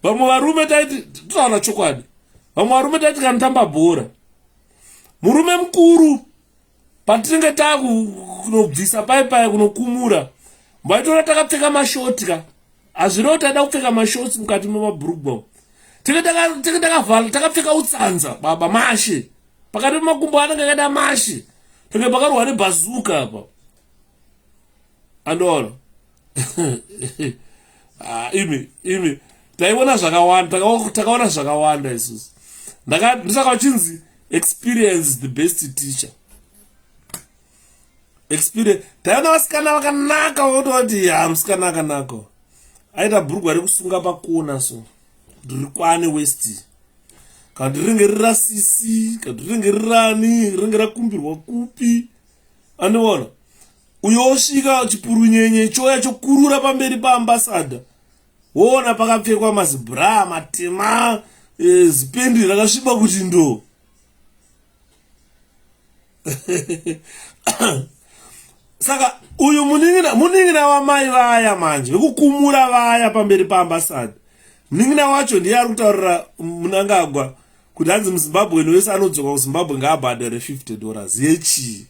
Vamwe varume taiti tutaura chokwadi, vamwe varume taiti kanotamba bhora, murume mukuru patinenge takunobvisa paipai kunokumura mbaitoona takapfeka mashoti ka hazvireo taida kupfeka mashoti mukati memabhurugwa tinge takavhala takapfeka utsanza baba mashe pakati pemakumbo anenge akaita mashe tinge pakarwa nebhazuka apa andoona imi taiona zvakawanda takaona zvakawanda isusu ndisaka vachinzi experience is the best teacher. Experience taiona vasikana vakanaka vototi musikana akanaka aita bhurugwa rekusunga pakona so riri kwane west kana ringe rirasisi kana ringe rirani ringe rakumbirwa kupi anoona uyo osvika chipurunyenye choya chokurura pamberi paambasada woona pakapfekwa mazibra matema zipendi rakasviba kuti ndo saka uyu muningina wamai vaya manje vekukumura vaya pamberi paambasada muningina wacho ndiye ari kutaurira Mnangagwa kuti hanzi muZimbabwe wese anodzoka kuZimbabwe ngaabhadhare $50 yechi.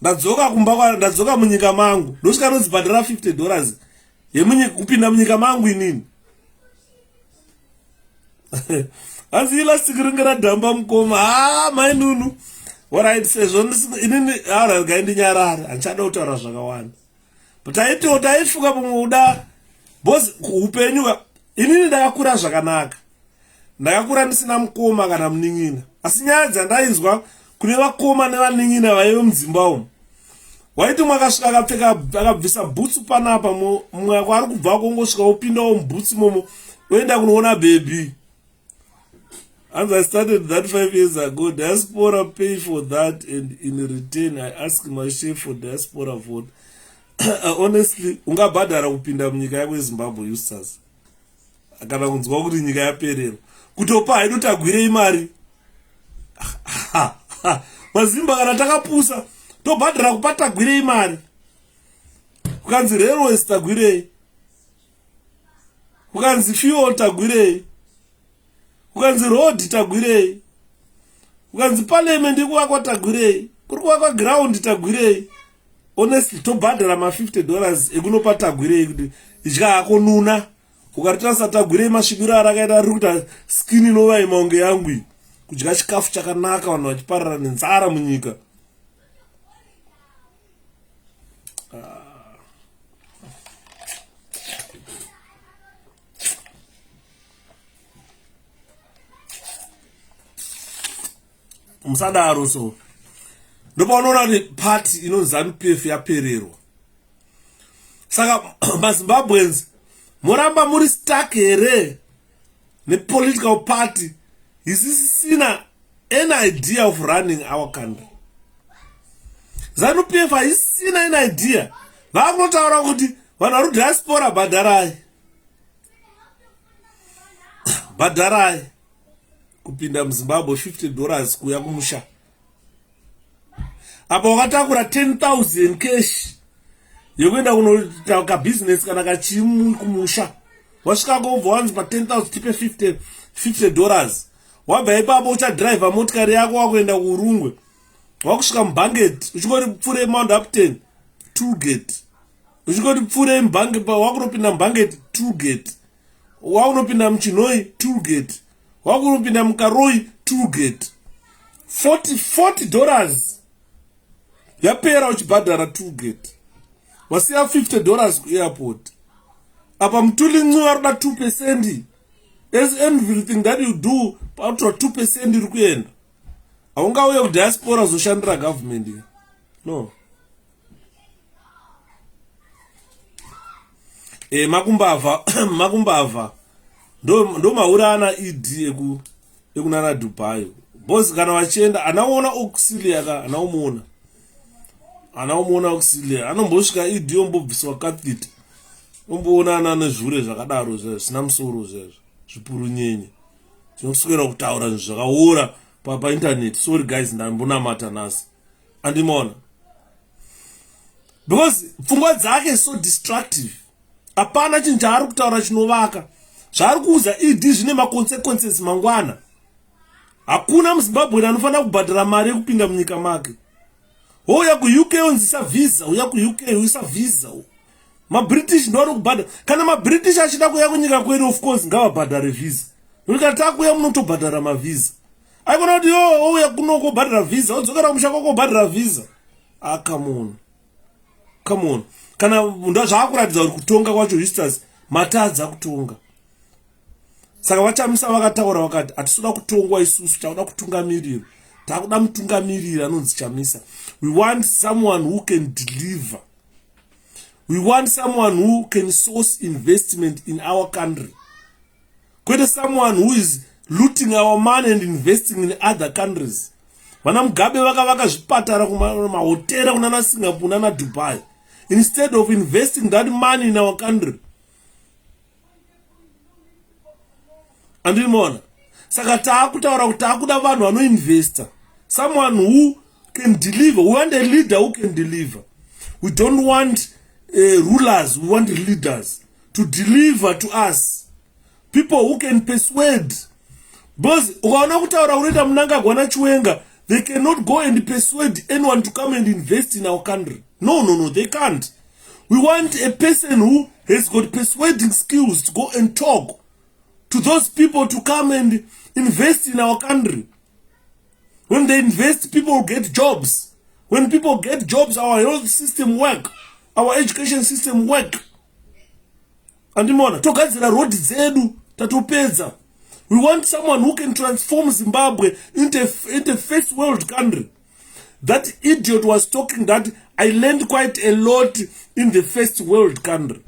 Ndadzoka munyika mangu ndosvika anodzibhadhara $50 kupinda munyika mangu inini hanzi ilasiki ringe radhamba mukoma mainunu alright sezvo inini gaindinyarara handichada kutaura zvakawanda but taifuka pamwe kuda bhozi upenyu inini ndakakura zvakanaka, ndakakura ndisina mukoma kana muning'ina, asi nyaya dzandainzwa kune vakoma nevaning'ina vaive mudzimba umu waiti mwakasvika akabvisa bhutsu panapa mumwe wako ari kubva kongosvika opindawo mubhutsu momo oenda kunoona baby. As I started that 5 years ago, diaspora pay for that, and in return, I asked my chef for diaspora vote. Honestly, ungabhadhara kupinda munyika yako yeZimbabwe usas. Kana kunzwa kuti nyika yaperera. Kutopa haidotagwirei mari. Mazimba kana takapusa, tobhadhara kupa tagwirei mari. Kukanzi railways tagwirei. Kukanzi fuel tagwirei. Kukanzi road tagwirei. Kukanzi parliament kuwakwa tagwirei. Kuri kuwakwa ground tagwirei. Honestly, tobhadhara $50 ekunopa tagwirei kuti idya hako nuna. Ukaritasa tagwirei masvikiro arakaita riri kuti skin inovaima unge yangu kudya chikafu chakanaka vanhu vachiparara nenzara munyika. Musadaro so ndopaunoona kuti party inonzi ZANU-PF yapererwa. Saka maZimbabweans moramba muri stuck here nepolitical party isisina any idea of running our country. ZANU-PF haisina any idea. Vakunotaura kuti vanhu vari diaspora bhadharai kupinda muZimbabwe $50 kuya kumusha. Apa wakatakura 10,000 cash yokuenda kunoita kabusiness kana kachimu kumusha. Wasvika kobva wanzi pa 10,000 tipe $50. Wabva ipapo uchadrive motikari yako wakuenda kuRungwe. Wakusvika muBanget uchingoti pfure Mount Upton toll gate. Uchingoti pfure muBanget wakunopinda muBanget toll gate. Wakunopinda muChinoi toll gate. Wakunopinda muKaroi toll gate. $40 yapera uchibhadhara tollgate wasiya $50 kuairport apa mutuli mwe arida 2% as everything that you do pautra 2% iri kuenda haungauye kudiaspora zoshandira government no makumbavha ndo maurana ed ekunana Dubai bosi kana vachienda anaona auxilia ka anaumuona auxilia anombosvika ed ombobviswa catheter omboonana nezvure zvakadaro zvisina musoro zvezvo zvipurunyenye zvinoswera kutaura zvakaora painternet. Sorry guys, ndambonamata nasi andimona because pfungwa dzake so destructive. Hapana chinhu chaari kutaura chinovaka. Zvaari kuuza ed zvine maconsequences mangwana. Hakuna muZimbabwe anofanira kubhadhara mari yekupinda munyika make. Uya kuUK onzisa visa, uya kuUK uisa visa. MaBritish ndo kubhadhara. Kana maBritish achida kuya kunyika kwedu, of course ngavabhadhare visa. Nokuti takuya munotobhadhara mavisa. Aikona kuti uya kunoko bhadhara visa, odzokera mushako kobhadhara visa. Come on. Kana mundu zvaakuratidza kuti kutonga kwacho Eustace matadza kutonga. Saka vachamisa vakataura vakati hatisoda kutongwa isusu, takuda kutungamirira. Takuda mutungamiriri anonzi Chamisa. We want someone who can deliver. We want someone who can source investment in our country. Kwete someone who is looting our money and investing in other countries. Vana Mugabe vakavaka zvipatara kumahotera kunana Singapore nana Dubai instead of investing that money in our country. Andimona. Saka taakutaura kuti takuda vanhu vanoinvesta. Someone who can deliver. We want a leader who can deliver. We don't want rulers, we want leaders to deliver to us. People who can persuade. Because ukaona kutaura unoita Mnangagwa Chiwenga, they cannot go and persuade anyone to come and invest in our country. No, they can't. We want a person who has got persuading skills to go and talk to those people to come and invest in our country. When they invest, people get jobs. When people get jobs, our health system work. Our education system work. Andimona, togadzira road dzedu tatopedza. We want someone who can transform Zimbabwe into a first world country. That idiot was talking that I learned quite a lot in the first world country.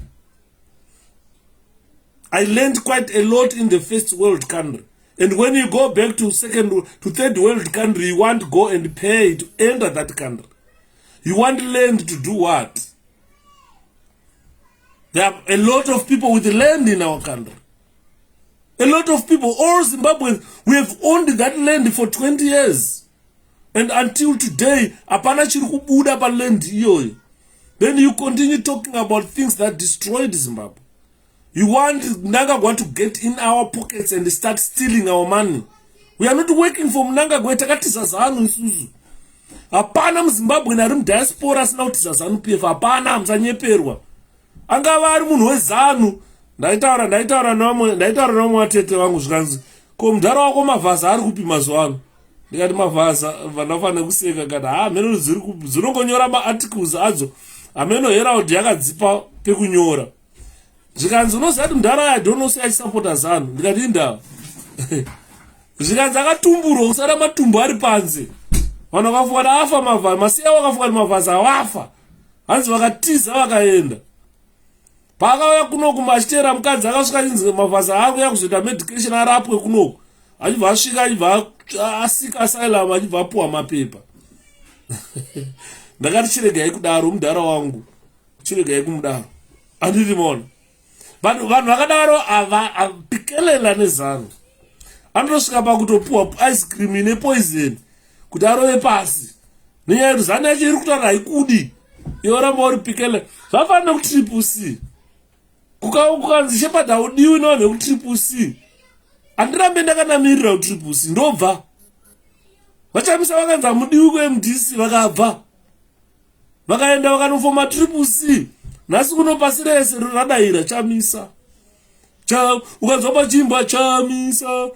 I learned quite a lot in the first world country. And when you go back to third world country, you want to go and pay to enter that country. You want land to do what? There are a lot of people with land in our country. A lot of people, all Zimbabweans, we have owned that land for 20 years. And until today, apana chiri kubuda pa land iyoyo. Then you continue talking about things that destroyed Zimbabwe. You want Mnangagwa to get in our pockets and start stealing our money. We are not working for Mnangagwa, takatiza zanu isuzu. Apana muZimbabwe nari mudiaspora asina kutiza zanu PF, apana musanyeperwa. Angava ari munhu wezanu. Ndaitaura namwe watete vangu zvikanzi ko mudhara wako mavhaza ari kupi mazuva ano. Ndikati mavhaza vanofanira kuseka kana mheno zinongonyora maarticles adzo ameno Herald yakadzipa pekunyora. Zvikanzi unoziva kuti mudhara I don't know say achisapota zanu. Ndikati inda. Zvikanzi akatumburwa kusara matumbu ari panze. Vanhu vakafuka afa mavhaza, masiya vakafuka mavhaza wafa. Hanzi vakatiza vakaenda. Pakauya kunoku machitera mukadzi akasvika chinzi mavhaza akuya kuzoita medication arapwe kunoku. Achibva asvika achibva asika asylum achibva apuwa mapepa. Ndakati chiregai kudaro mudhara wangu. Chiregai kumudaro. Andiri vanhu vakadaro avapikelela nezano. Andosvika pakutopuwa ice cream ine poison kuti arove pasi. Nenyaya yekuti zano yacho iri kutaura haikudi. Yoramba uri pikelela. Zvafanira kuti triple C. Kukanzi Shepherd haudiwi navanhu vekutriple C. Handirambe ndakanamirira kutriple C. Ndobva. Vachamisa vakanzi hamudiwi kuMDC vakabva. Vakaenda vakanofoma triple C. Nhasi kuno pasi rese radaira Chamisa. Ukanzwa pachimba Chamisa.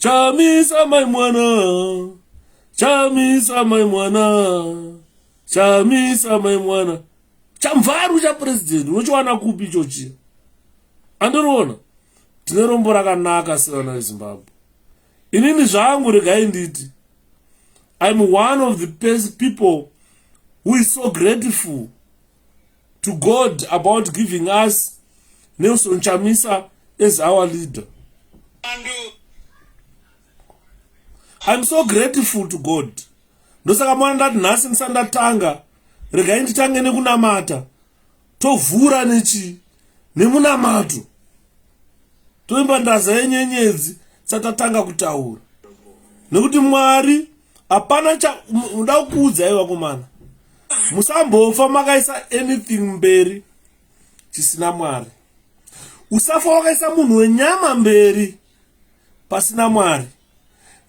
Chamisa mai mwana, chamisa mai mwana, chamisa mai mwana. Chamvaru cha president, unochiwana kupi chochi? Andinoona, tine rombo rakanaka sevana veZimbabwe. Inini zvangu regai nditi, I'm one of the best people who is so grateful to God about giving us Nelson Chamisa as our leader. I'm so grateful to God. Ndosaka mwana ndati nhasi ndisandatanga regai nditange nekunamata tovhura nemunamato toimba ndaza yenyenyedzi satatanga kutaura nekuti Mwari hapana muda kuudza iwa komana musambofa makaisa anything mberi chisina Mwari. Usafa wakaisa munhu wenyama mberi pasina Mwari.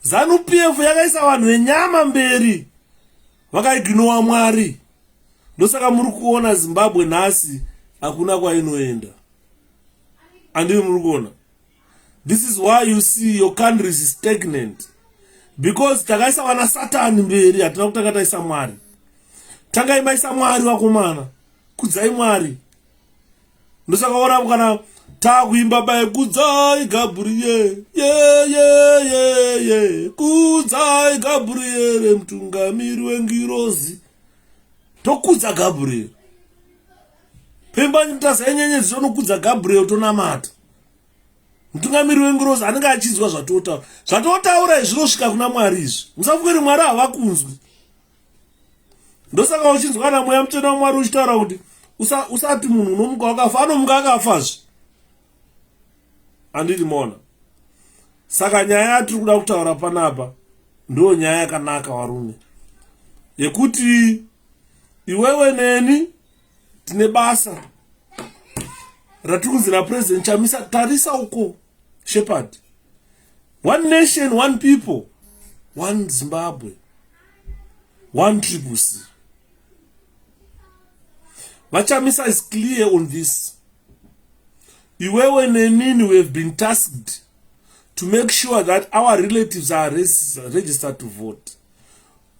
ZANU-PF yakaisa vanhu venyama mberi vakaignora Mwari. Ndosaka muri kuona Zimbabwe nhasi hakuna kwainoenda. Andiri muri kuona. This is why you see your country is stagnant. Because takaisa vana Satani mberi hatina kutanga taisa Mwari. Tangai maisa Mwari wakomana. Kudzai Mwari. Ndosaka ora kana takuimba bai kudzai Gabriel. Kudzai Gabriel mtungamiri wengirozi. Tokudza Gabriel. Pemba mutaza yenyenyedzi tonokudza Gabriel tonamata. Mtungamiri wengirozi anenge achizwa zvatotaura. Zvatotaura zvinosvika kuna Mwari izvi. Musafukiri Mwari havakunzwi. Ndosaka uchinzwa kana mweya mutsvene waMwari uchitaura kuti usati munhu unomuka wakafa anomuka akafazve. Andiri mona. Saka nyaya yatiri kuda kutaura panapa ndo nyaya yakanaka varume. Yekuti iwewe neni tine basa ratikunzi naPresident Chamisa. Tarisa uko Shepherd. One nation, one people, one Zimbabwe, one 𝗖𝗵𝗺𝗶. Chamisa is clear on this. Iwewe nenini we have been tasked to make sure that our relatives are registered to vote.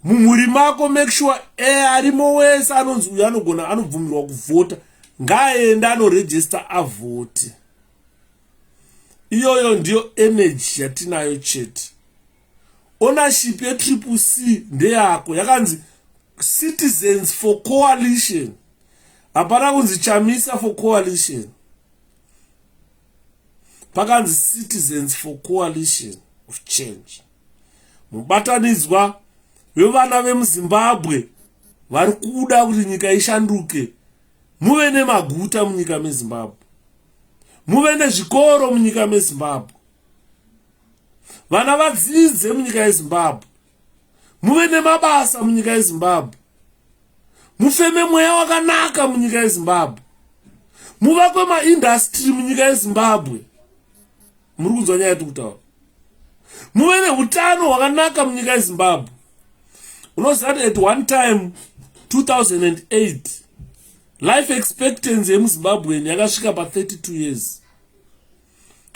Mumuri mako make sure arimo wese anonzi uyu anogona anobvumirwa kuvhota ngaende anoregister avote. Iyoyo ndiyo energy yatinayo chete. Ownership yeCCC ndeyako yakanzi Citizens for Coalition. Hapana kunzi Chamisa for Coalition. Pakanzi Citizens for Coalition of Change. Mubatanidzwa vevana vemuZimbabwe vari kuda kuti nyika ishanduke. Muve nemaguta munyika meZimbabwe. Muve nezvikoro munyika meZimbabwe. Vana vadzidze munyika yeZimbabwe. Muve nemabasa munyika yeZimbabwe. Mufeme mweya wakanaka munyika yeZimbabwe. Muvakwe maindustry munyika yeZimbabwe. Muri kunzwa nyaya yatiri kutaura. Muve neutano hwakanaka munyika yeZimbabwe. Unoziva kuti at one time 2008 life expectancy yemuZimbabwe yakasvika pa32 years.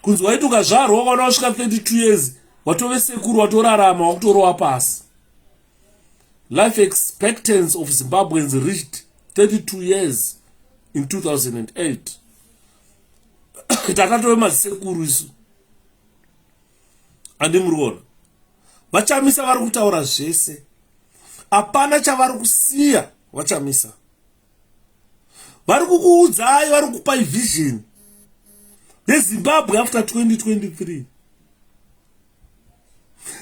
Kunzi waiti ukazvarwa kana wasvika 32 years watove sekuru watorarama wakutorowa pasi. Life expectancy of Zimbabweans reached 32 years in 2008. Takatove masekuru isu. Andi muriona. VaChamisa vari kutaura zvese. Hapana chavari kusiya vaChamisa. Vari kukuudzai, vari kupai vision yeZimbabwe after 2023.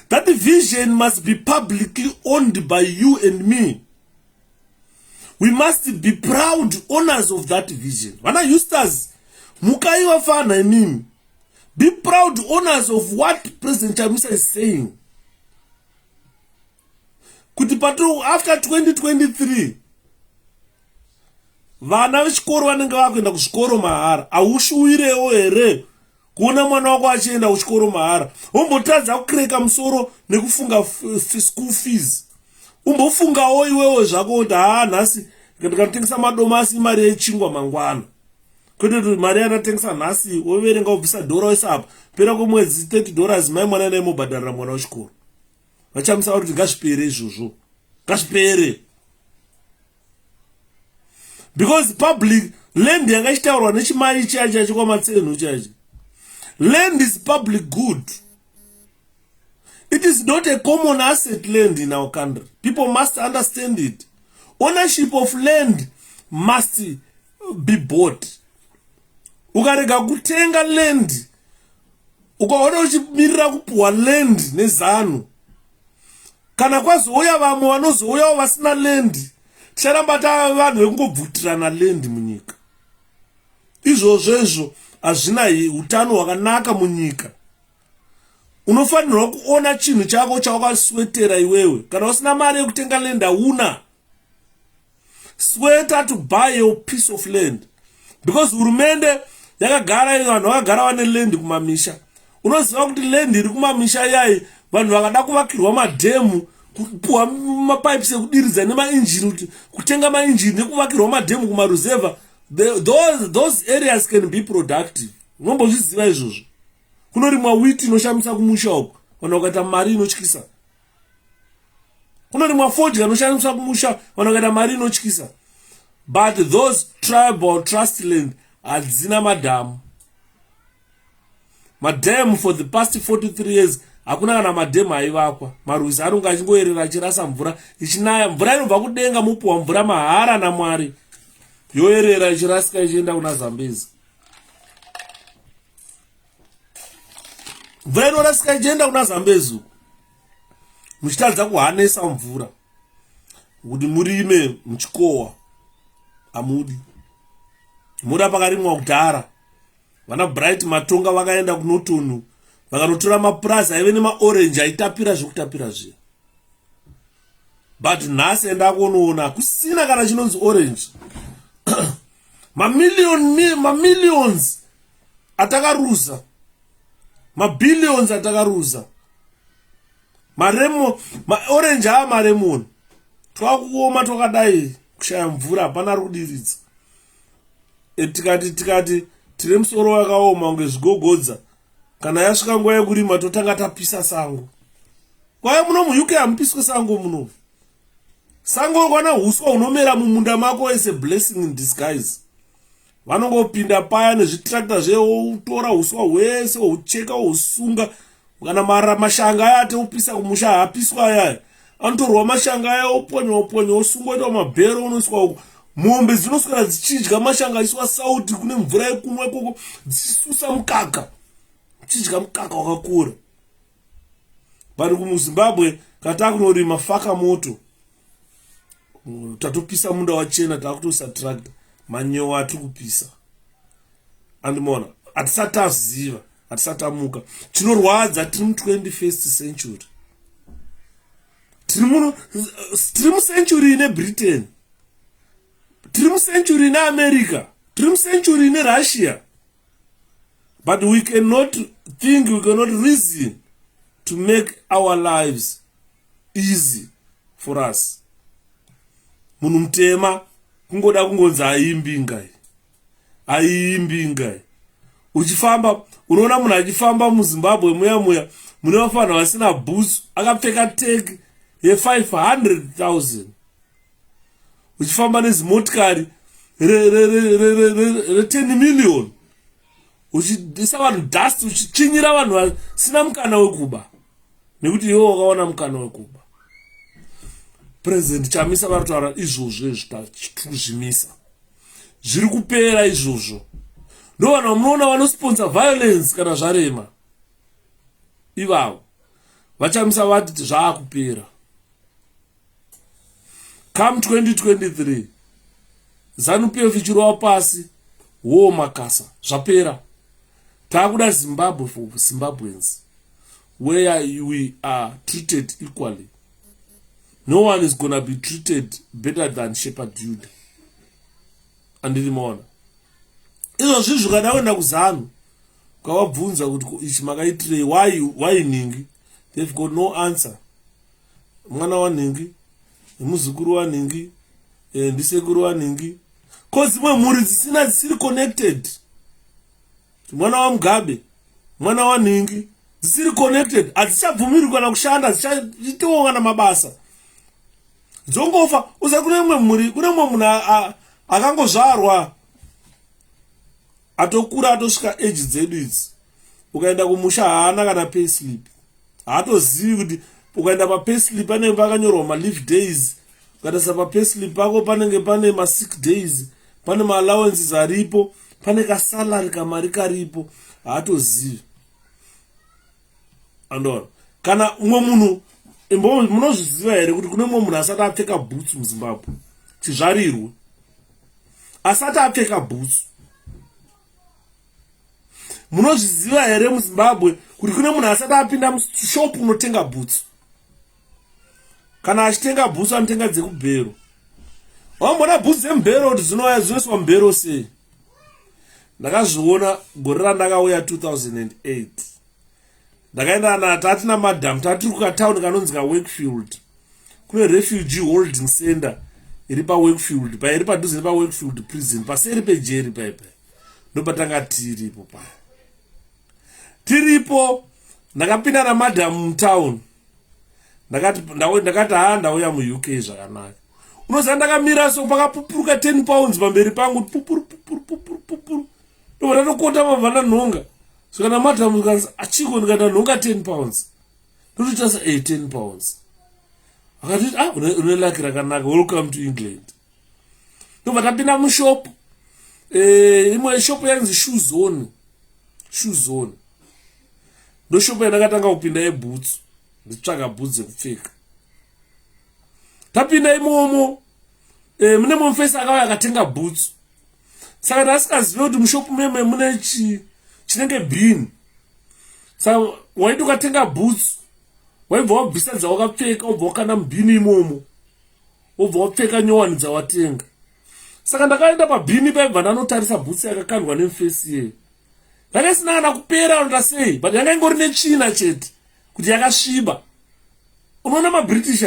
That vision must be publicly owned by you and me. We must be proud owners of that vision. Vana Eustace, mukaiwa fana imimi. Be proud owners of what President Chamisa is saying. Kuti pato after 2023 vana vechikoro vanenge vakuenda kuzvikoro mahara. Aushuwirewo here kuona mwana wako achienda kuchikoro mahara? Umbotadza kukreka musoro nekufunga school fees. Umbofungawo iwewe zvako kuti nhasi ndikatengesa madomasi mari yechingwa mangwana. kwete kuti mari anatengesa nhasi woverenga ubvisa dhora wese apa pera kwemwedzi $30 mai mwana naimobhadharira mwana wechikoro. Vachamusa kuti ngazvipere izvozvo, ngazvipere, because public land yanga ichitaurwa nechimari chacho kwamatsenu chacho. Land is public good. It is not a common asset land in our country. People must understand it. Ownership of land must be bought. Ukarega kutenga land, ukaona uchimirira kupuwa land nezano, kana kwazouya vamwe vanozouyawo vasina land, ticharamba tava vanhu vekungobvutirana land munyika. Izvozvo hazvina utano hwakanaka munyika. Unofanirwa kuona chinhu chako chawakaswetera iwewe. Kana usina mari yekutenga land hauna. Sweater to buy your piece of land. Because hurumende yakagara vanhu vakagara vane land kumamisha. Unoziva kuti land iri kumamisha yai vanhu vakada kuvakirwa madhemu, kupuwa mapipes ekudiridza nemainjini, kutenga mainjini nekuvakirwa madhemu kumaruzeva. Those areas can be productive. Unombozviziva izvozvo. Kunorimwa wheat inoshamisa kumusha uko, vanhu vakaita mari inotyisa. Kunorimwa fodya inoshamisa kumusha, vanhu vakaita mari inotyisa. But those tribal trust land hadzina madhamu. Madhamu for the past 43 years hakuna kana madhamu aivakwa. Marwizi anonga achingoerera achirasa mvura ichinaya. Mvura inobva kudenga mupuwa mvura mahara naMwari. Yoerera ichirasika ichienda kuna Zambezi. Mvura inorasika ichienda kuna Zambezi. Muchitadza kuhanesa mvura kuti murime muchikowa amudi. Mura pakarimwa kudhara. Vana Bright Matonga vakaenda kunotonu vakanotora mapurazi aive nemaorange aitapira zvekutapira zviya. But nhasi enda kunoona kusina kana chinonzi orange. Millions atakaruza, billions atakaruza. Orange maremon twakuoma twakadai kushaya mvura hapana rudiridza. Tikati tiri musoro wakaoma unge zvigogodza. Kana yasvika nguva yekurima totanga tapisa sango. Kwaya muno muUK hamupiswe sango muno. Sango kwana huswa unomera mumunda mako is a blessing in disguise. Vanongopinda paya nezvitractor zveotora huswa hwese houcheka housunga. Kana mashanga aya ateupisa kumusha haapiswa aya. Anotorwa mashanga aya oponywa osungwa ita mabhero unoswa uko. Mombe dzinoswera dzichidya mashanga iswa sauti kune mvura yekumwa ikoko dzisusa mukaka. Dzichidya mukaka wakakura. Bari kuMuzimbabwe katakunorima faka moto. Tatopisa munda wachena takutosa tractor. Manyowa atikupisa. Andimona atisataziva, atisatamuka. Chinorwadza tiri mu 21st century. Tiri mu century ine Britain. Tiri mu century ine America. Tiri mu century ine Russia. But we cannot think, we cannot reason to make our lives easy for us. Munhu mutema kungoda kungonzi aimbingai. Uchifamba unoona munhu achifamba muZimbabwe muya mune vafana vasina boots akapfeka tag ye500,000. Uchifamba nezimotikari re 10 million. Uchidisa vanhu dust uchichinyira vanhu vasina mukana wekuba. Nekuti iwo wakaona mukana wekuba. President Chamisa varitaura izvozvo zvitakuzvimisa. Zviri kupera izvozvo. Ndo vanhu vamunoona vanosponsor violence kana zvarema. Ivavo vachamisa vati zvaakupera. Come 2023 ZANU-PF ichirova pasi makasa zvapera. Takuda Zimbabwe for Zimbabweans where we are treated equally. No one is gonna be treated better than Shepherd Judah. Andirimaona. Izvo zvinhu zvakadaenda kuZANU. Kwavabvunza kuti ichi makaitirei, why Ningi? They've got no answer. Mwana wa Ningi, muzukuru wa Ningi, ndisekuru wa Ningi. cause mwe mhuri dzisiri connected. Mwana wa Mugabe, mwana wa Ningi dzisiri connected, adzichabvumirwi kana kushanda, dzichaitiwa kana mabasa. Dzongofa usa kune mwe mhuri, kune mwe munhu akangozvarwa atokura atosvika age dzedu idzi. Ukaenda kumusha haana kana payslip. Haatozivi kuti ukaenda papayslip panenge pakanyorwa ma-leave days. Ukatarisa papayslip pako panenge pane ma-sick days, pane ma-allowances aripo, pane kasalary kamari karipo. Haatozivi. Andona. Kana umwe munhu munozviziva here kuti kune mumwe munhu asati apfeka boots muZimbabwe. Chizvarirwe. Asati apfeka boots. Munozviziva here muZimbabwe kuti kune munhu asati apinda mushop unotenga boots. Kana achitenga boots anotenga dzekubhero. Wambona boots dzemubhero kuti dzinoiswa mubhero sei? Ndakazviona gore randakauya 2008. Ndakaenda natati namadhamu tatiri kukatauni kanonzi kaWakefield. Kune refugee holding center iri paWakefield, iri padhuze nepaWakefield prison, paseri pejeri paipa. Ndopatanga tiripo pa. Tiripo ndakapinda namadhamu mutown. Ndakati ndauya muUK zvakanaka. Unoziva ndakamira so pakapupuruka 10 pounds pamberi pangu, pupuru. Ndokota mavhana nhonga. Kana madhamu kanzi achiko ndikata nhonga 10 pounds. Ndotochasa 10 pounds. Akati une lucky rakanaka, welcome to England. Ndopatapinda mushop. Imwe shop yanzi shoe zone. Ndo shop yandakatanga kupinda yeboots. Nditsvaga boots dzekupfeka. Tapinda imomo. Mune mumfesi akauya akatenga boots. Saka ndasikazive kuti mushopu meme mune chinenge bin. Saka waiti ukatenga boots, waibva wabvisa dzawakapfeka, wobva wakanda mubhini imomo, wobva wapfeka nyowani dzawatenga. Saka ndakaenda pabhini paibva ndanotarisa boots yakakandwa nemufesi yeye. Ndanga isina kana kupera ndasei, but yanga ingori nechina chete kuti yakasviba. Unoona maBritish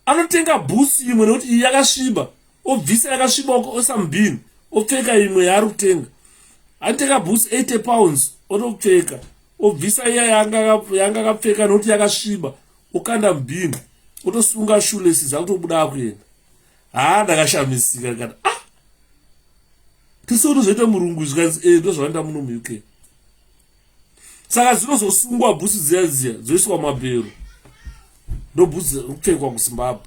anotenga boots imwe nekuti iyi yakasviba, obvisa yakasviba osa mubhini, opfeka imwe yaari kutenga. Anotenga boots 80 pounds, otopfeka, obvisa iya yanga akapfeka nekuti yakasviba, okanda mubhini, otosunga shoelaces akutobuda kuenda. Ndakashamisika ndikati tisotozoita murungu zvikanzi ndozvaenda muno muUK. Saka dzinozosungwa boots dziya dzoiswa mabhero. Ndo boots dzekupfekwa kuZimbabwe.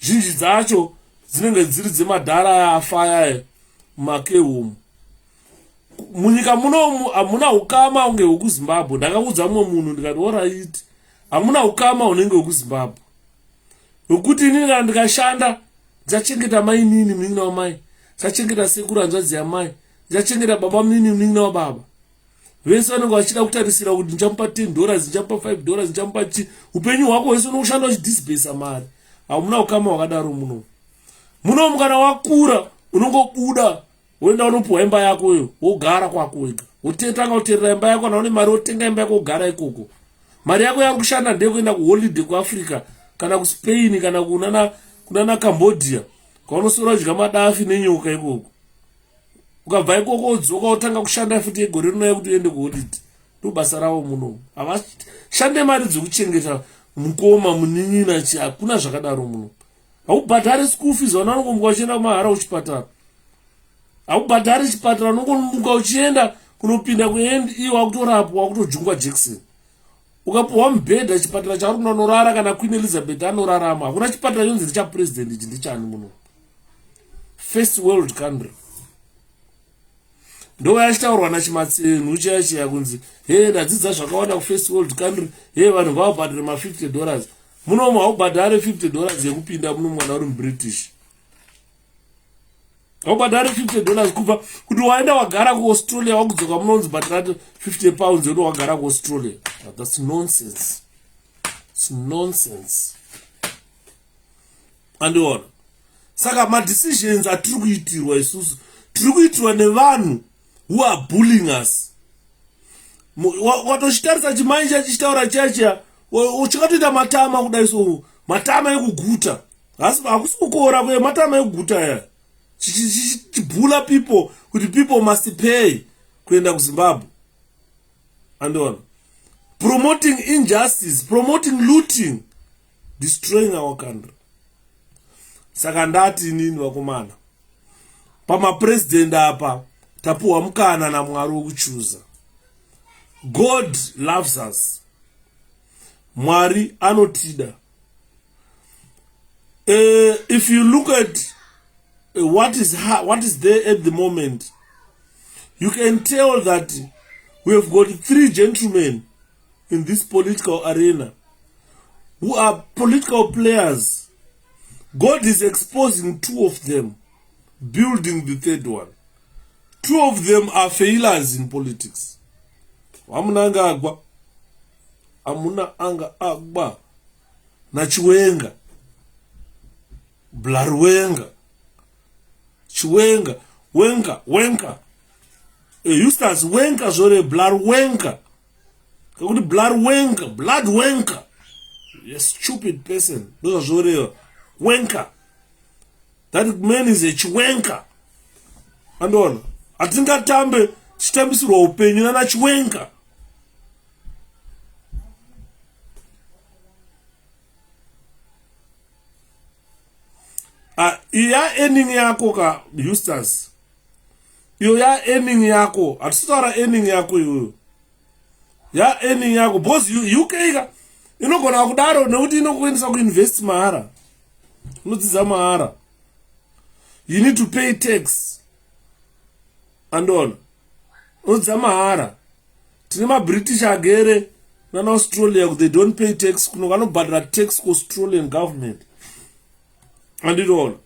Zhinji dzacho dzinenge dziri dzemadhara afaya mumakehome. Munyika munomu hamuna ukama unge hwekuZimbabwe. Ndakaudza mumwe munhu ndikati alright, hamuna ukama unenge hwekuZimbabwe. Nokuti inini kana ndikashanda ndichachengeta mai nini munin'ina wamai, ndichachengeta sekuru hanzvadzi yamai, ndichachengeta baba munini munin'ina wababa. Vese vanenge vachida kutarisira kuti ndichamupa $10, ndichamupa $5, ndichamupa chi. Upenyu hwako hwese unokushanda uchidhisibhesa mari. Hamuna ukama hwakadaro muno. Muno kana wakura unongobuda woenda unopuwa imba yako yo, wogara kwako wega. Wotanga kuteerera imba yako, kana une mari wotenga imba yako wogara ikoko. Mari yako yari kushanda ndeyekuenda kuholiday kuAfrica kana kuSpain kana kunana Cambodia. Kwaunosora udya madafi nenyoka ikoko. Ukabva ikoko wodzoka wotanga kushanda futi yegore rinouya kuti uende kuholiday. Ndobasa ravo muno. Havashande mari dzekuchengeta mukoma munin'ina chi, hakuna zvakadaro muno. Haubhadhari school fees, vana vanongomuka uchienda kumahara kuchipatara. Haubhadhari chipatara, unongomuka uchienda kunopinda kuendi iyo wakutorapwa, wakutojungwa jekiseni. Ukapuwa mubhedha chipatara chauri unorara kana Queen Elizabeth anorarama. Hakuna chipatara chonzi ndechapresident ichi ndichani muno. First world country. Ndo yachitaurwa naChimatsenhu chaya kunzi ndadzidza zvakawanda kufirst world country, vanhu ngavabhadhare ma$50. Munomu haubhadhare $50 yekupinda muno mwana uri muBritish. Haubhadhare $50 kubva kuti waenda wagara kuAustralia wakudzoka munonzi bhadhara 50 pounds yekuti wagara kuAustralia. That's nonsense. It's nonsense. Andiona. Saka ma-decisions atiri kuitirwa isusu, tiri kuitirwa nevanhu who are bullying us. Watochitarisa chimai chachitaura chacha, uchikatoita matama kudai so, matama ekuguta. Hakusi kukora kwe matama ekuguta ya. chichibhula people kuti people must pay kuenda kuZimbabwe. Andona, promoting injustice, promoting looting, destroying our country. Saka ndati nini wakomana, pama president apa tapuwa mukana na Mwari wokuchuza. God loves us. Mwari anotida. If you look at what is there at the moment, you can tell that we have got 3 gentlemen in this political arena who are political players. God is exposing 2 of them, building the 3rd one. 2 of them are failures in politics. Amuna anga agba na Chiwenga, Blarwenga, Chiwenga, Wenka. Eustace Wenka zore Blarwenka. Kakuti Blarwenka, Bloodwenka. You stupid person. Those are zore Wenka. That man is a Chiwenka. Andona. Atinga tambe chitambisirwa upenyu na Chiwenka. Iya ending yako ka Eustace. Iyo ya ending yako. Atusitara ending yako iyo. Ya ending yako. Boss UK ka. Inogona kudaro nekuti inokuendesa kuinvest mahara. Unodzidza mahara. You need to pay tax. Andona. Unodzidza mahara. Tine ma-British agere nana Australia, they don't pay tax. Kuno vanobhadhara tax ku Australian government. And it all.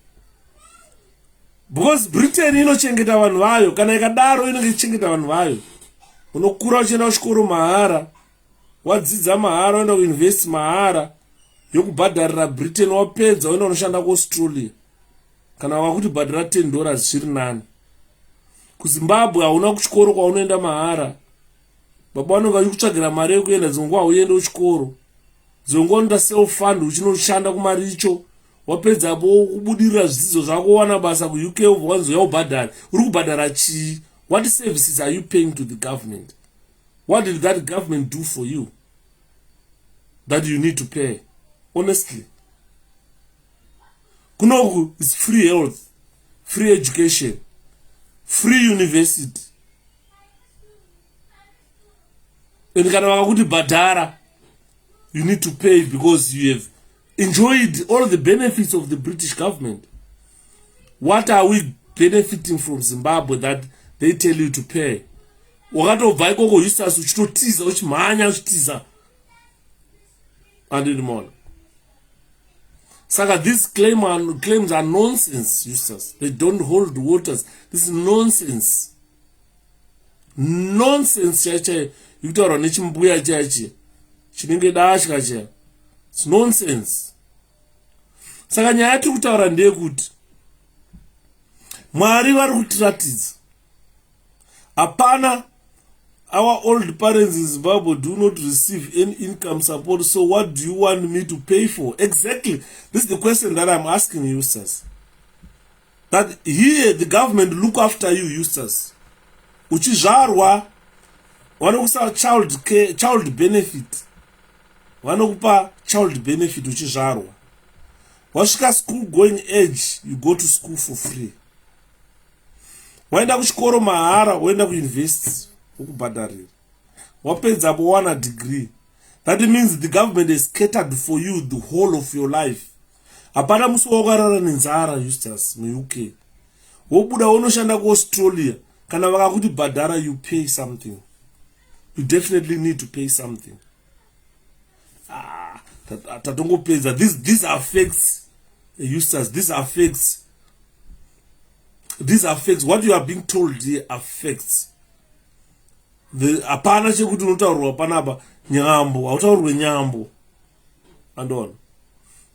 Because Britain inochengeta vanhu vayo, kana ikadaro inenge ichengeta vanhu vayo. Unokura uchienda kuchikoro mahara, wadzidza mahara, uenda kuinvest mahara, yokubhadharira Britain, wapedza uenda unoshanda kuAustralia. Kana wakuti bhadhara $10 zviri nani. KuZimbabwe hauna kuchikoro kwaunoenda mahara. Baba vanenge vachikutsvagira mari yekuenda, dzonguva uende kuchikoro. Dzonguva unoita self fund uchinoshanda kumaricho. Wapedza po kubudirira zvidzidzo zvako wana basa ku UK wanzo yaubhadhara. Uri kubhadhara chii? What services are you paying to the government? What did that government do for you that you need to pay? Honestly. Kunoku is free health, free education, free university. And kana vakakuti bhadhara, you need to pay because you have enjoyed all the benefits of the British government. What are we benefiting from Zimbabwe that they tell you to pay? Wakatobva ikoko Eustace uchitotiza uchimhanya uchitiza anymore. Saka these claims are nonsense, Eustace. They don't hold waters. This is nonsense. Nonsense chacha yekutaura nechimbuya chachi chinenge dashka cha. It's nonsense. Saka nyaya yatiri kutaura ndeyekuti Mwari vari kutiratidza hapana, our old parents in Zimbabwe do not receive any income support, so what do you want me to pay for? Exactly. This is the question that I'm asking you, Eustace. That here the government look after you, Eustace. Uchizvarwa vanokupa child benefit. Vanokupa child benefit uchizvarwa. Wasvika school going age, you go to school for free. Waenda kuchikoro mahara, waenda kuuniversity ukubhadharira. Wapedza wana degree. That means the government has catered for you the whole of your life. Hapana musi wakarara nenzara, Eustace, mu UK. Wobuda unoshanda kuAustralia, kana vakakuti bhadhara, you pay something. You definitely need to pay something. Tatongopedza. These are facts, Eustace. These are facts. These are facts. What you are being told here are facts. Hapana chekuti unotaurwa panapa nyambo, hautaurwe nyambo. Andona.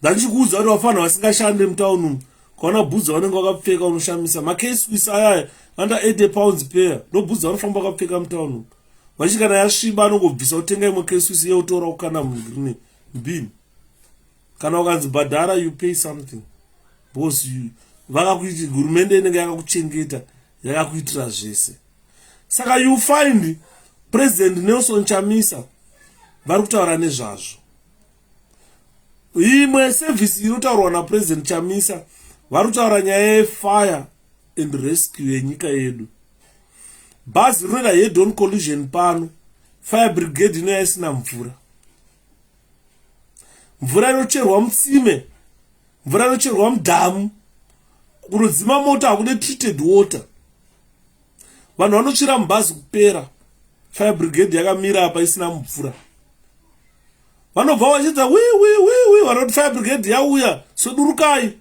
Ndachikuudza kuti vafana vasingashande mutauno kaona bhudza vanenge vakapfeka unoshamisa. Makesi kuisa ayaya under £80 pair. Nobhudza vanofamba vakapfeka mutauno. Vachikana yasviba anongobvisa utenga imwe kesi kuisa yeutora kukanda mbini. Kana ukanzi bhadhara, you pay something. Because vakakuiti hurumende inenge yakakuchengeta yakakuitira zvese. Saka you find President Nelson Chamisa vari kutaura nezvazvo. Imwe service inotaurwa naPresident Chamisa vari kutaura nyaya yefire and rescue yenyika yedu. Bhazi rinoita head on collision pano, fire brigade inoya isina mvura. Mvura inocherwa mutsime, mvura inocherwa mudhamu, kunodzima mota hakude treated water. Vanhu vanotsvira mubhazi kupera, fire brigade yakamira apa isina mvura. Vanobva vachidza wi vanoti fire brigade yauya, so durukai.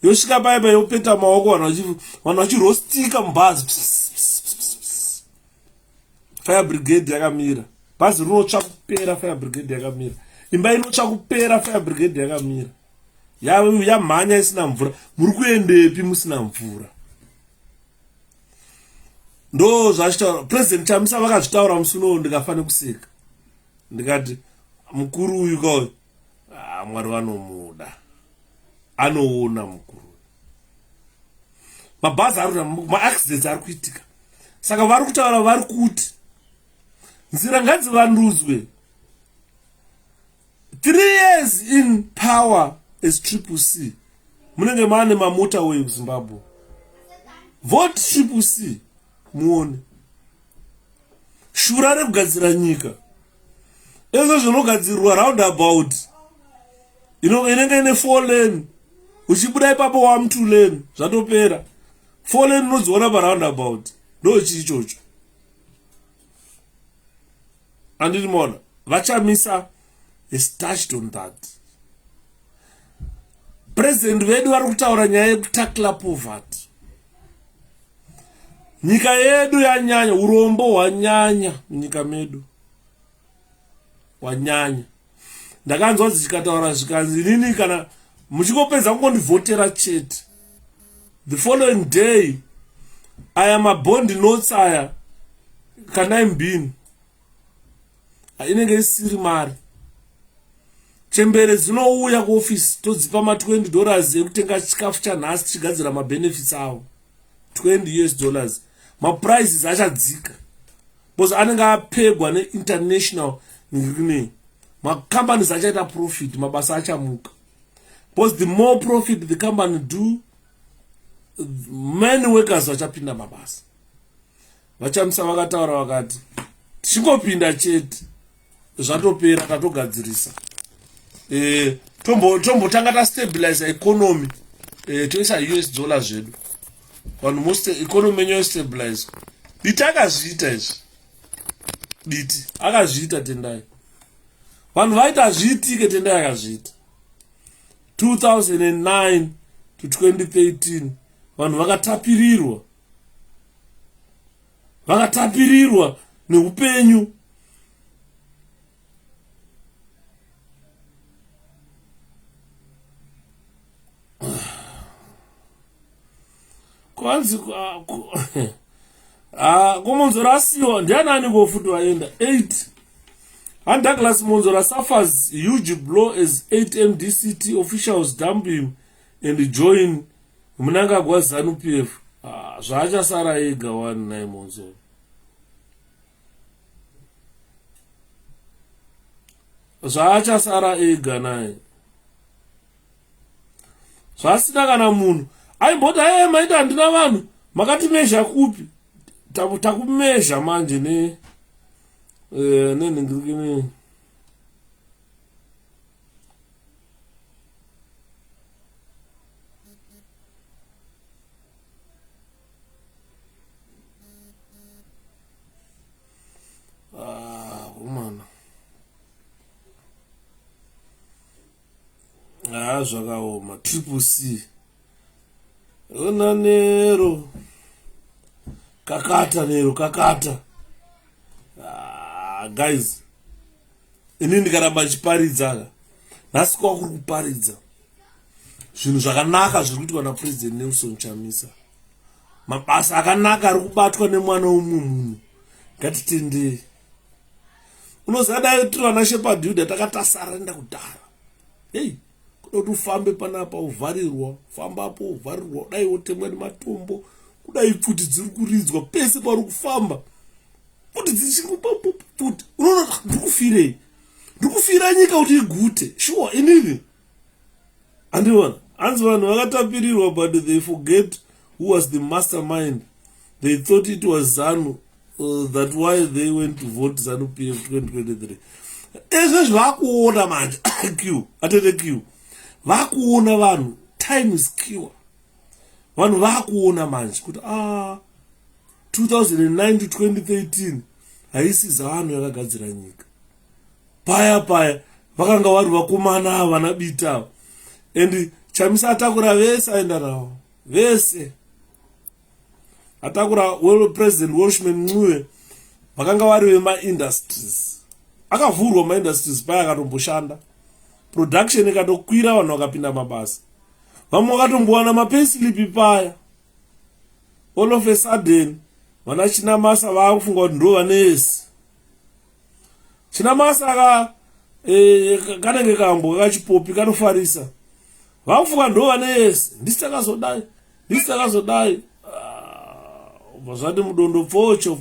Yosvika paipa yopeta maoko vanhu vachirostika mubhazi. Fire brigade yakamira. Bhazi rinotsva kupera, fire brigade yakamira. Imba inotsva kupera, fire brigade yakamira. Yamhanya isina mvura. Muri kuendepi musina mvura? Ndo zvachitaura President Chamisa vakazvitaura musi unowu, ndikafanira kuseka. Ndikati mukuru uyu kauyu, Mwari vanomuda. Anoona mukuru. Mabhazi ma-accidents ari kuitika. Saka vari kutaura vari kuti nzira ngadzivandudzwe. 3 years in power as 𝗧𝘂𝗴𝗶. Munenge maane mamotorway kuZimbabwe. Vote 𝗧𝘂𝗶 muone. Shura rekugadzira nyika. Ezvo zvinogadzirwa roundabout. Inenge ine 4 lane. Uchibuda ipapo wa 2 lane. Zvatopera. 4 lane unodziona paroundabout. Ndo chichocho. Anditi mona. Vachamisa is touched on that. President vedu vari kutaura nyaya yekutakla poverty. Nyika yedu yanyanya, urombo hwanyanya munyika medu. Hwanyanya. Ndakanzwa zvichikataura zvikanzi nini kana muchingopedza kungondivhotera chete. The following day aya mabondi notes aya kana imbini. Inenge isiri mari. Chembere dzinouya kuofisi todzipa $20 ekutenga chikafu chanhasi tichigadzira mabenefits avo. $20. Maprices achadzika. Because anenge apegwa ne-international companies achaita profit, mabasa achamuka. Because the more profit the company do, many workers vachapinda mabasa. Vachamisa vakataura vakati tichingopinda chete zvatopera tatogadzirisa. Tombotanga tastabilize economy. Toisa $US zvedu. Vanhu most economy yenyu stabilize. Diti akazviita izvi. Diti akazviita tendai. Vanhu vaita zviitike tendai akazviita. 2009 to 2013 vanhu vakatapirirwa. Vakatapirirwa neupenyu. Kwanzi kumonzora asiwa ndianani kofuti waenda 8. And Douglas Monzora suffers huge blow as 8 MDCT officials dump him and join Mnangagwa ZANU-PF. Zvachasara ega wani naye Monzora. Zvachasara ega naye. Zvasina kana munhu aimbota maita handina vanhu makatimezha kupi takumezha manje nenhingirikini umana zvakaoma 𝗧𝘂𝗴𝗶 ona nero kakata guys, ini ndikaramba chiparidza nhasi kwakuri kuparidza zvinhu zvakanaka zviri kuitwa naPresident Nelson Chamisa. Mabasa akanaka ari kubatwa nemwana womumwe munhu. Ngatitendei. Unoziva dai tiri vana shepherd Yuda takatasara nenda kudhara. Hey, doti ufambe panapa uvharirwa, fambapo uvharirwa, dai wotemwa nematombo, kudai pfuti dziri kuridzwa pese pauri kufamba, pfuti dzichingopfuti, unoona ndikufirei, ndikufira nyika kuti igute, sure inini. Andiona, hanzi vanhu vakatapirirwa, but they forget who was the mastermind. They thought it was ZANU, that why they went to vote ZANU PF 2023. Ezvezvi vakuona manje Q atete Q vakuona vanhu, time is Q. Vanhu vakuona manje kuti 2009 to 2013 haisi ZANU yakagadzira nyika. Paya vakanga vari vakomana vana bita, and chamisa atakura vese aenda navo vese, atakura president 𝗠𝘂𝗴𝗶𝗶𝗄 vakanga vari vema-industries. Akavhurwa ma-industries paya akatomboshanda, production ikatokwira, vanhu vakapinda mabasa, vamwe vakatombowana mapensilipi paya. All of a sudden vana Chinamasa vakufunga kuti ndo vanesi. Chinamasa kanenge kambo kachipopi kanofarisa, vakufunga ndo vanesi, ndisi takazodai zvati mudondo pfocho.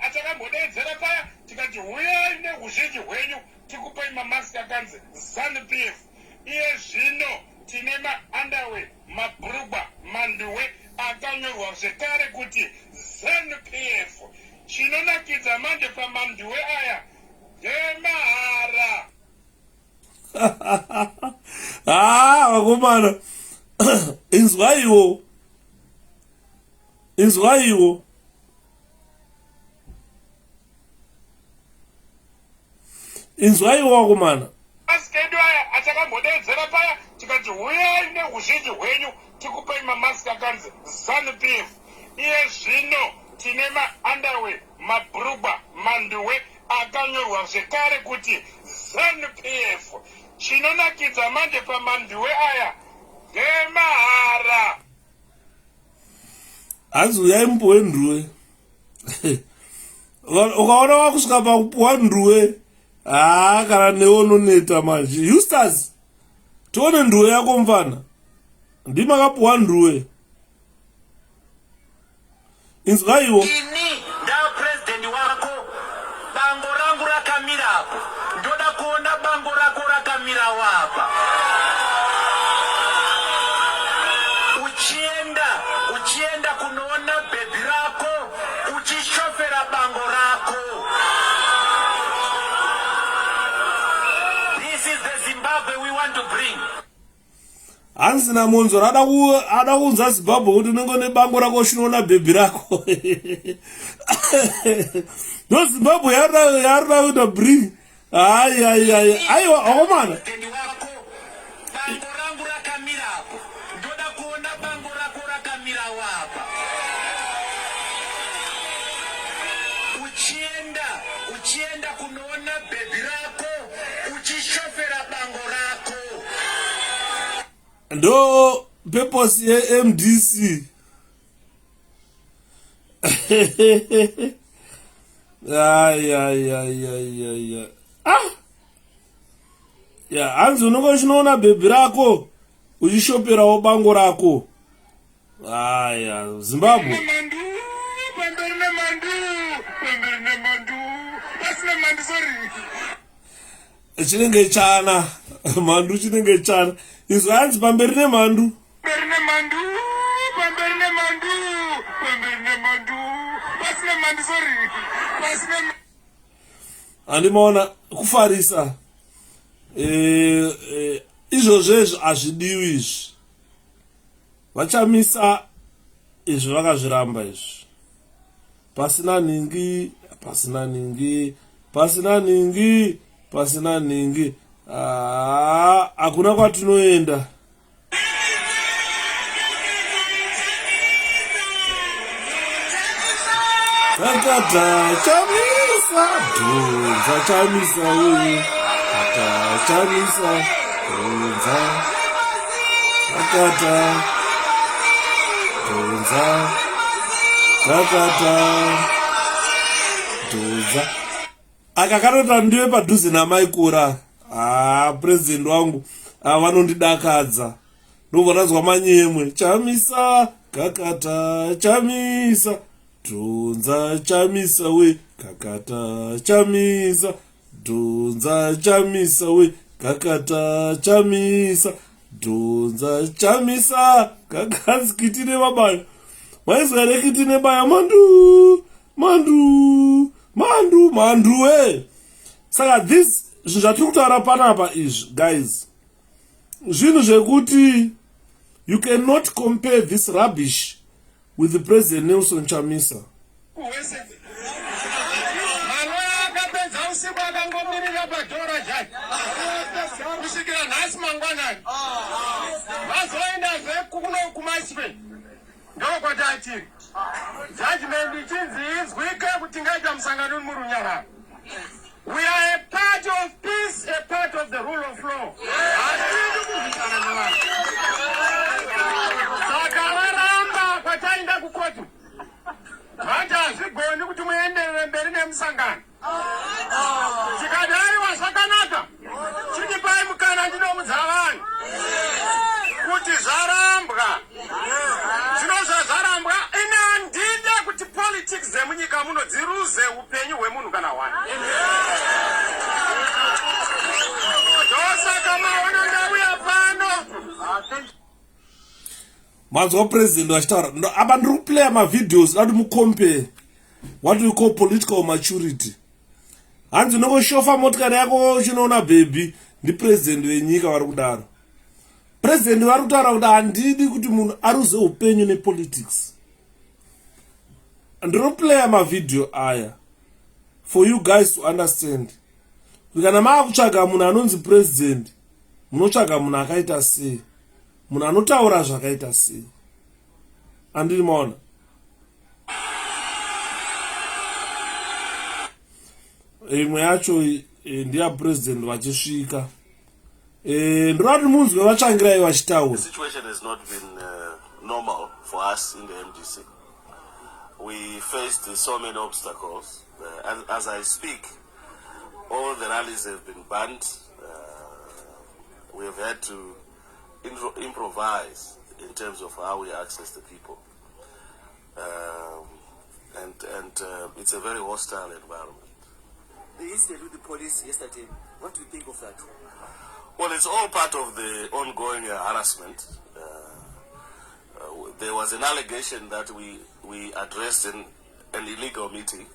atakambodedzera paya tikati huyai neuzhinji hwenyu tikupai mamasiki akanzi ZANU-PF. Iye zvino tine maunderwear, mabhurugwa, manduwe akanyorwa zvekare kuti ZANU-PF. Chinonakidza manje pamanduwe aya ndemahara. Vakomana, inzwaiwo vakomana. Masikedu aya atakambodedzera paya tikati huyai neuzhinji hwenyu tikupai mamasiki akanzi ZANU-PF. Iye zvino tine maunderwear, mabhurugwa, manduwe akanyorwa zvekare kuti ZANU-PF. Chinonakidza manje pamanduwe aya ndemahara. Hanzi uyai mupuwe nduwe. Ukaona wakusvika pakupuwa nduwe, kana newe unoneta manje. Eustace, tione nduwe yako mfana. Ndimakapuwa nduwe. Inzwaiwo. Ini nda president wako, bango rangu rakamira hapo. Ndoda kuona bango rako rakamira wapa. Uchienda kunoona bebi rako, uchishofera bango rako. This is the Zimbabwe we want to bring. Hanzi namonzo rada kunza Zimbabwe kuti unenge nebango rako uchinoona bebi rako. No Zimbabwe yarida kuita bring. Aiwa vakomana. Bango rangu rakamira hapo. Ndoda kuona bango rako rakamira wapa. Uchienda kunoona bebi rako, uchishofera bango rako. Ndo purpose ye MDC. Ya, hanzi unonge uchinoona bebi rako uchishoperawo bango rako. Zimbabwe. Chinenge chana. Mandu chinenge chana. Izvo hanzi pamberi nemandu. Handimaona kufarisa. Izvozvezvo hazvidiwi izvi. Vachamisa izvi vakazviramba izvi. Pasina ningi. Hakuna kwatinoenda. Takata chamisa dhunza chamisa uyu. Takata chamisa dhunza. Takata dhunza. Takata dhunza. Aka kanota ndiwe padhuze namaikura. president wangu vanondidakadza ndobvanazwa manyemwe chamisa kakata chamisa dhunza chamisa we kakata chamisa dhunza chamisa we kakata chamisa dhunza chamisa kakatsi kitine mabayo maizware kitine baya mandu mandu mandu mandu we saka this zvinhu zvatiri kutaura panapa izvi guys zvinhu zvekuti you cannot compare this rubbish with the president Nelson Chamisa. We are a part of peace, a part of the rule of law. Sakaramba kwatainda kukotu. Manja zigoni kuti muenderere mberi nemusangano. Chikadai wasakanaka. Chinipai mukana ndinoudza vanhu. Kuti zvarambwa. Zvinozvazvarambwa ine handide kuti politics dzemunyika muno dziruze upenyu hwemunhu kana wani. Manzwa president vachitaura apa ndiri kuplaya mavideos dati mucompare what we call political maturity. Hanzi unongoshofa motikari yako uchinoona bhebi ndipresident venyika vari kudaro. President vari kutaura kuti handidi kuti munhu aruze upenyu nepolitics. Ndiri kuplaya mavideo aya for you guys to understand. Kana maakutsvaga munhu anonzi president munotsvaga munhu akaita sei, munhu anotaura zvakaita sei. Andiri maona imwe yacho ndiya president vachisvika ndinoti munzwe vatsvangirai vachitaura. The situation has not been normal for us in the MDC. We faced so many obstacles. As I speak, all the rallies have been banned. We have had to improvise in terms of how we access the people. And it's a very hostile environment. The incident with the police yesterday, what do you think of that? Well, it's all part of the ongoing harassment. There was an allegation that we addressed an illegal meeting,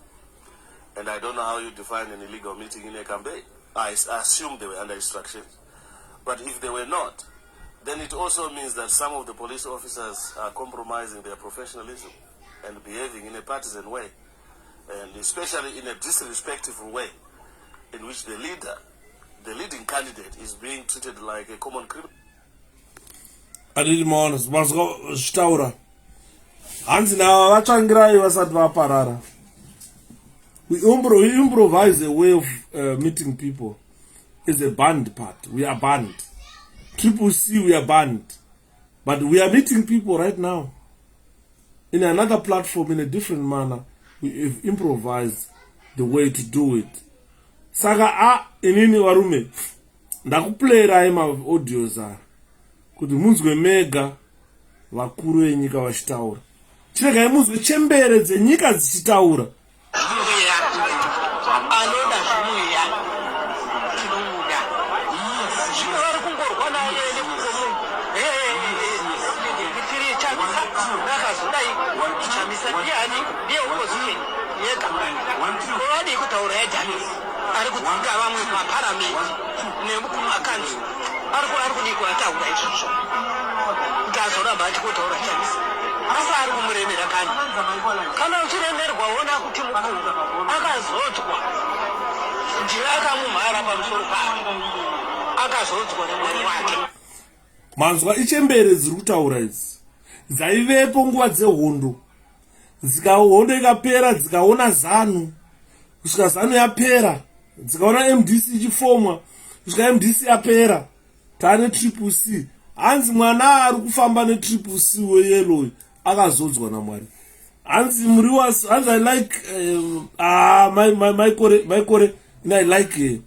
and I don't know how you define an illegal meeting in a campaign. I assume they were under instructions, but if they were not, then it also means that some of the police officers are compromising their professionalism and behaving in a partisan way, and especially in a disrespectful way, in which the leading candidate is being treated like a common criminal. Adidi maona zvitaura hanzi nava vatsvangirai vasati vaparara. We improvise a way of meeting people. It's a banned part. We are banned. C, we are banned. But we are meeting people right now in another platform in a different manner. We have improvised the way to do it. Saka inini warume ndakuplayirai maaudios aya kuti munzwe mega vakuru venyika vachitaura. Chiregai munzwe chembere dzenyika dzichitaura. Manzwa ichembere dziri kutaura idzi dzaivepo nguva dzehondo. Hondo ikapera dzikaona ZANU kusvika ZANU yapera, dzikaona MDC ichifomwa kusvika MDC yapera, taane CCC. Hanzi mwana ari kufamba neCCC weyellow akazodzwa naMwari. Hanzi muriwas, hanzi I like my kore I like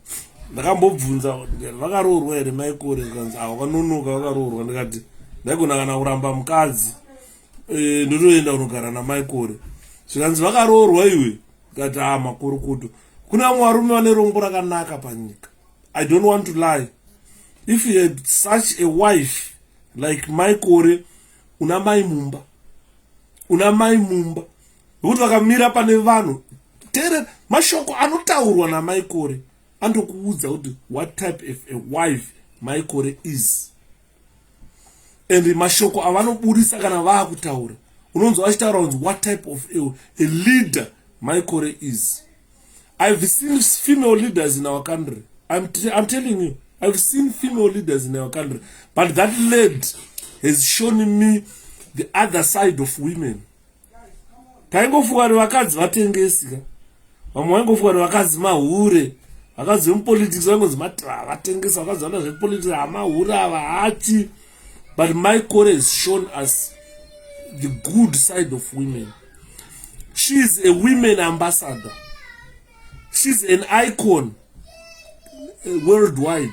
ndakambobvunza vakaroorwa here maikore kanzi vakanonoka vakaroorwa ndikati ndaigona kana kuramba mukadzi ndotoenda kunogara namaikore zvikanzi vakaroorwa iwe ndikati makurukutu kuna varume vane rombo rakanaka panyika. I don't want to lie. If you had such a wife like maikore una mai mumba nokuti vakamira pane vanhu teerera mashoko anotaurwa namaikore andokuudza kuti what type of a wife maikore is, and mashoko avanoburisa kana vaakutaura unonzwa vachitaura kunzi what type of a leader maikore is. I've seen female leaders in our country. I'm telling you, I've seen female leaders in our country, but that lead has shown me the other side of women. Taingofuka vakadzi vatengesika, vamwe vaingofuka vakadzi mahure, vakadzi vemupolitics vaingonzi vatengesa, vakadzi vana zvepolitics hamahure ava hachi. But maikore has shown us the good side of women. She is a women ambassador. She's an icon worldwide.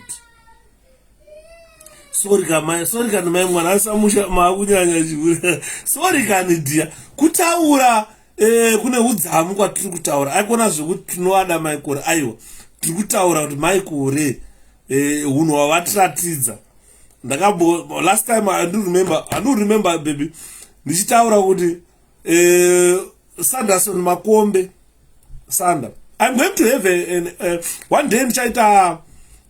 Sorry kani mai mwana asamusha maakunyanya chibura. Sorry kani dia. Kutaura kune udzamu kwatiri kutaura. Aikona zvekuti tinoada maikore. Aiwa. Tiri kutaura kuti maikore hunhu hwavatiratidza. Last time I do remember baby. Ndichitaura kuti Sanderson Makombe Sanda. I'm going to have one day ndichaita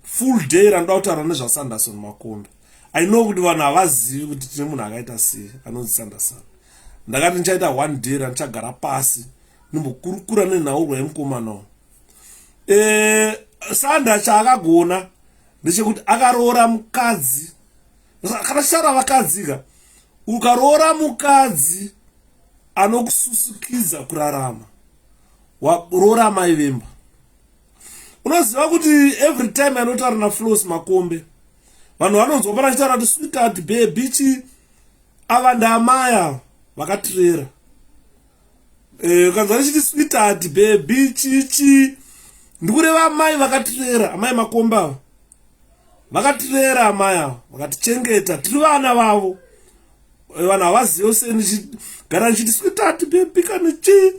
full day randautaura nezvaSanderson Makombe. I know kuti vanhu havazivi kuti tine munhu akaita sei anonzi Sanderson. Ndakati ndichaita one day randichagara pasi nimbokurukura nenhaurwa yemukomana. Sanda chaakagona ndechekuti akaroora mukadzi. Kana shara vakadzika ukaroora mukadzi anokususukidza kurarama waroora mai vemba. Unoziva kuti every time anotaura naFloss Makombe vanhu vanonzwa pana chitaura kuti sweetheart baby chi ava ndamaya vakatirera. Ukanzwa richiti sweetheart baby chichi ndikureva mai vakatirera, amai Makombe ava vakatirera, amai ava vakatichengeta tiri vana vavo. Vanhu havazivi sei ndichigara ndichiti sweetheart baby kani chi.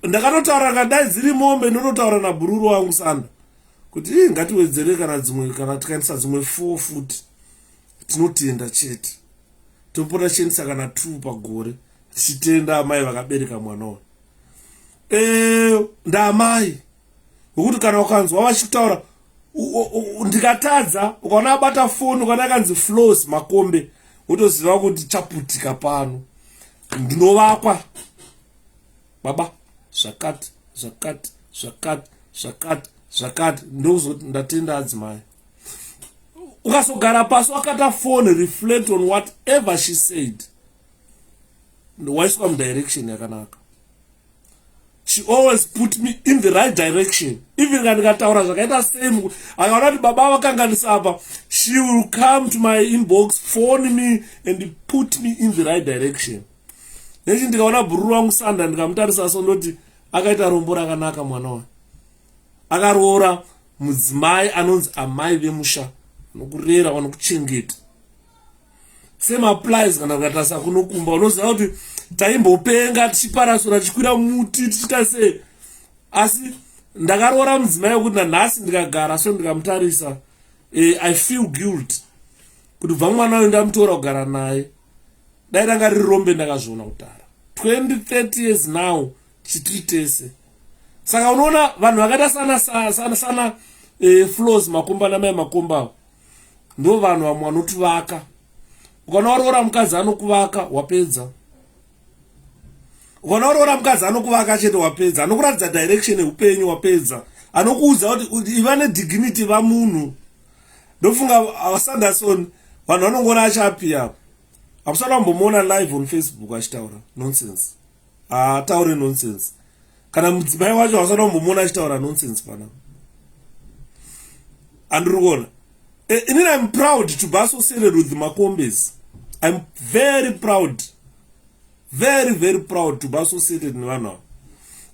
Ndakanotaura ngadai dziri mombe ndonotaura nabururu wangu Sanda kuti ngatiwedzere kana dzimwe, kana tikaendesa dzimwe 4 futi tinotenda chete, topota chiendesa kana 2 pagore tichitenda amai vakabereka mwana uyu. Ndamai nokuti kana ukanzwa vachitaura ndikatadza ukaona abata foni ukaona akanzi Floss Makombe wotoziva kuti chaputika pano ndinovakwa baba zvakati ndozoti ndatenda adzimai. Ukazogara pasi wakata phone reflect on whatever she said waiswa mudirection yakanaka. She always put me in the right direction. Even kana ndikataura zvakaita same akaona kuti baba vakanganisa apa, she will come to my inbox, phone me and put me in the right direction. Nechi ndikaona bururu wangu Sanda ndikamutarisa sondoti akaita rombo rakanaka mwana wa. Akaroora mudzimai anonzi amai vemusha nokurera vanokuchengeta. Same applies kana ukatarisa kunokumba unoziva kuti taimbopenga tichiparasura tichikwira muti tichita sei. Asi ndakaroora mudzimai wekuti nanhasi ndikagara so ndikamutarisa I feel guilt kuti bva mwana uyu ndamutora kugara naye dai ranga riri rombe ndakazviona kutara 20-30 years now chitiri tese. Saka unoona vanhu vakaita sana Floss Makombe namai Makombe ndo vanhu vamwe vanotivaka. Ukaona waroora mukadzi anokuvaka wapedza. Ukaona waroora mukadzi anokuvaka chete wapedza. Anokuratidza direction yeupenyu wapedza. Anokuudza kuti iva nedignity vamunhu. Ndofunga Sanderson vanhu vanongona achapiya. Hamusana kumbomuona live on Facebook achitaura nonsense. Taure nonsense. Kana mudzimai wacho hamusana kumbomuona achitaura nonsense pana. Andrugona. Inini I'm proud to be associated with the Makombes. I'm very proud. Very, very proud to be associated with vanhu.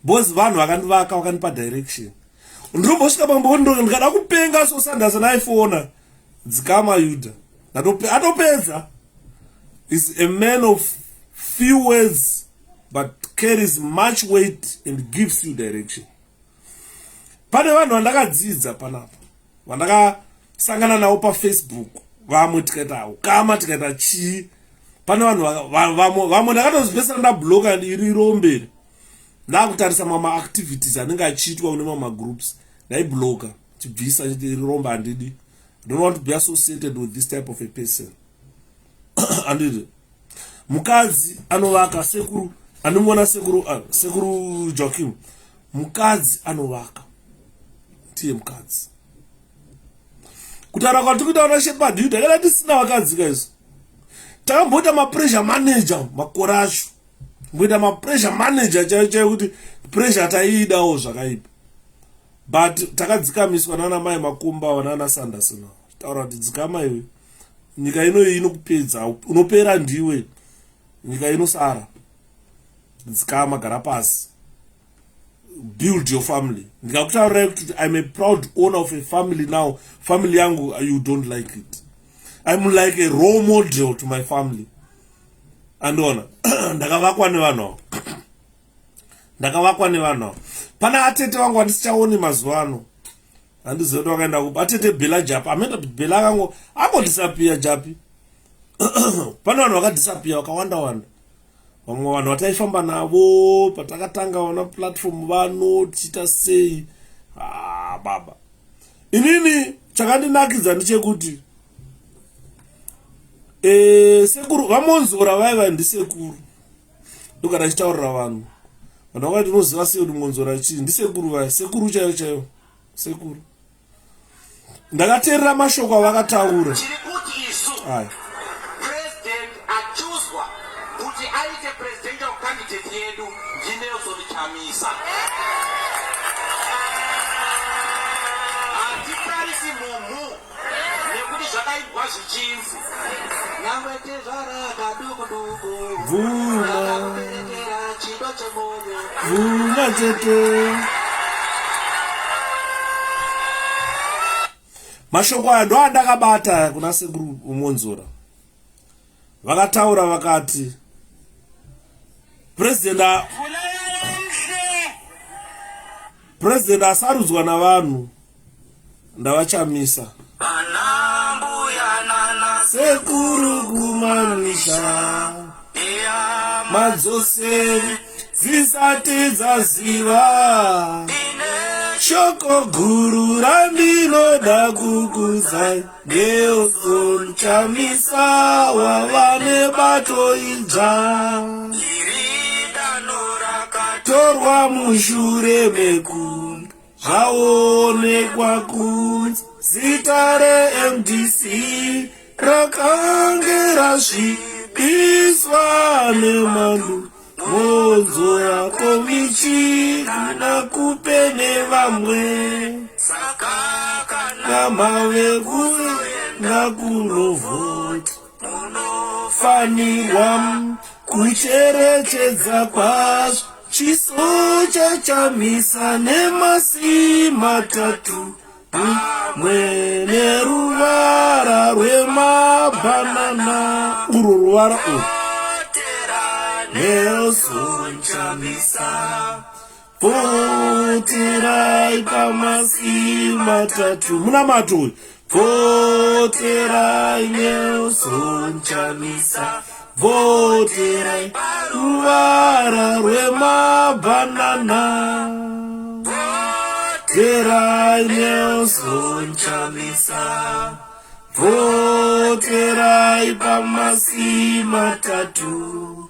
Because vanhu vakandivaka vakandipa direction. ndinombosvika pambondo ndikada kupenga sosandasa naifona dzikama Yuda atopedza is a man of few words but carries much weight and gives you direction. Pane vanhu vandakadzidza panapa vandakasangana navo paFacebook, vamwe tikaita ukama tikaita chii. Pane vanhu vamwe ndakatozipesana ndabloka iri mberi ndakutarisa mama activities anenge achiitwa kune mama groups ndaibloka chibvisa romba handidi. I don't want to be associated with this type of a person. Andidi mukadzi anovaka sekuru anomona sekuru Joachim mukadzi anovaka tiye mukadzi kutaura kwati kuita ona shepherd Yuda kana tisina vakadzi guys takambota ma-pressure manager makore acho mboita ma-pressure manager chaiyo kuti pressure taiidawo zvakaipa but takadzikamiswa nana mai Makumba wanana Sanderson taura kuti dzikama iwe nyika inoyi inokupedza unopera ndiwe nyika inosara dzikama gara pasi build your family. Ndikakutaurirai kuti I'm a proud owner of a family now. Family yangu you don't like it. I'm like a role model to my family. Andona ndakavakwa nevanhu pana atete vangu vandisichaoni mazuva ano handizoenda wakaenda kupa atete Bhela Japi ameenda Bhela kangu ambodisapia Japi pana vanhu vakadisapia vakawanda vamwe vanhu vataifamba navo patakatanga wana platform vano tichita sei baba inini chakandinakidza ndechekuti sekuru vamonzora vaiva ndisekuru ndokana achitaurira vanhu vakati unoziva sei kuti monzora chii ndisekuru vaya sekuru chaiyo sekuru ndakateerera mashoko avakataura aya president achuzwa kuti aite presidential candidate yedu ndiNelson Chamisa hatitarisi mumu nekuti zvakaibwa zvichinzi nyangwete zvarakadukuduku vakakuberekera chido chemoyo vuma chete. Mashoko aya ndo andakabata kuna sekuru umonzora vakataura vakati president asarudzwa navanhu ndavachamisa sekuru kumamisha madzose zisati dzaziva shoko guru randinoda kukuzai Nelson Chamisa wavane bato ija torwa mushure mekundu zvaonekwa kunzi zita reMDC rakange rasvibiswa nemandu monzora komichi kana kupe nevamwe namave kuenda kunovhoti munofanirwa kucherechedza kwazvo chiso chachamisa nemasi matatu pamwe neruvara rwemabhanana urwo ruvara urwu Nelson Chamisa voterai pamasi matatu muna matatu voterai Nelson Chamisa voterai ruvara rwemabhanana voterai Nelson Chamisa voterai pamasi matatu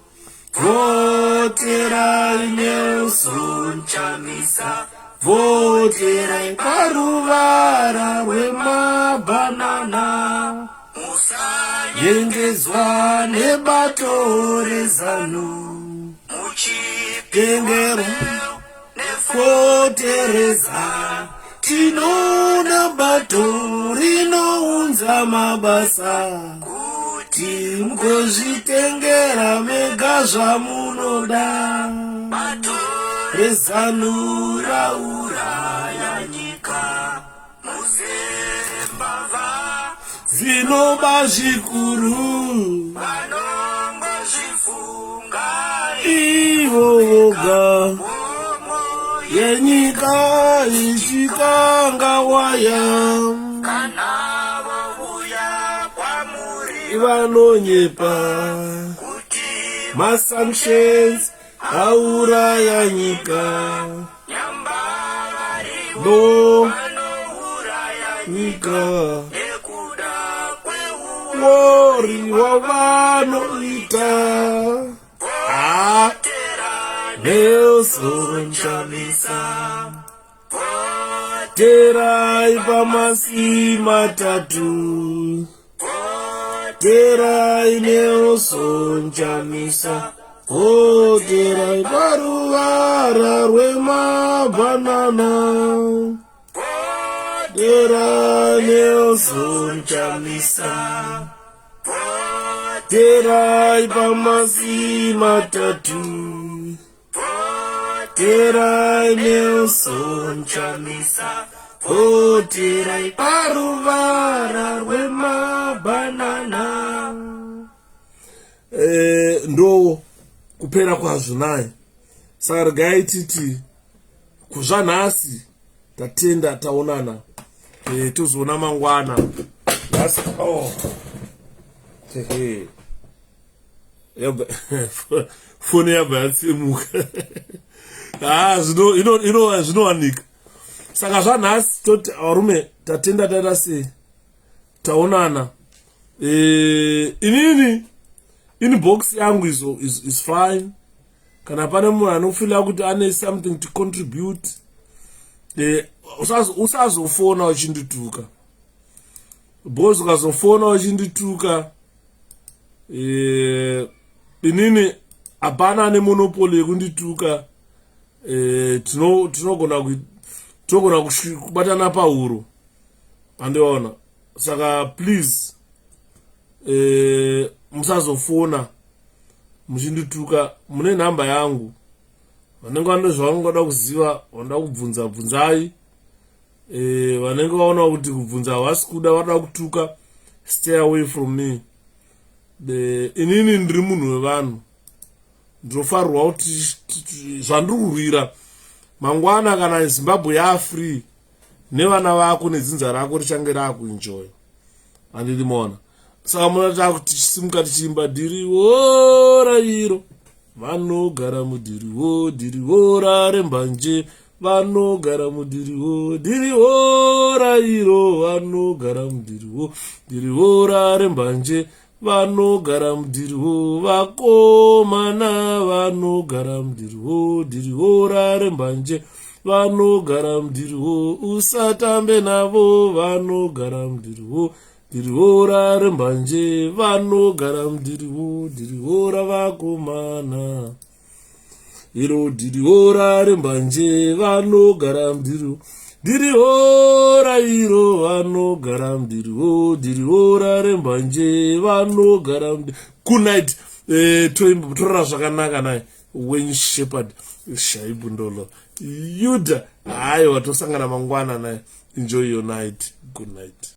voterai Nelson Chamisa voterai paruvara rwemabhanana musanyengedzwa nebato rezanu muchitengero nefotereza tinoona bato rinounza mabasa kuti mugozvitengera mega zvamunoda bato rezanu rauraya nyika zvinoba zvikuru ivo voga yenyika ichikanga waya vanonyepa masanctions auraya nyika no nyika wori wavanoita Nelson Chamisa terai pamasi matatu terai Nelson Chamisa terai paruvara rwemabhanana terai Nelson Chamisa terai pamasi matatu terai Nelson Chamisa terai paruvara rwemabhanana. Ndo kupera kwazvo naye. Saka regai titi kuzvanhasi tatenda taonana tozoona mangwana. That's foni yabva yatsimuka. Zvinowanika. Saka zvanhasi toti arume tatenda taita sei taonana. Inini inbox yangu is fine. Kana pane munhu anofila kuti ane something to contribute, usazofona uchindituka. Boss ukazofona uchindituka, inini hapana ane monopoly yekundituka. Tinogona kubatana pahuro. Andiona. Saka please musazofona muchindituka. Mune namba yangu. Vanenge vane zvavangoda kuziva, vanoda kubvunza bvunzai. Vanenge vaona kuti kubvunza havasi kuda, vada kutuka, stay away from me. Inini ndiri munhu wevanhu. Ndinofarwa kuti zvandiri kurwira mangwana kana Zimbabwe yafree nevana vako nedzinza rako richange rakuenjoy. Andidimona. Saka munota kuti chisimuka tichimba diriwo rairo vanogara mudiriwo diriwo rarembanje vanogara mudiriwo diriwo rairo vanogara mudiriwo diriwo rarembanje vanogara mudiriwo vakomana vanogara mudiriwo diriwo rarembanje vanogara mudiriwo usatambe navo vanogara mudiriwo diriwo rarembanje vanogara mudiriwo diriwo ravakomana iro diriwo rarembanje vanogara mudiriwo diriwo rairo vanogara mudiriwo diriwo rarembanje vanogara mudiriwo. Good night. Torora zvakanaka naye Wen Shepherd Shaibu Ndolo Yuda. Hayi watosangana mangwana naye. Enjoy your night. Good night.